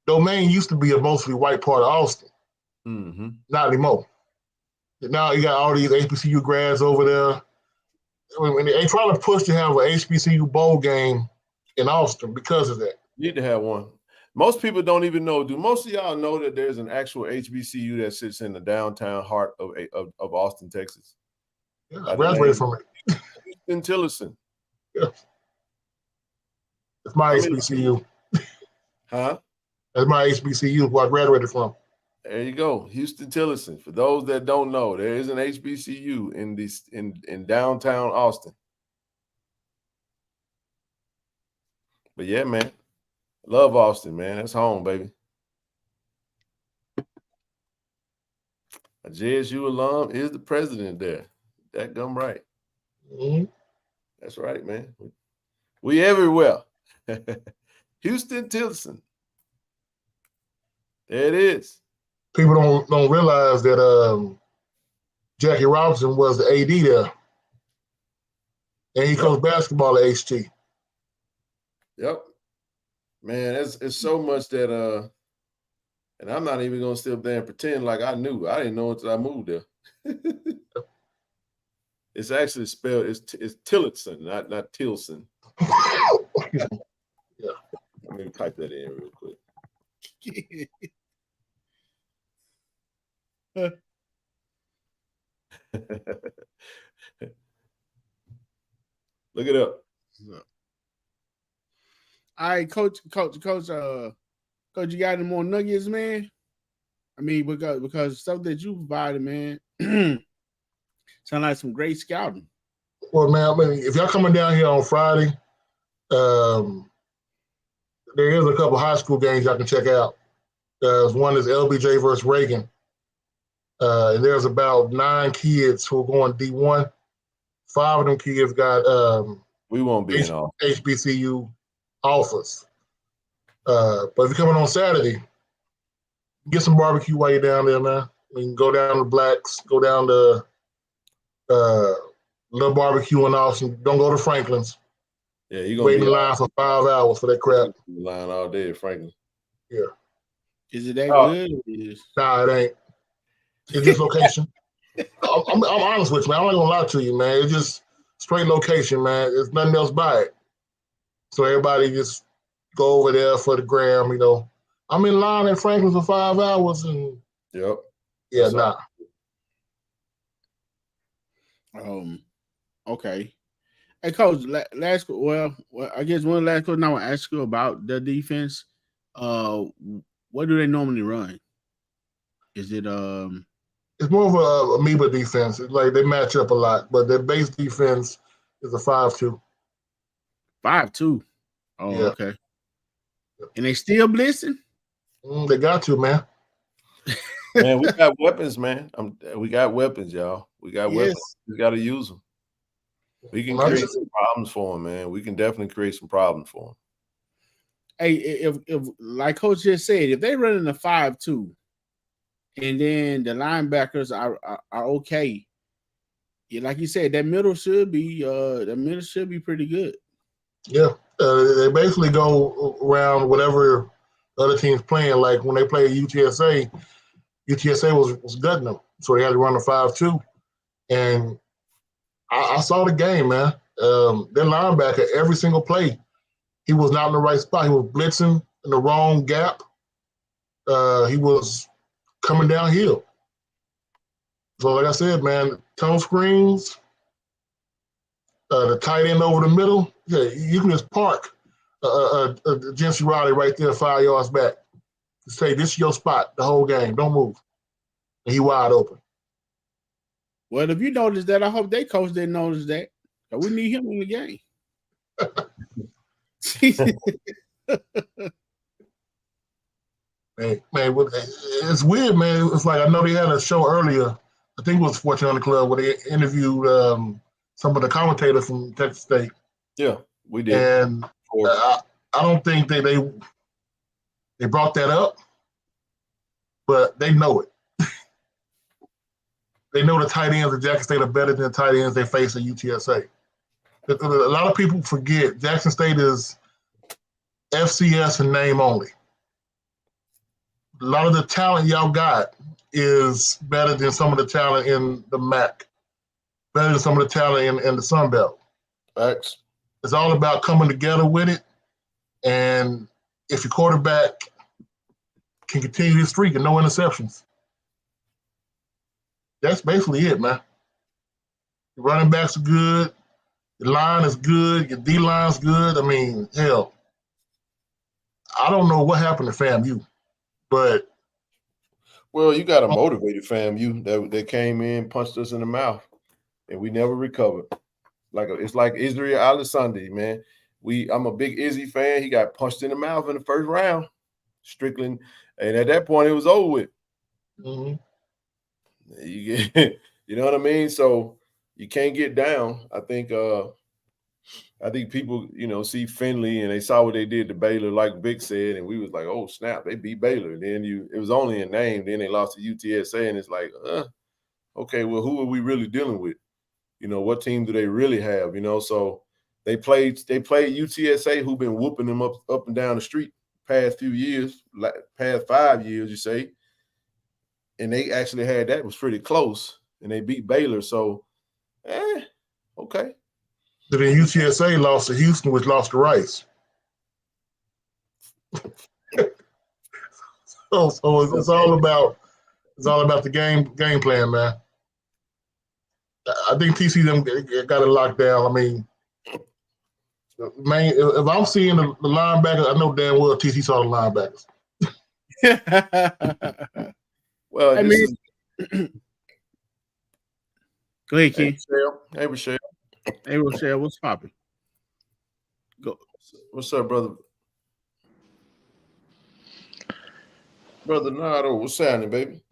Domain used to be a mostly white part of Austin. Mm-hmm. Not anymore. Now you got all these HBCU grads over there. I mean, they trying to push to have an HBCU bowl game in Austin because of that. Need to have one. Most people don't even know. Do most of y'all know that there's an actual HBCU that sits in the downtown heart of Austin, Texas? Yeah, I graduated from it. In Tillerson. Yeah. It's my HBCU. Huh? That's my HBCU who I graduated from. There you go. Houston Tillerson. For those that don't know, there is an HBCU in downtown Austin. But yeah, man. Love Austin, man. That's home, baby. A JSU alum is the president there. That gum right. Mm-hmm. That's right, man. We everywhere. Houston Tillerson. There it is. People don't realize that Jackie Robinson was the AD there. And he coached basketball at HT. Yep. Man, it's so much that and I'm not even gonna sit up there and pretend like I knew. I didn't know until I moved there. It's actually spelled it's Tillotson, not Tilson. Yeah. Let me type that in real quick. Look it up. All right, coach, you got any more nuggets, man? I mean, because stuff that you provided, man, sound like some great scouting. Well, man, I mean, if y'all coming down here on Friday, there is a couple high school games y'all can check out. One is LBJ versus Reagan. And there's about 9 kids who are going D1. 5 of them kids got we won't be in all HBCU offers. But if you're coming on Saturday, get some barbecue while you're down there, man. You can go down to Black's, go down to Little Barbecue in Austin. Don't go to Franklin's. Yeah, you're wait in line for 5 hours for that crap. Line all day at Franklin. Yeah. Is it that good? Nah, it ain't. It's just location. I'm honest with you, man. I'm not gonna lie to you, man. It's just straight location, man. There's nothing else by it. So everybody just go over there for the gram, you know. I'm in line at Franklin's for 5 hours and yep. Yeah, nah. Okay. Hey, Coach, I guess one last question I want to ask you about the defense. What do they normally run? Is it It's more of a amoeba defense. It's like they match up a lot, but their base defense is a 5-2. 5-2. Oh, yeah. Okay. And they still blitzing? They got to, man. Man, we got weapons, man. We got weapons, y'all. We got weapons. We got to use them. We can create some problems for them, man. We can definitely create some problems for them. Hey, if like Coach just said, if they run in a 5-2, and then the linebackers are okay, yeah, like you said, that middle should be pretty good. Yeah, they basically go around whatever other teams playing. Like when they played UTSA was gutting them, so they had to run a 5-2. And I saw the game, man. Their linebacker, every single play, he was not in the right spot. He was blitzing in the wrong gap. He was coming downhill. So, like I said, man, tunnel screens, the tight end over the middle. Yeah, you can just park Jency Riley right there 5 yards back. Say, this is your spot the whole game. Don't move. And he wide open. Well, if you notice that, I hope they coach didn't notice that. We need him in the game. Man, it's weird, man. It's like I know they had a show earlier. I think it was Fortune on the Club where they interviewed some of the commentators from Texas State. Yeah, we did. And I don't think they brought that up, but they know it. They know the tight ends at Jackson State are better than the tight ends they face at UTSA. A lot of people forget Jackson State is FCS and name only. A lot of the talent y'all got is better than some of the talent in the MAC, better than some of the talent in the Sun Belt. Facts. It's all about coming together with it. And if your quarterback can continue his streak and no interceptions, that's basically it, man. Your running backs are good. Your line is good. Your D-line's good. I mean, hell, I don't know what happened to FAMU, but well, you got a motivated FAMU that came in, punched us in the mouth, and we never recovered. It's like Israel Alisande, man. I'm a big Izzy fan. He got punched in the mouth in the first round, Strickland, and at that point it was over with. Mm-hmm. You know what I mean? So you can't get down. I think people, see Finley and they saw what they did to Baylor, like Vic said, and we was like, oh snap, they beat Baylor. And then it was only a name. Then they lost to UTSA, and it's like, okay, well, who are we really dealing with? What team do they really have? So they played UTSA, who've been whooping them up and down the street past few years, past 5 years, you say. And they actually had that was pretty close, and they beat Baylor. So, okay. But then UTSA lost to Houston, which lost to Rice. so it's all about the game plan, man. I think TC them got it locked down. I mean, man, if I'm seeing the linebackers, I know damn well TC saw the linebackers. Well, I mean, go ahead, Ken. Hey, Rochelle. Hey, Rochelle, what's popping? Go. What's up, brother? Brother Nardo, what's happening, baby?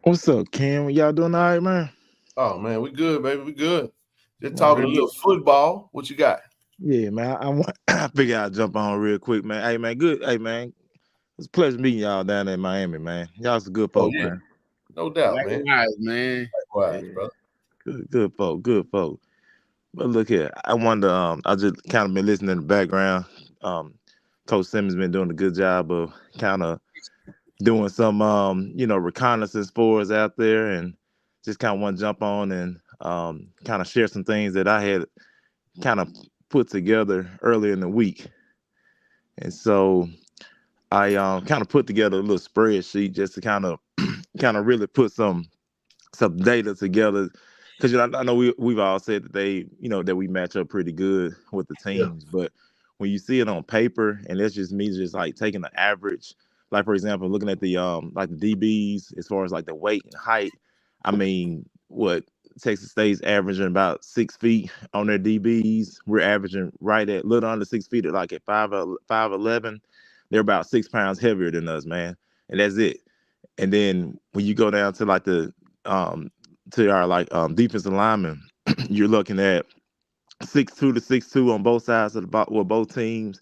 What's up, Cam? Y'all doing all right, man? Oh, man, we good, baby. We good. Just talking a little football. What you got? Yeah, man. I figured I'd jump on real quick, man. Hey, man, good. Hey, man, it's a pleasure meeting y'all down there in Miami, man. Y'all some good folk, man. No doubt, Likewise, man. Likewise, yeah. brother. Good folk. But look here, I wonder. I just kind of been listening in the background. Coach Simmons been doing a good job of kind of doing some, reconnaissance for us out there, and just kind of want to jump on and kind of share some things that I had kind of put together earlier in the week. And so I kind of put together a little spreadsheet just to kind of really put some data together, because I know we've all said that that we match up pretty good with the teams, but when you see it on paper, and that's just me just like taking the average, like for example, looking at the like the DBs as far as like the weight and height. I mean, what Texas State's averaging about 6 feet on their DBs. We're averaging right at a little under 6 feet, like at 5'11". They're about 6 pounds heavier than us, man, and that's it. And then when you go down to like the to our defensive linemen, you're looking at 6'2" to 6'2" on both sides of both teams.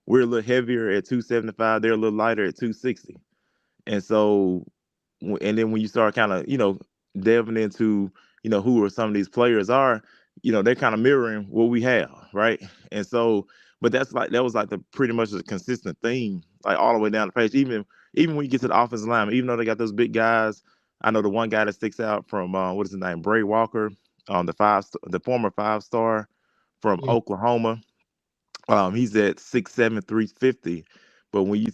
We're a little heavier at 275. They're a little lighter at 260. And so, and then when you start kind of, delving into, who are some of these players are, they're kind of mirroring what we have, right? And so, but that was like the pretty much a consistent theme, like all the way down the page. Even when you get to the offensive line, even though they got those big guys, I know the one guy that sticks out from what is his name, Bray Walker, the former 5-star from Oklahoma. He's at 6'7", 350. But when you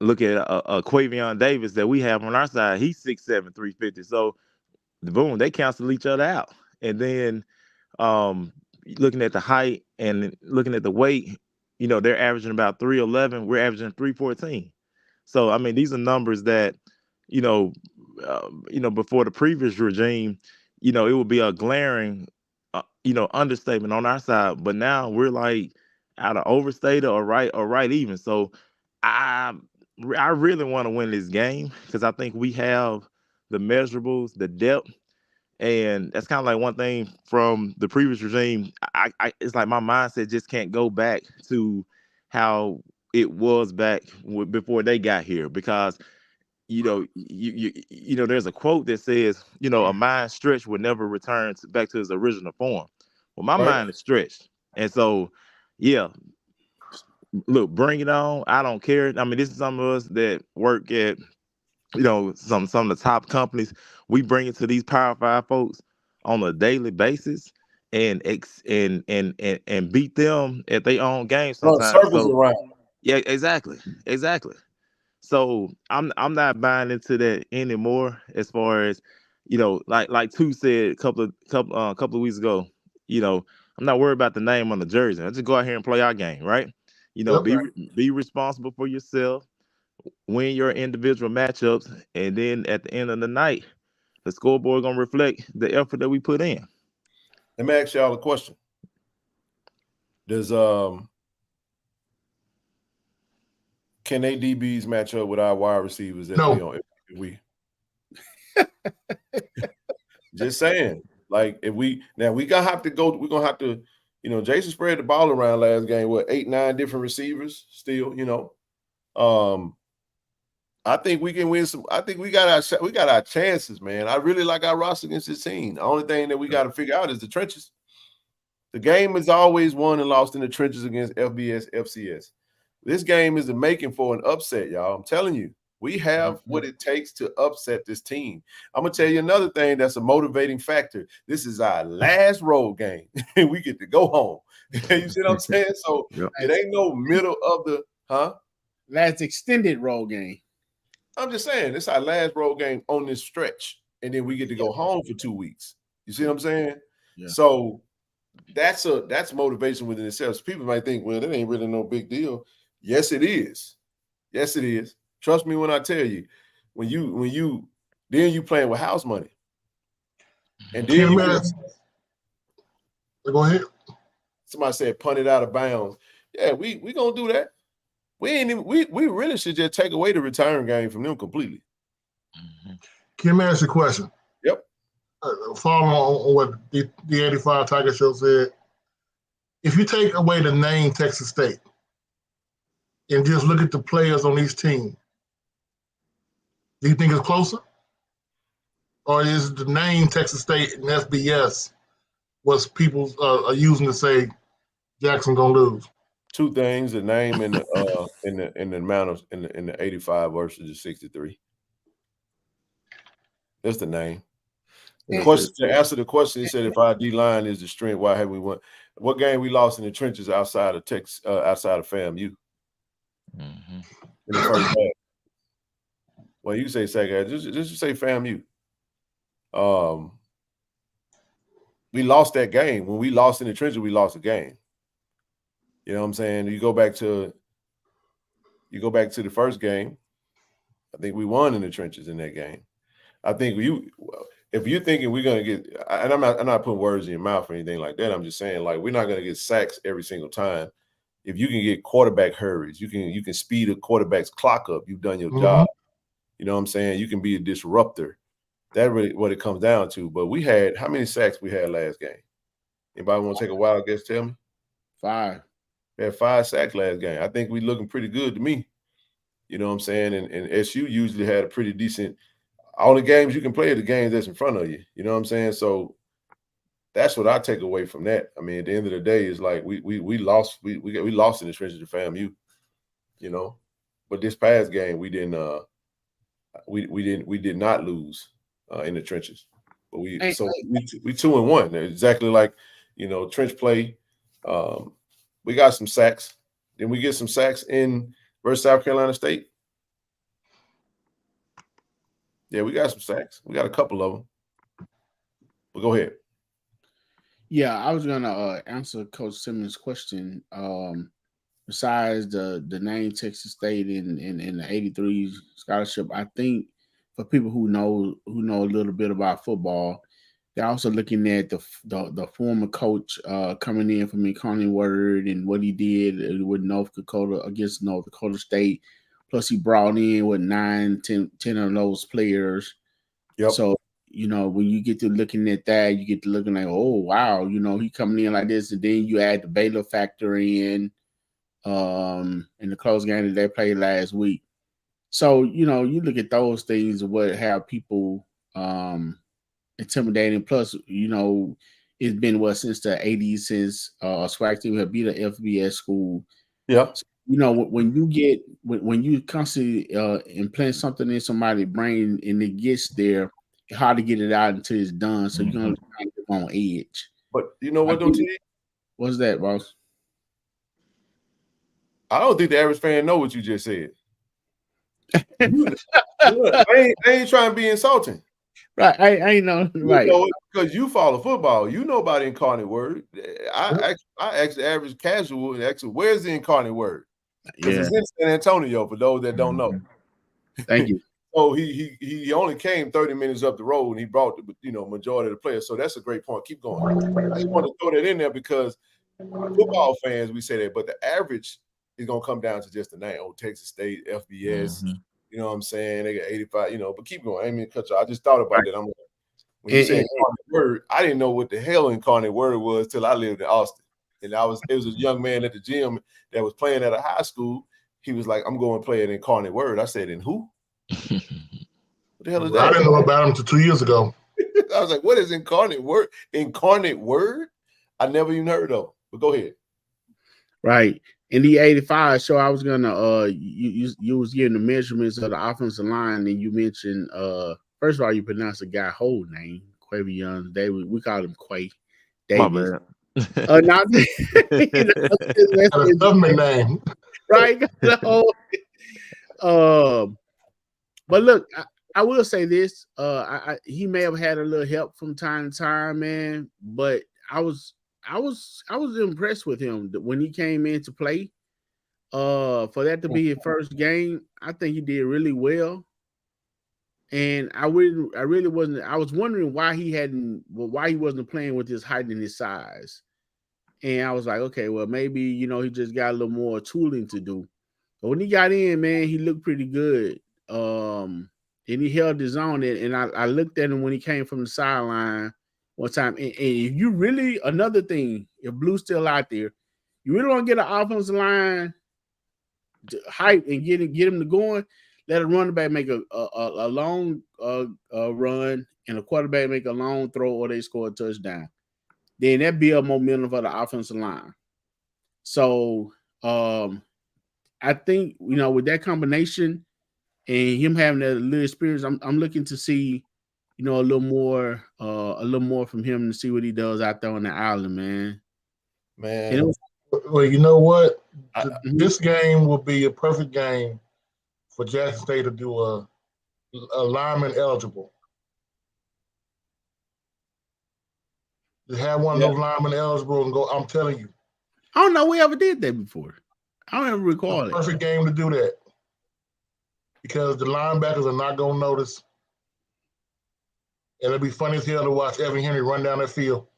look at Quavion Davis that we have on our side, he's 6'7", 350. So boom, they cancel each other out. And then looking at the height and looking at the weight, they're averaging about 311. We're averaging 314. So I mean, these are numbers that, before the previous regime, it would be a glaring, understatement on our side. But now we're like either overstated or right even. So I really want to win this game because I think we have the measurables, the depth, and that's kind of like one thing from the previous regime. It's like my mindset just can't go back to how it was back before they got here, because there's a quote that says, a mind stretched would never return back to its original form. Well, my mind is stretched, and so yeah, look, bring it on. I don't care. I mean, this is some of us that work at, some of the top companies. We bring it to these Power 5 folks on a daily basis and beat them at their own game Run sometimes. circles So around. yeah, exactly. So I'm not buying into that anymore. As far as like Two said a couple of weeks ago, I'm not worried about the name on the jersey. I just go out here and play our game, right? Yep. Be responsible for yourself, win your individual matchups, and then at the end of the night, the scoreboard gonna reflect the effort that we put in. Let me ask y'all a question. Does can they DBs match up with our wide receivers that No. we on? If we just saying, like we're gonna have to, Jason spread the ball around last game, 8-9 different receivers still, I think we can win some. I think we got our chances, man. I really like our roster against this team. The only thing that we got to figure out is the trenches. The game is always won and lost in the trenches against FBS, FCS. This game is the making for an upset, y'all. I'm telling you, we have what it takes to upset this team. I'm gonna tell you another thing that's a motivating factor. This is our last road game, and we get to go home. You see what I'm saying? So it ain't no middle of the last extended road game. I'm just saying, it's our last road game on this stretch, and then we get to go home for 2 weeks. You see what I'm saying? Yeah. So that's motivation within itself. People might think, well, that ain't really no big deal. Yes, it is. Yes, it is. Trust me when I tell you, when you playing with house money, and then go ahead. Somebody said punt it out of bounds. Yeah, we gonna do that. We really should just take away the return game from them completely. Can I ask you a question? Yep. Following on what the 85 Tiger Show said, if you take away the name Texas State and just look at the players on each team, do you think it's closer? Or is the name Texas State and FBS what people are using to say Jackson gonna lose? Two things: the name and the amount of in the 85 versus the 63. That's the name. The question, to answer the question, he said, if our D line is the strength, why have we won? What game we lost in the trenches outside of Texas, outside of FAMU? In the first half. Well, you say second, just say FAMU. We lost that game. When we lost in the trenches, we lost the game. You know what I'm saying? You go back to the first game. I think we won in the trenches in that game. I think if you're thinking we're gonna get, and I'm not putting words in your mouth or anything like that. I'm just saying, like, we're not gonna get sacks every single time. If you can get quarterback hurries, you can speed a quarterback's clock up. You've done your job. You know what I'm saying? You can be a disruptor. That's really what it comes down to. But we had, how many sacks we had last game? Anybody want to take a wild guess? Tell me. 5. We had 5 sacks last game. I think we looking pretty good to me. You know what I'm saying? And SU usually had a pretty decent. All the games you can play are the games that's in front of you. You know what I'm saying? So that's what I take away from that. I mean, at the end of the day, it's like we lost. We lost in the trenches to FAMU. You know, but this past game we didn't. We did not lose in the trenches. But we 2-1. Exactly like, trench play. We got some sacks. Then we get some sacks in versus South Carolina State. Yeah, we got some sacks. We got a couple of them. But go ahead. Yeah, I was gonna answer Coach Simmons' question. Besides the name Texas State in the '83 scholarship, I think for people who know a little bit about football, they're also looking at the former coach coming in from Connie Word and what he did with North Dakota against North Dakota State. Plus, he brought in 10 of those players. Yep. So, when you get to looking at that, you get to looking like, oh, wow, he coming in like this. And then you add the Baylor factor in the close game that they played last week. So, you look at those things and what have people intimidating. Plus, it's been since the 80s since Swag Team have beat an FBS school. Yeah. So, you know, when you constantly implant something in somebody's brain and it gets there, it's hard to get it out until it's done. So you're gonna kind of get on edge. But you know what, though, T? What's that, boss? I don't think the average fan know what you just said. I ain't trying to be insulting. Right, I ain't know. Right, you know it because you follow football. You know about the incarnate word. I asked the average casual and asked, where's the incarnate word? Because it's in San Antonio. For those that don't know. Thank you. So he only came 30 minutes up the road, and he brought the majority of the players. So that's a great point. Keep going. I just want to throw that in there because football fans, we say that, but the average is gonna come down to just the name. Oh, Texas State, FBS. You know what I'm saying? They got 85. But keep going. I mean, cut you. I just thought about that. When you say incarnate word, I didn't know what the hell incarnate word was till I lived in Austin, and it was a young man at the gym that was playing at a high school. He was like, "I'm going to play an incarnate word." I said, "In who?" What the hell is that? I didn't know about him until 2 years ago. I was like, what is incarnate word? Incarnate word? I never even heard of. But go ahead. Right. In the 85 show, I was gonna you was getting the measurements of the offensive line, and you mentioned first of all, you pronounced the guy's whole name, Quavion David. We called him Quay Davis. Not a government name. Right. But look, I will say this. He may have had a little help from time to time, man. But I was impressed with him when he came in to play. For that to be his first game, I think he did really well. And I really wasn't. I was wondering why he wasn't playing with his height and his size. And I was like, okay, well, maybe he just got a little more tooling to do. But when he got in, man, he looked pretty good. And he held his own. And I looked at him when he came from the sideline one time. And if you really, another thing, if Blue's still out there, you really want to get an offensive line hype and get him to going, let a running back make a long run and a quarterback make a long throw or they score a touchdown. Then that build momentum for the offensive line. So I think, with that combination and him having that little experience, I'm looking to see, a little more from him to see what he does out there on the island, man. Well, you know what? This game will be a perfect game for Jackson State to do a lineman eligible. To have one of those linemen eligible and go, I'm telling you. I don't know we ever did that before. I don't ever recall it. Perfect game to do that. Because the linebackers are not going to notice. And it'll be funny as hell to watch Evan Henry run down that field.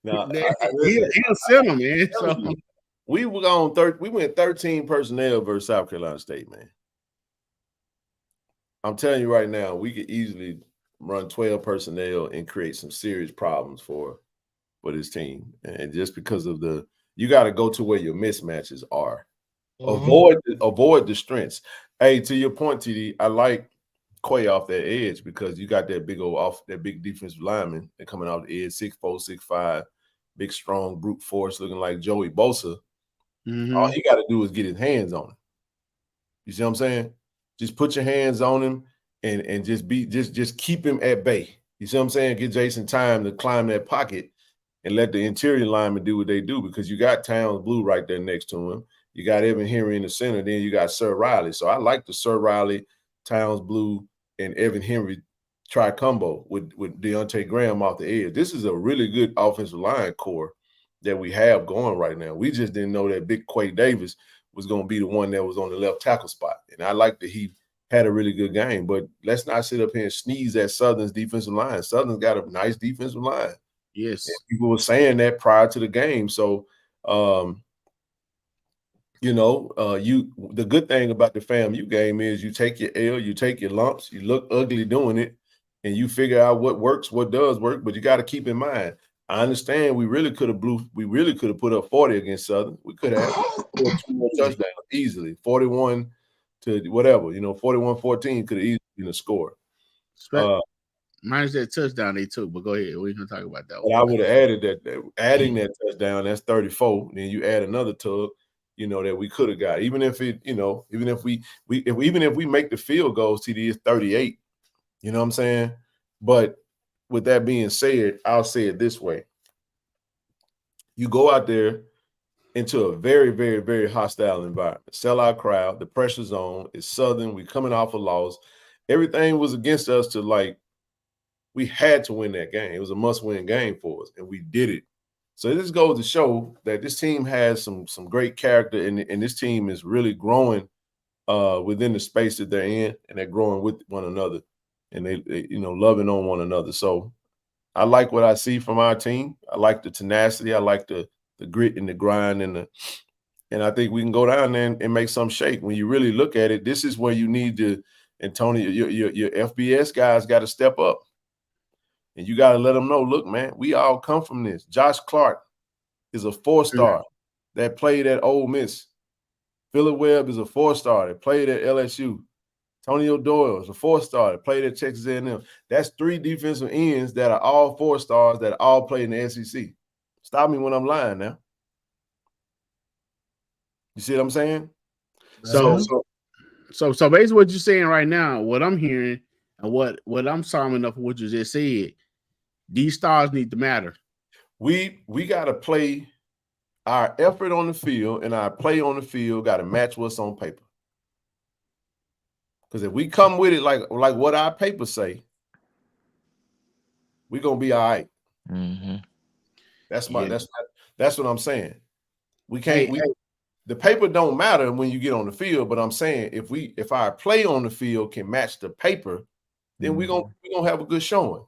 Now, he'll send him, man. So. We went 13 personnel versus South Carolina State, man. I'm telling you right now, we could easily run 12 personnel and create some serious problems for this team. And just because of you got to go to where your mismatches are. Avoid the strengths. Hey, to your point, TD, I like Quay off that edge because you got that big defensive lineman and coming off the edge, 6'4", 6'5", big, strong, brute force looking like Joey Bosa. All he got to do is get his hands on him. You see what I'm saying? Just put your hands on him and just keep him at bay. You see what I'm saying? Get Jason time to climb that pocket and let the interior linemen do what they do because you got Towns Blue right there next to him. You got Evan Henry in the center. Then you got Sir Riley. So I like the Sir Riley, Towns Blue, and Evan Henry tri-combo with Deontay Graham off the edge. This is a really good offensive line core that we have going right now. We just didn't know that big Quay Davis was going to be the one that was on the left tackle spot. And I like that he had a really good game. But let's not sit up here and sneeze at Southern's defensive line. Southern's got a nice defensive line. Yes. And people were saying that prior to the game. So, the good thing about the FAMU game is you take your L, you take your lumps, you look ugly doing it, and you figure out what works, what does work. But you got to keep in mind, I understand we really could have put up 40 against Southern. We could have 2 more touchdowns easily, 41 to whatever, 41-14 could have easily been a score. Minus that touchdown they took, but go ahead. We're going to talk about that one. I would have added that. Adding that touchdown, that's 34. Then you add another tug, that we could have got. Even if it, even if we make the field goals, TD is 38. You know what I'm saying? But with that being said, I'll say it this way. You go out there into a very, very, very hostile environment. Sellout crowd, the pressure's on, it's Southern, we coming off a loss. Everything was against us we had to win that game. It was a must-win game for us, and we did it. So this goes to show that this team has some great character, and this team is really growing within the space that they're in, and they're growing with one another, and they loving on one another. So I like what I see from our team. I like the tenacity. I like the grit and the grind, and I think we can go down there and make some shake. When you really look at it, this is where you need to, and Tony, your FBS guys got to step up. And you got to let them know, look, man, we all come from this. Josh Clark is a 4-star that played at Ole Miss. Phillip Webb is a 4-star that played at LSU. Tonio Doyle is a 4-star that played at Texas A&M. That's 3 defensive ends that are all 4-stars that all play in the SEC. Stop me when I'm lying now. You see what I'm saying? So basically what you're saying right now, what I'm hearing and what I'm summing up what you just said, these stars need to matter. We got to play our effort on the field, and our play on the field got to match what's on paper. Because if we come with it like what our papers say, we're gonna be all right. Mm-hmm. That's what I'm saying. We can't. The paper don't matter when you get on the field, but I'm saying if our play on the field can match the paper, then we're gonna have a good showing.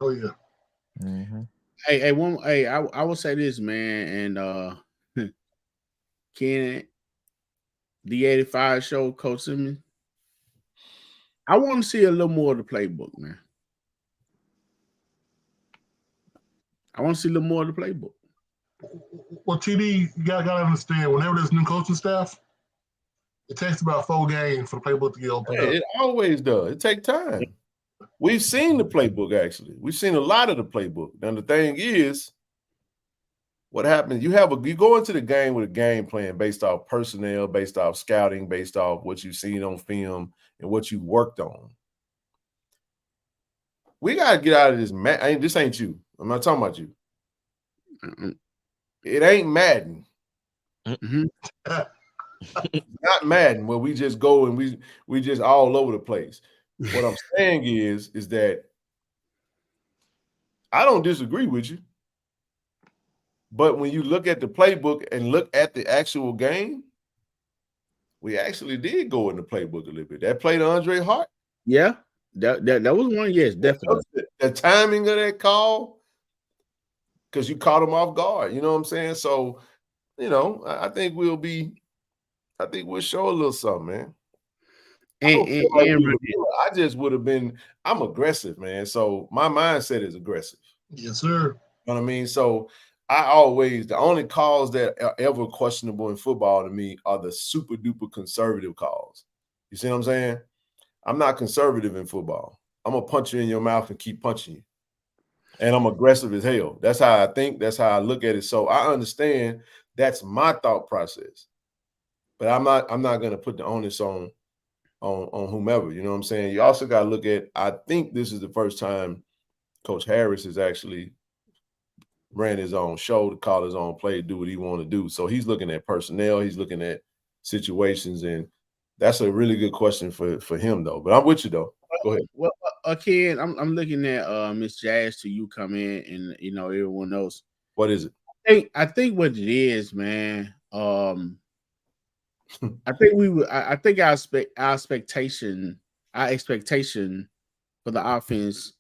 Oh yeah. Mm-hmm. I will say this, man, and Ken, the 85 show, Coach Simmons. I want to see a little more of the playbook, man. I want to see a little more of the playbook. Well, TD, you gotta understand, whenever there's new coaching staff, it takes about 4 games for the playbook to get opened up. It always does. It takes time. We've seen the playbook, actually. We've seen a lot of the playbook. Now, the thing is, what happens, you go into the game with a game plan based off personnel, based off scouting, based off what you've seen on film and what you worked on. We got to get out of this. This ain't you. I'm not talking about you. It ain't Madden. Mm-hmm. Not Madden, where we just go and we just all over the place. What I'm saying is that I don't disagree with you. But when you look at the playbook and look at the actual game, we actually did go in the playbook a little bit. That play to Andre Hart. Yeah, that was one. Yes, definitely. The timing of that call, because you caught him off guard. You know what I'm saying? So, I think we'll show a little something, man. I just would have been. I'm aggressive, man. So my mindset is aggressive. Yes, sir. You know what I mean? So the only calls that are ever questionable in football to me are the super duper conservative calls. You see what I'm saying? I'm not conservative in football. I'm gonna punch you in your mouth and keep punching you. And I'm aggressive as hell. That's how I think. That's how I look at it. So I understand that's my thought process. But I'm not gonna put the onus on whomever. You know what I'm saying? You also got to look at, I think this is the first time Coach Harris has actually ran his own show to call his own play, do what he want to do. So he's looking at personnel, he's looking at situations, and that's a really good question for him, though. But I'm with you, though. Go ahead. Well, Ken, I'm looking at Miss Jazz till you come in, and everyone else. What is it? I think what it is, man. I think our expectation for the offense,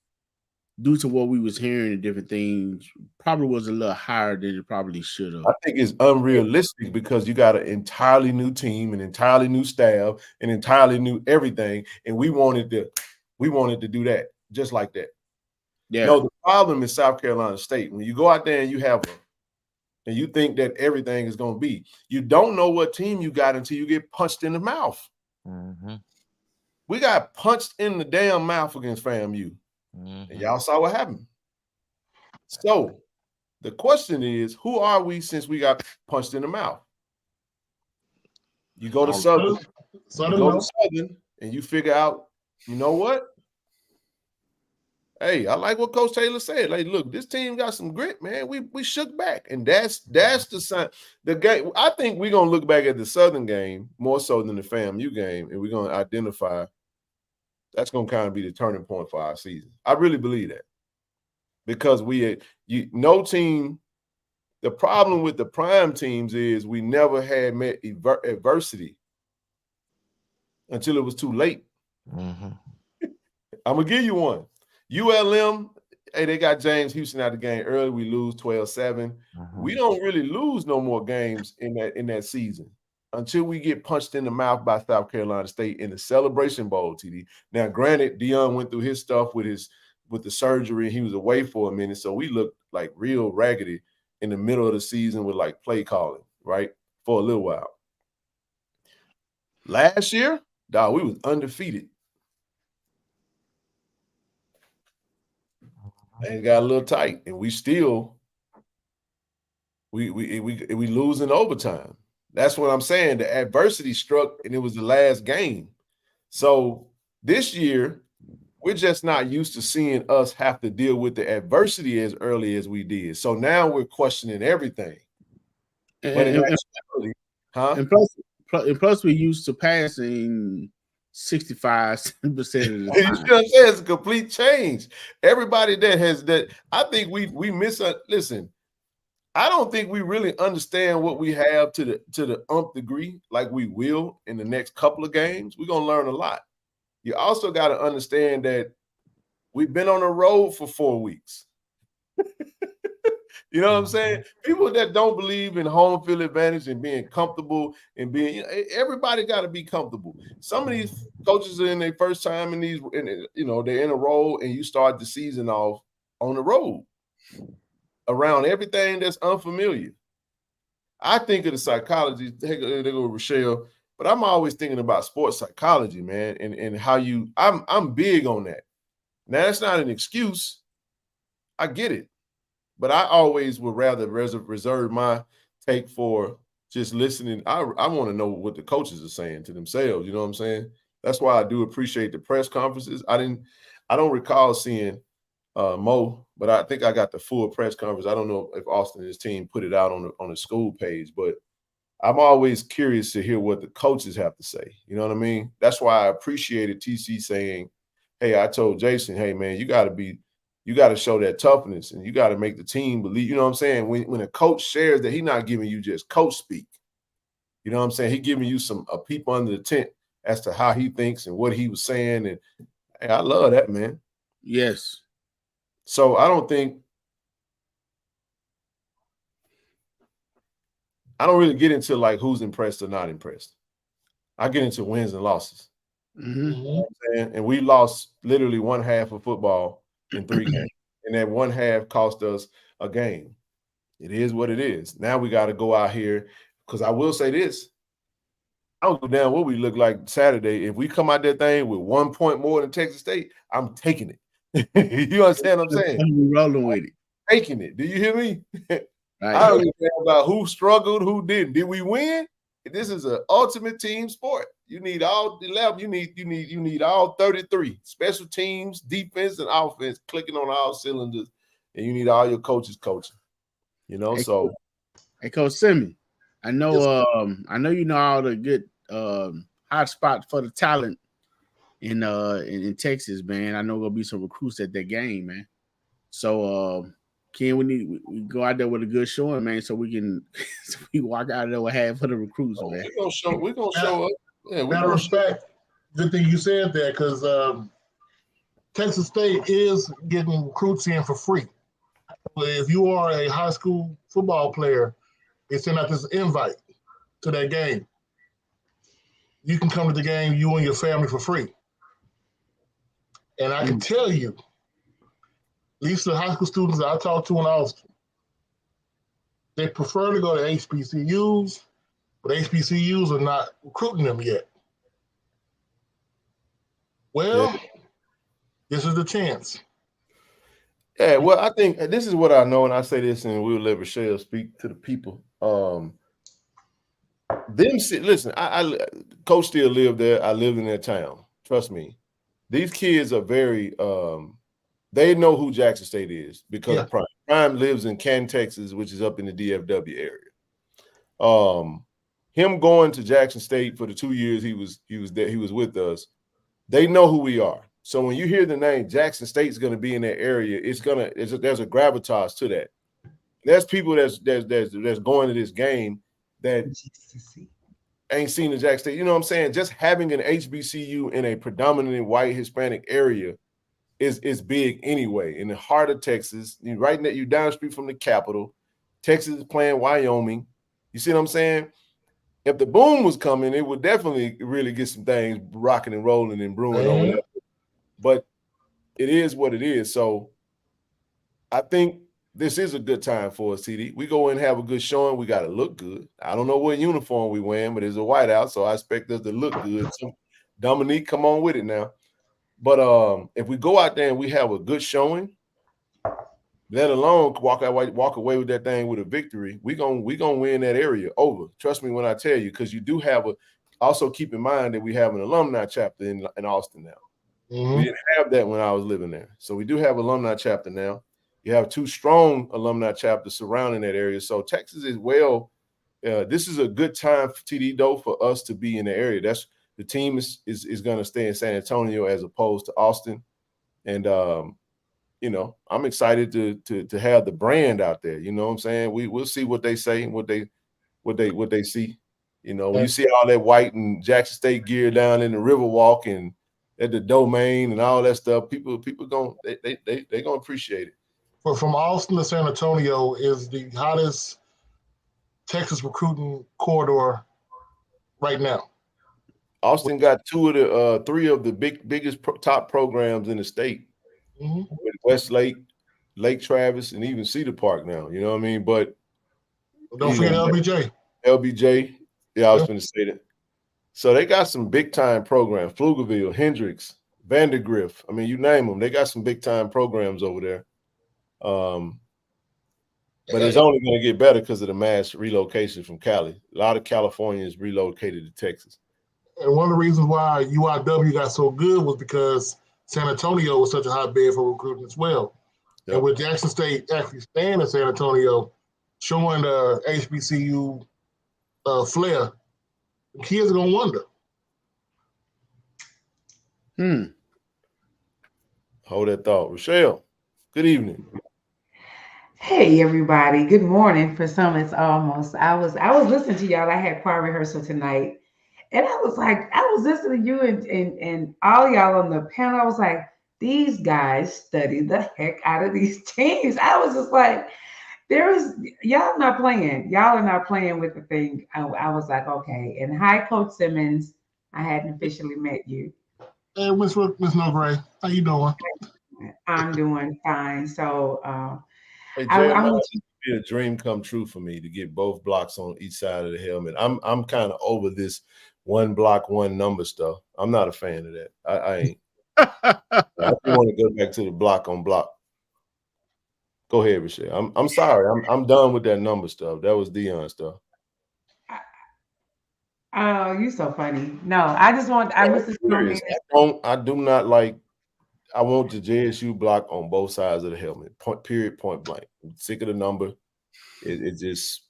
due to what we was hearing and different things, probably was a little higher than it probably should have. I think it's unrealistic because you got an entirely new team, an entirely new staff, an entirely new everything, and we wanted to do that just like that. Yeah. No, the problem is South Carolina State. When you go out there and and you think that everything is going to be, you don't know what team you got until you get punched in the mouth. Mm-hmm. We got punched in the damn mouth against FAMU. Mm-hmm. And y'all saw what happened. So the question is, who are we since we got punched in the mouth? You go to Southern, Southern, and you figure out, you know what? Hey, I like what Coach Taylor said. Like, look, this team got some grit, man. We shook back, and that's the sign. The game. I think we're gonna look back at the Southern game more so than the FAMU game, and we're gonna identify. That's gonna kind of be the turning point for our season. I really believe that because no team. The problem with the prime teams is we never had met adversity until it was too late. Mm-hmm. I'm gonna give you one. ULM, hey, they got James Houston out of the game early. We lose 12-7. Mm-hmm. We don't really lose no more games in that season until we get punched in the mouth by South Carolina State in the Celebration Bowl, TD. Now, granted, Deion went through his stuff with the surgery, and he was away for a minute, so we looked like real raggedy in the middle of the season with like play calling, right, for a little while. Last year, dog, we was undefeated. And it got a little tight, and we still we lose in overtime. That's what I'm saying. The adversity struck, and it was the last game. So this year, we're just not used to seeing us have to deal with the adversity as early as we did. So now we're questioning everything. And plus, we're used to passing 65% of the time. You know what I'm saying? It's a complete change. Everybody that has that, I think we listen. I don't think we really understand what we have to the nth degree, like we will in the next couple of games. We're gonna learn a lot. You also got to understand that we've been on the road for 4 weeks. You know what I'm saying? People that don't believe in home field advantage and being comfortable and being, everybody got to be comfortable. Some of these coaches are in their first time in these, they're in a role, and you start the season off on the road around everything that's unfamiliar. I think of the psychology, there go Rochelle, but I'm always thinking about sports psychology, man, and how I'm big on that. Now, that's not an excuse. I get it. But I always would rather reserve my take for just listening. I want to know what the coaches are saying to themselves. You know what I'm saying? That's why I do appreciate the press conferences. I don't recall seeing Mo, but I think I got the full press conference. I don't know if Austin and his team put it out on the school page, but I'm always curious to hear what the coaches have to say. You know what I mean? That's why I appreciated TC saying, hey, I told Jason, hey, man, you got to show that toughness, and you got to make the team believe. You know what I'm saying? When a coach shares that, he's not giving you just coach speak. You know what I'm saying? He's giving you a peep under the tent as to how he thinks and what he was saying. And hey, I love that, man. Yes. So I don't really get into like who's impressed or not impressed. I get into wins and losses. Mm-hmm. You know what I'm saying? And we lost literally one half of football in 3 games. And that one half cost us a game. It is what it is. Now we got to go out here, because I will say this. I don't go down what we look like Saturday. If we come out that thing with 1 point more than Texas State, I'm taking it. You understand what I'm saying? I'm rolling with it. Taking it. Do you hear me? Right. I don't even care about who struggled, who didn't. Did we win? This is an ultimate team sport. You need all 11. You need all 33 special teams, defense, and offense clicking on all cylinders, and you need all your coaches coaching. You know, Hey, Coach Simmons, I know you know all the good hot spots for the talent in Texas, man. I know there'll be some recruits at that game, man. So Ken, we go out there with a good showing, man, so we can we walk out there with half of the recruits, man. We're gonna show up. Yeah, matter of respect, good thing you said that, because Texas State is getting recruits in for free. If you are a high school football player, they send out this invite to that game. You can come to the game, you and your family, for free. And I can tell you, at least the high school students that I talk to in Austin, they prefer to go to HBCUs, but HBCUs are not recruiting them yet. Well, this is the chance. Yeah, well, I think this is what I know, and I say this, and we'll let Rochelle speak to the people. Listen, I Coach still lived there. I lived in that town. Trust me. These kids are very they know who Jackson State is because of Prime. Prime lives in Canton, Texas, which is up in the DFW area. Him going to Jackson State for the 2 years he was there, he was with us. They know who we are. So when you hear the name Jackson State's going to be in that area, there's a gravitas to that. There's people that's going to this game that ain't seen the Jackson State. You know what I'm saying? Just having an HBCU in a predominantly white Hispanic area is big anyway. In the heart of Texas, you down the street from the capital. Texas is playing Wyoming. You see what I'm saying? If the boom was coming, it would definitely really get some things rocking and rolling and brewing over there. But it is what it is. So I think this is a good time for us, TD. We go in and have a good showing. We got to look good. I don't know what uniform we wearing, but it's a whiteout, so I expect us to look good. So Dominique, come on with it now. But if we go out there and we have a good showing, let alone walk away with that thing with a victory, we gonna win that area over. Trust me when I tell you, because you do have also keep in mind that we have an alumni chapter in Austin now. We didn't have that when I was living there. So we do have alumni chapter now. You have 2 strong alumni chapters surrounding that area. So Texas is this is a good time for TD though for us to be in the area. That's the team is going to stay in San Antonio as opposed to Austin. And I'm excited to have the brand out there. You know what I'm saying? We'll see what they say and what they see. You know, when you see all that white and Jackson State gear down in the Riverwalk and at the Domain and all that stuff, people they gonna appreciate it. But from Austin to San Antonio is the hottest Texas recruiting corridor right now. Austin got 3 of the biggest top programs in the state. With Westlake, Lake Travis, and even Cedar Park now. You know what I mean? But don't forget LBJ. LBJ. Yeah, I was going to say that. So they got some big-time programs. Pflugerville, Hendricks, Vandergrift. I mean, you name them. They got some big-time programs over there. But it's only going to get better because of the mass relocation from Cali. A lot of Californians relocated to Texas. And one of the reasons why UIW got so good was because San Antonio was such a hotbed for recruiting as well. Yep. And with Jackson State actually staying in San Antonio, showing the HBCU flair, kids are going to wonder. Hold that thought. Rochelle, good evening. Hey everybody, good morning. For some, it's almost. I was listening to y'all. I had choir rehearsal tonight, and I was listening to you and all y'all on the panel. I was like, these guys study the heck out of these teams. I was just like, y'all not playing. Y'all are not playing with the thing. I was like, okay. And hi, Coach Simmons. I hadn't officially met you. Hey, Miss No Gray, how you doing? I'm doing fine. So, hey, Jay, it be a dream come true for me to get both blocks on each side of the helmet. I'm kind of over this one block, one number stuff. I'm not a fan of that. I ain't. I want to go back to the block on block. Go ahead, Rochelle. I'm sorry. I'm done with that number stuff. That was Dion stuff. Oh, you so funny. No, I just want. I do not like. I want the JSU block on both sides of the helmet. Point blank. I'm sick of the number. It just.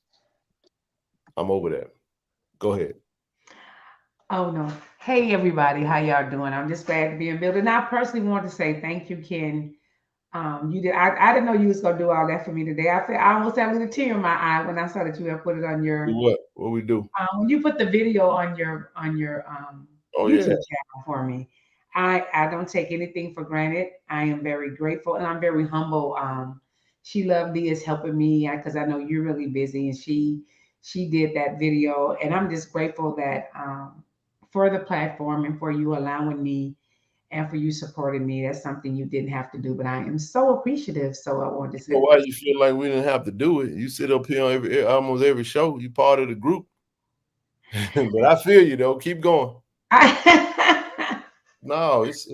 I'm over that. Go ahead. Oh no. Hey everybody, how y'all doing? I'm just glad to be in building. I personally want to say thank you, Ken. You did. I didn't know you was gonna do all that for me today. I almost had a little tear in my eye when I saw that you had put it on your. What? What we do? When you put the video on your YouTube channel for me. I don't take anything for granted. I am very grateful and I'm very humble. She lovely is helping me because I know you're really busy, and she did that video, and I'm just grateful that for the platform and for you allowing me and for you supporting me. That's something you didn't have to do, but I am so appreciative. So I wanted to say. So why you feel like we didn't have to do it? You sit up here on almost every show. You part of the group. But I feel you though. Keep going. No, it's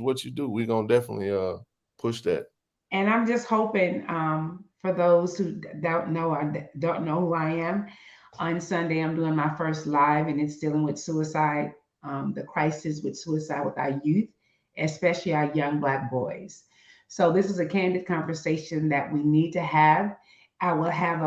what you do. We're gonna definitely push that. And I'm just hoping for those who don't know who I am. On Sunday, I'm doing my first live, and it's dealing with suicide, the crisis with suicide with our youth, especially our young Black boys. So this is a candid conversation that we need to have. I will have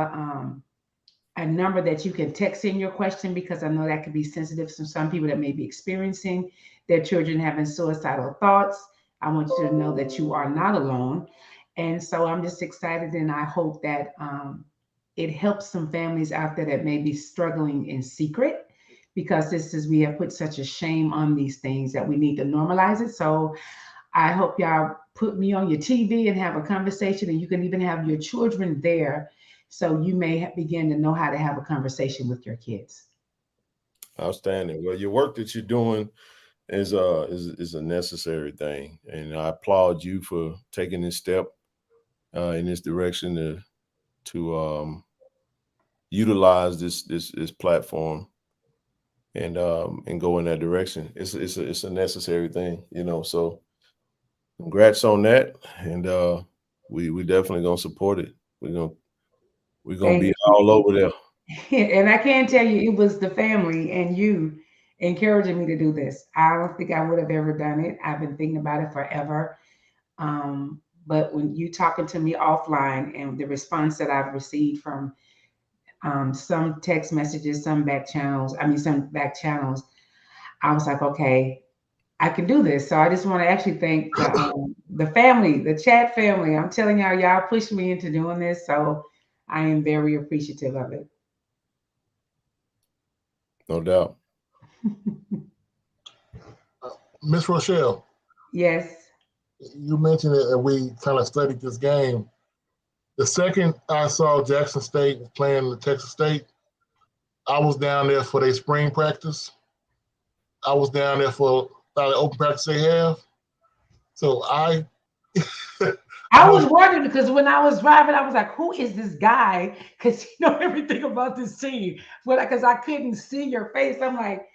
a number that you can text in your question because I know that could be sensitive to some people that may be experiencing their children having suicidal thoughts. I want you to know that you are not alone. And so I'm just excited, and I hope that it helps some families out there that may be struggling in secret, because we have put such a shame on these things that we need to normalize it. So I hope y'all put me on your TV and have a conversation, and you can even have your children there, so you may begin to know how to have a conversation with your kids. Outstanding. Well, your work that you're doing is a necessary thing, and I applaud you for taking this step in this direction to utilize this platform and go in that direction. It's a necessary thing, So congrats on that, and we definitely gonna support it. We're gonna Thank be you. all over there. And I can tell you, it was the family and you encouraging me to do this. I don't think I would have ever done it. I've been thinking about it forever. But when you talking to me offline, and the response that I've received from some text messages, some back channels, I was like, okay, I can do this. So I just want to actually thank the family, the chat family. I'm telling y'all pushed me into doing this. So I am very appreciative of it. No doubt. Miss Rochelle, Yes. you mentioned it, and we kind of studied this game. The second I saw Jackson State playing the Texas State, I was down there for their spring practice. I was down there for the open practice they have. So I I was wondering, because when I was driving, I was like, "Who is this guy?" Because you know everything about this team. But because I couldn't see your face, I'm like,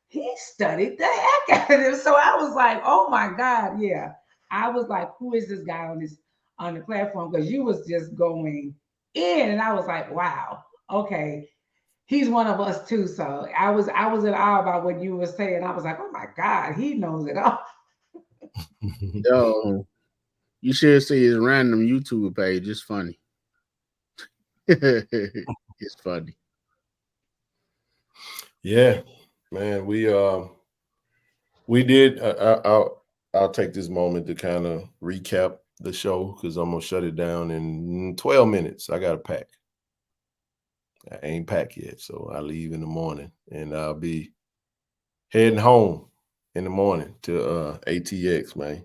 he studied the heck out of him. So I was like, "Oh my God, yeah." I was like, "Who is this guy on the platform?" Because you was just going in, and I was like, "Wow, okay, he's one of us too." So I was in awe about what you were saying. I was like, "Oh my God, he knows it all." Yo, you should see his random YouTube page. It's funny. It's funny. Yeah, man. We did. I'll take this moment to kind of recap the show because I'm gonna shut it down in 12 minutes. I got to pack. I ain't packed yet, so I leave in the morning, and I'll be heading home in the morning to ATX, man.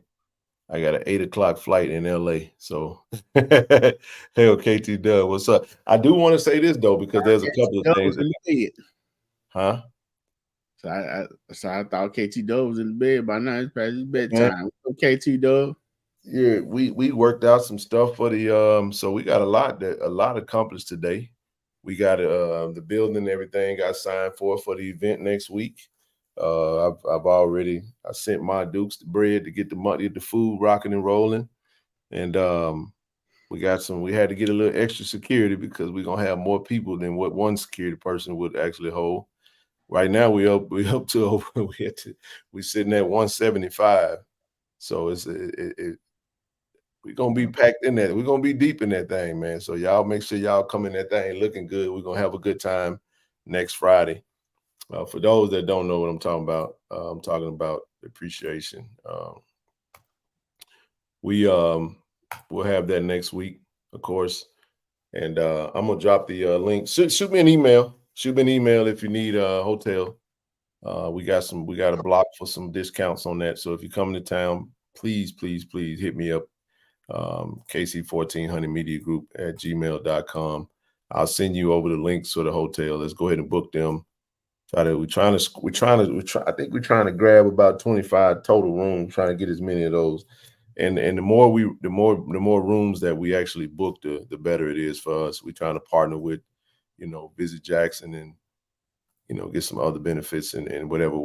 I got an 8 o'clock flight in LA. So hell, KT Dub, what's up? I do want to say this though, because there's a couple of things that, huh? So I thought KT Dub was in the bed by now. It's past his bedtime. KT Dub. Yeah, we worked out some stuff for the so we got a lot accomplished today. We got the building and everything got signed for the event next week. I sent my Dukes the bread to get the money, the food rocking and rolling. And we had to get a little extra security because we're gonna have more people than what one security person would actually hold. Right now we sitting at 175. So we're gonna be packed in that. We're gonna be deep in that thing, man. So y'all make sure y'all come in that thing looking good. We're gonna have a good time next Friday. For those that don't know what I'm talking about appreciation. We'll have that next week, of course. And I'm gonna drop the link. Shoot me an email. Shoot me an email if you need a hotel. We got a block for some discounts on that. So if you're coming to town, please hit me up. KC-1400 Media Group at gmail.com. I'll send you over the links for the hotel. Let's go ahead and book them. I think we're trying to grab about 25 total rooms, trying to get as many of those. And the more rooms that we actually book, the better it is for us. We're trying to partner with, Visit Jackson and, get some other benefits in whatever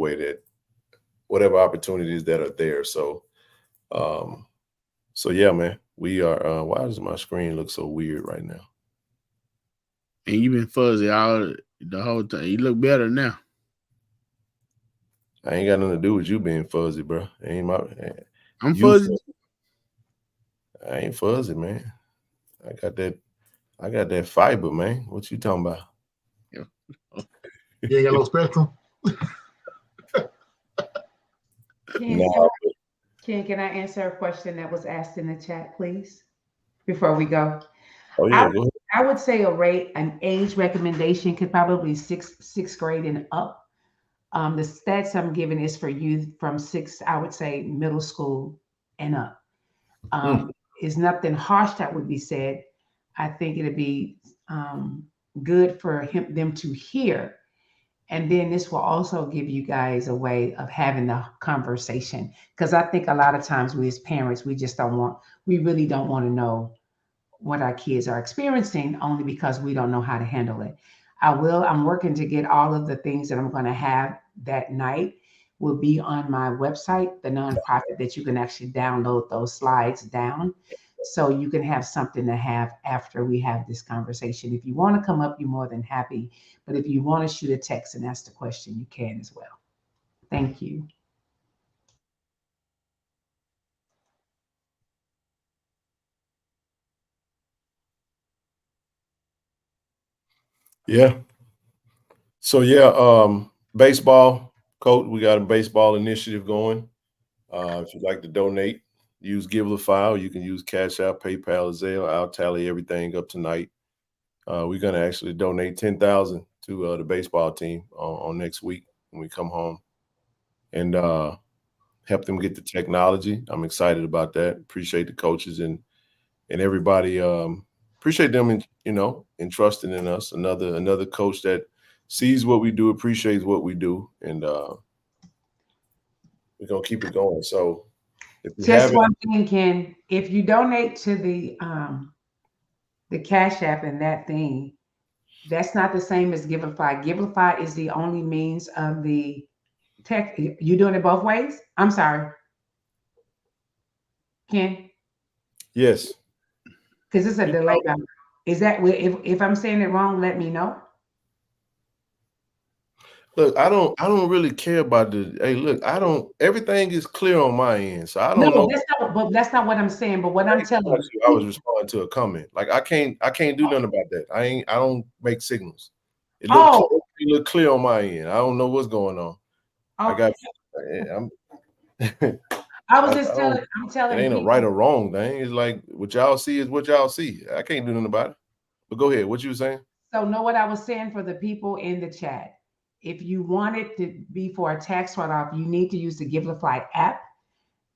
whatever opportunities that are there. So, yeah, man, we are. Why does my screen look so weird right now? And you've been fuzzy all the whole time. You look better now. I ain't got nothing to do with you being fuzzy, bro. I'm fuzzy. I ain't fuzzy, man. I got that fiber, man. What you talking about? You ain't got no spectrum. Can I answer a question that was asked in the chat, please, before we go? Oh yeah, go ahead. I would say an age recommendation could probably sixth grade and up. The stats I'm giving is for youth from I would say middle school and up. Is nothing harsh that would be said. I think it'd be good for them to hear. And then this will also give you guys a way of having the conversation. Because I think a lot of times we as parents, we really don't want to know what our kids are experiencing only because we don't know how to handle it. I'm working to get all of the things that I'm going to have that night will be on my website, the nonprofit, that you can actually download those slides down. So you can have something to have after we have this conversation. If you want to come up, you're more than happy. But if you want to shoot a text and ask the question, you can as well. Thank you. Yeah. So baseball, Coach, we got a baseball initiative going. If you'd like to donate, use Givelify, or you can use Cash App, PayPal, Zelle. I'll tally everything up tonight. We're going to actually donate $10,000 to the baseball team on next week when we come home, and help them get the technology. I'm excited about that. Appreciate the coaches and everybody. Appreciate them, entrusting in us. Another coach that sees what we do, appreciates what we do, and we're gonna keep it going. So, just one thing, Ken, if you donate to the Cash App and that thing, that's not the same as Givelify. Givelify is the only means of the tech. You doing it both ways? I'm sorry, Ken. Yes. Because it's a delay. Is that if I'm saying it wrong? Let me know. Look, I don't really care about everything is clear on my end. So I don't know. That's not what I'm saying. But what I'm telling you, I was responding to a comment. Like I can't do nothing about that. I don't make signals. It look clear on my end. I don't know what's going on. I was just telling. I'm telling. It ain't a right or wrong thing. It's like what y'all see is what y'all see. I can't do nothing about it. But go ahead. What you were saying? So know what I was saying for the people in the chat. If you want it to be for a tax write-off, you need to use the Givelify app,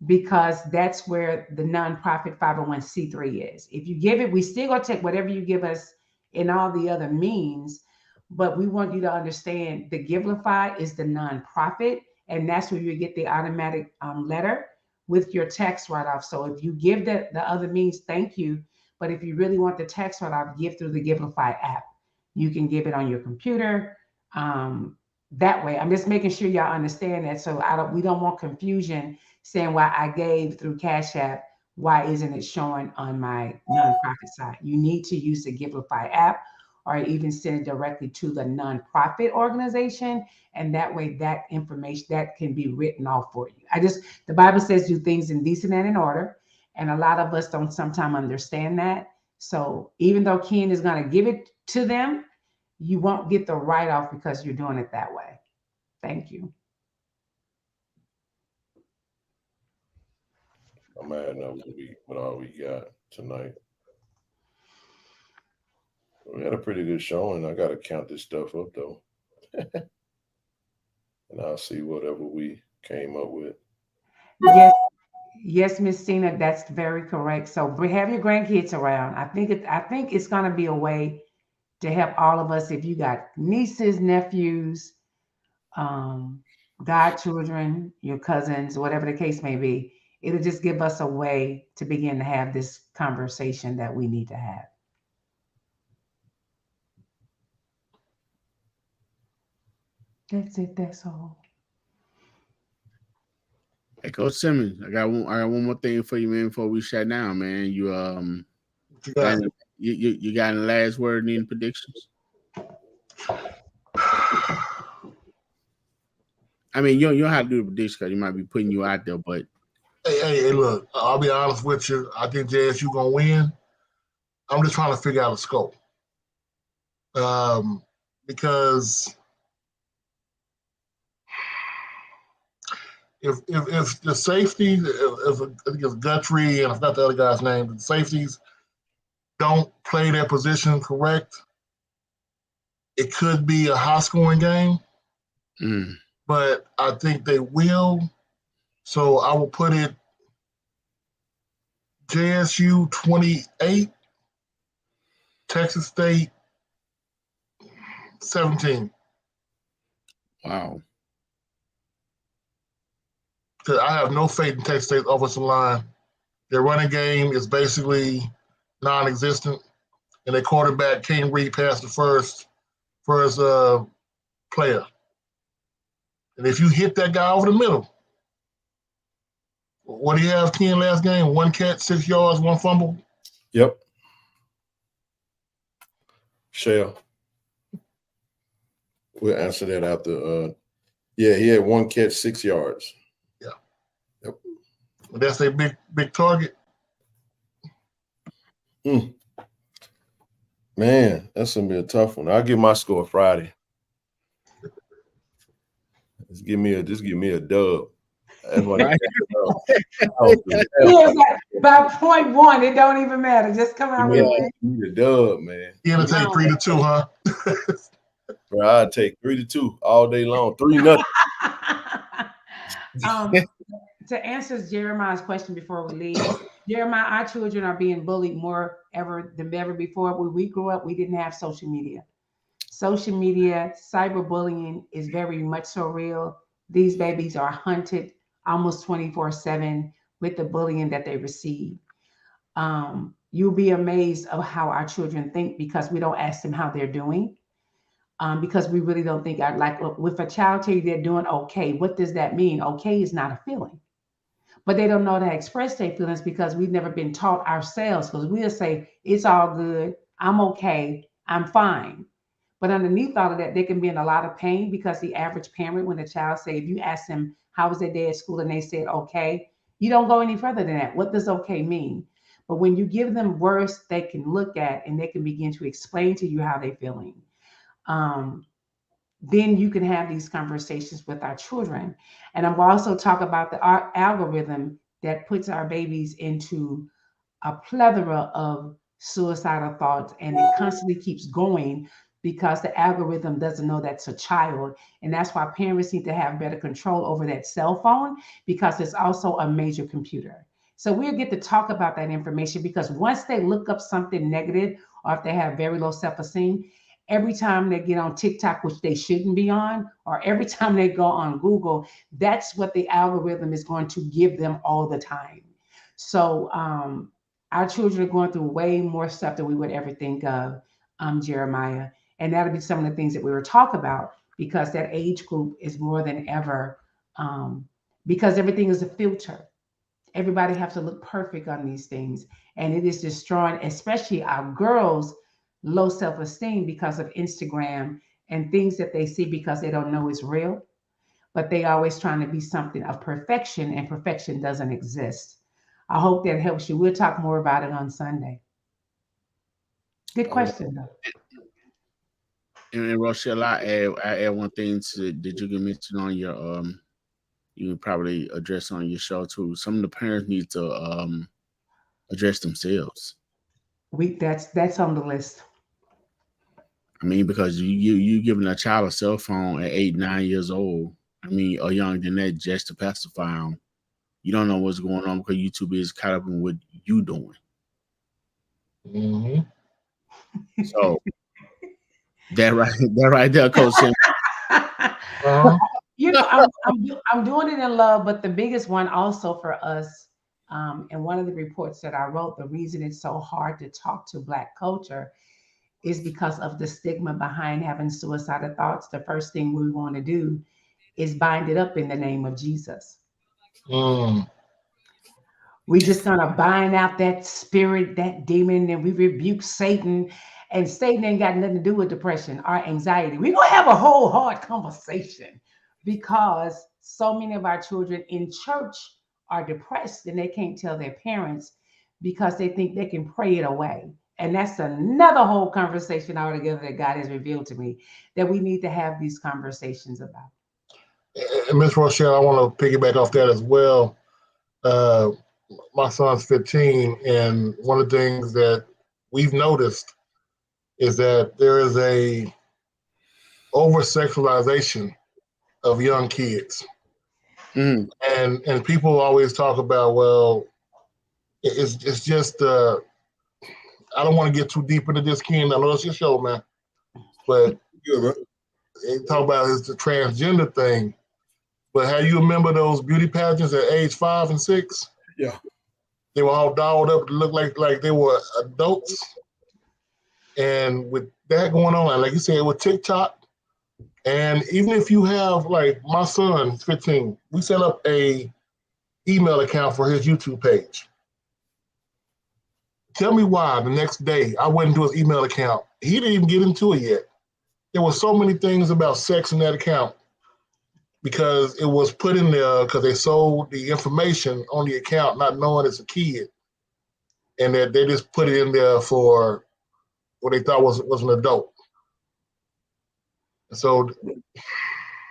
because that's where the nonprofit 501c3 is. If you give it, we still gonna take whatever you give us in all the other means, but we want you to understand the Givelify is the nonprofit, and that's where you get the automatic letter with your tax write-off. So if you give the other means, thank you. But if you really want the tax write-off, give through the Givelify app. You can give it on your computer. That way, I'm just making sure y'all understand that. So we don't want confusion saying why I gave through Cash App, why isn't it showing on my nonprofit side? You need to use the Givelify app, or even send it directly to the nonprofit organization. And that way that information that can be written off for you. The Bible says do things in decent and in order. And a lot of us don't sometimes understand that. So even though Ken is going to give it to them, you won't get the write-off because you're doing it that way. Thank you. I'm adding up what all we got tonight. We had a pretty good showing. I got to count this stuff up, though. And I'll see whatever we came up with. Yes, Miss Tina, that's very correct. So have your grandkids around. I think it's going to be a way to help all of us. If you got nieces, nephews, godchildren, your cousins, whatever the case may be, it'll just give us a way to begin to have this conversation that we need to have. That's it. That's all. Hey, Coach Simmons, I got one more thing for you, man. Before we shut down, man, you got any last word, any predictions? I mean, you don't have to do the prediction because he might be putting you out there, but Hey, look, I'll be honest with you. I think JSU gonna win. I'm just trying to figure out a scope. Because if the safety, if I think it's Guthrie and I forgot the other guy's name, the safeties don't play their position correct, it could be a high scoring game. But I think they will. So I will put it JSU 28, Texas State 17. Wow. Because I have no faith in Texas State's offensive line. Their running game is basically non-existent, and their quarterback can't read past the first player. And if you hit that guy over the middle, what do you have, Ken, last game? 1 catch, 6 yards, 1 fumble? Yep. Shell. We'll answer that after. Yeah, he had 1 catch, 6 yards. Yeah. Yep. That's a big target. Man, that's gonna be a tough one. I'll give my score Friday. Just give me a dub. That's what Yeah, by 0.1, it don't even matter. Just come out with a dub, man. You're gonna take 3-2, huh? Bro, I'd take 3-2 all day long. 3-0. To answer Jeremiah's question before we leave, Jeremiah, our children are being bullied more than ever before. When we grew up, we didn't have social media. Social media, cyberbullying is very much so real. These babies are hunted almost 24/7 with the bullying that they receive. You'll be amazed of how our children think because we don't ask them how they're doing. Because we really don't think, like, if a child tell you they're doing okay, what does that mean? Okay is not a feeling. But they don't know how to express their feelings because we've never been taught ourselves. Because we'll say, it's all good, I'm okay, I'm fine. But underneath all of that, they can be in a lot of pain because the average parent, when a child say, if you ask them, how was their day at school? And they said, okay, you don't go any further than that. What does okay mean? But when you give them words they can look at and they can begin to explain to you how they're feeling, then you can have these conversations with our children. And I'm going to also talk about the algorithm that puts our babies into a plethora of suicidal thoughts, and it constantly keeps going because the algorithm doesn't know that's a child. And that's why parents need to have better control over that cell phone, because it's also a major computer. So we'll get to talk about that information, because once they look up something negative, or if they have very low self-esteem, every time they get on TikTok, which they shouldn't be on, or every time they go on Google, that's what the algorithm is going to give them all the time. So our children are going through way more stuff than we would ever think of, Jeremiah. And that'll be some of the things that we were talking about, because that age group is more than ever, because everything is a filter. Everybody has to look perfect on these things. And it is destroying, especially our girls, low self-esteem because of Instagram and things that they see because they don't know it's real. But they always trying to be something of perfection, and perfection doesn't exist. I hope that helps you. We'll talk more about it on Sunday. Good question, though. And Rochelle, I add one thing that you can mention on your you can probably address on your show too. Some of the parents need to address themselves. That's on the list. I mean, because you giving a child a cell phone at 8, 9 years old. I mean, or younger than that, just to pacify them. You don't know what's going on because YouTube is caught up in what you doing. Mm-hmm. So that right there, Coach. You know, I'm doing it in love, but the biggest one also for us, and one of the reports that I wrote, the reason it's so hard to talk to Black culture is because of the stigma behind having suicidal thoughts. The first thing we want to do is bind it up in the name of Jesus. We just gonna bind out that spirit, that demon, and we rebuke Satan. And Satan ain't got nothing to do with depression or anxiety. We're going to have a whole hard conversation because so many of our children in church are depressed and they can't tell their parents because they think they can pray it away. And that's another whole conversation altogether that God has revealed to me that we need to have these conversations about. And Ms. Rochelle, I want to piggyback off that as well. My son's 15, and one of the things that we've noticed is that there is a over-sexualization of young kids. And people always talk about, well, it's just I don't want to get too deep into this, Ken. I know it's your show, man. But they talk about the transgender thing. But how you remember those beauty pageants at age 5 and 6? Yeah. They were all dolled up to look like they were adults. And with that going on, like you said, with TikTok, and even if you have, like my son, 15, we set up a email account for his YouTube page. Tell me why the next day I went into his email account. He didn't even get into it yet. There were so many things about sex in that account because it was put in there because they sold the information on the account not knowing it's a kid. And that they just put it in there for what they thought was an adult. So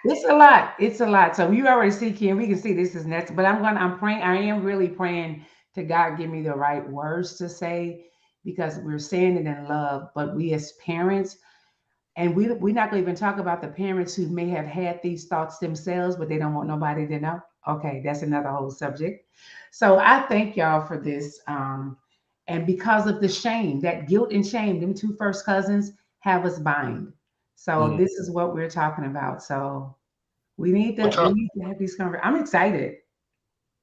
it's a lot. It's a lot. So you already see, Ken, we can see this is next, but I'm praying. I am really praying to God give me the right words to say because we're saying it in love, but we as parents, and we're not going to even talk about the parents who may have had these thoughts themselves, but they don't want nobody to know. Okay, that's another whole subject. So I thank y'all for this. And because of the shame, that guilt and shame, them two first cousins have us bind. So this is what we're talking about. So we need to have these conversations. I'm excited.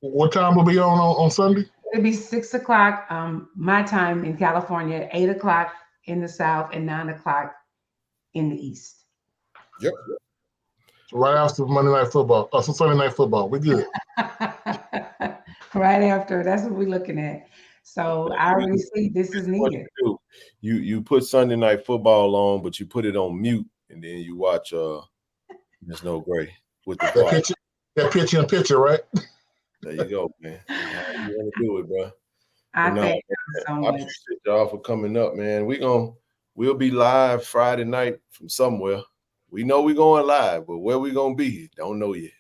What time will be on Sunday? It'll be 6 o'clock my time in California, 8 o'clock in the South, and 9 o'clock in the East. Yep. So right after Monday Night Football, so Sunday Night Football, we good. Right after, that's what we're looking at. So I already see this is needed. You put Sunday Night Football on, but you put it on mute, and then you watch There's No Gray with the that picture, right? There you go, man. You want to do it, bro. I thank you so much. I appreciate y'all for coming up, man. We'll be live Friday night from somewhere. We know we're going live, but where we gonna be, don't know yet.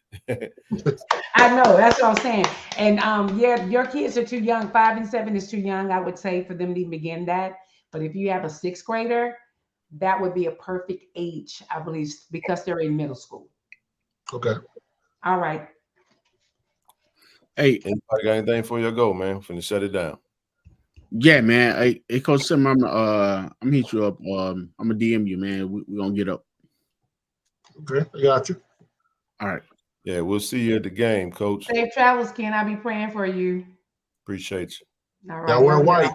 I know, that's what I'm saying. And yeah, your kids are too young. 5 and 7 is too young, I would say, for them to begin that. But if you have a 6th grader, that would be a perfect age, I believe, because they're in middle school. Okay. All right. Hey, anybody got anything for you to go, man? Finna shut it down. Yeah, man. Hey, Coach Sim, I'm hit you up. I'm gonna DM you, man. We're gonna get up. Okay, I got you. All right. Yeah, we'll see you at the game, Coach. Safe travels, Ken. I'll be praying for you. Appreciate you. All right. Y'all wear white.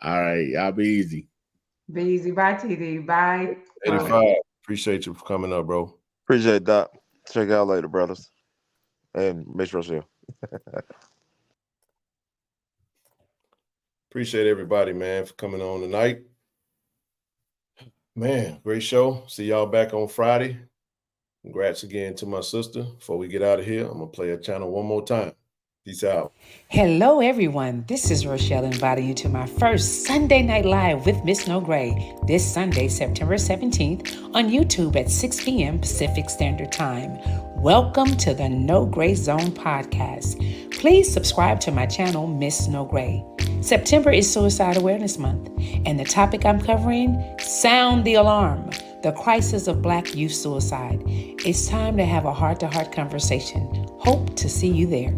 All right, y'all be easy. Be easy. Bye, TD. Bye. 85. Appreciate you for coming up, bro. Appreciate it, Doc. Check out later, brothers. And Miss Rochelle. Appreciate everybody, man, for coming on tonight. Man, great show. See y'all back on Friday. Congrats again to my sister. Before we get out of here, I'm going to play a channel one more time. Peace out. Hello, everyone. This is Rochelle inviting you to my first Sunday Night Live with Miss No Gray this Sunday, September 17th on YouTube at 6 p.m. Pacific Standard Time. Welcome to the No Gray Zone podcast. Please subscribe to my channel, Miss No Gray. September is Suicide Awareness Month, and the topic I'm covering, Sound the Alarm, the crisis of Black youth suicide. It's time to have a heart-to-heart conversation. Hope to see you there.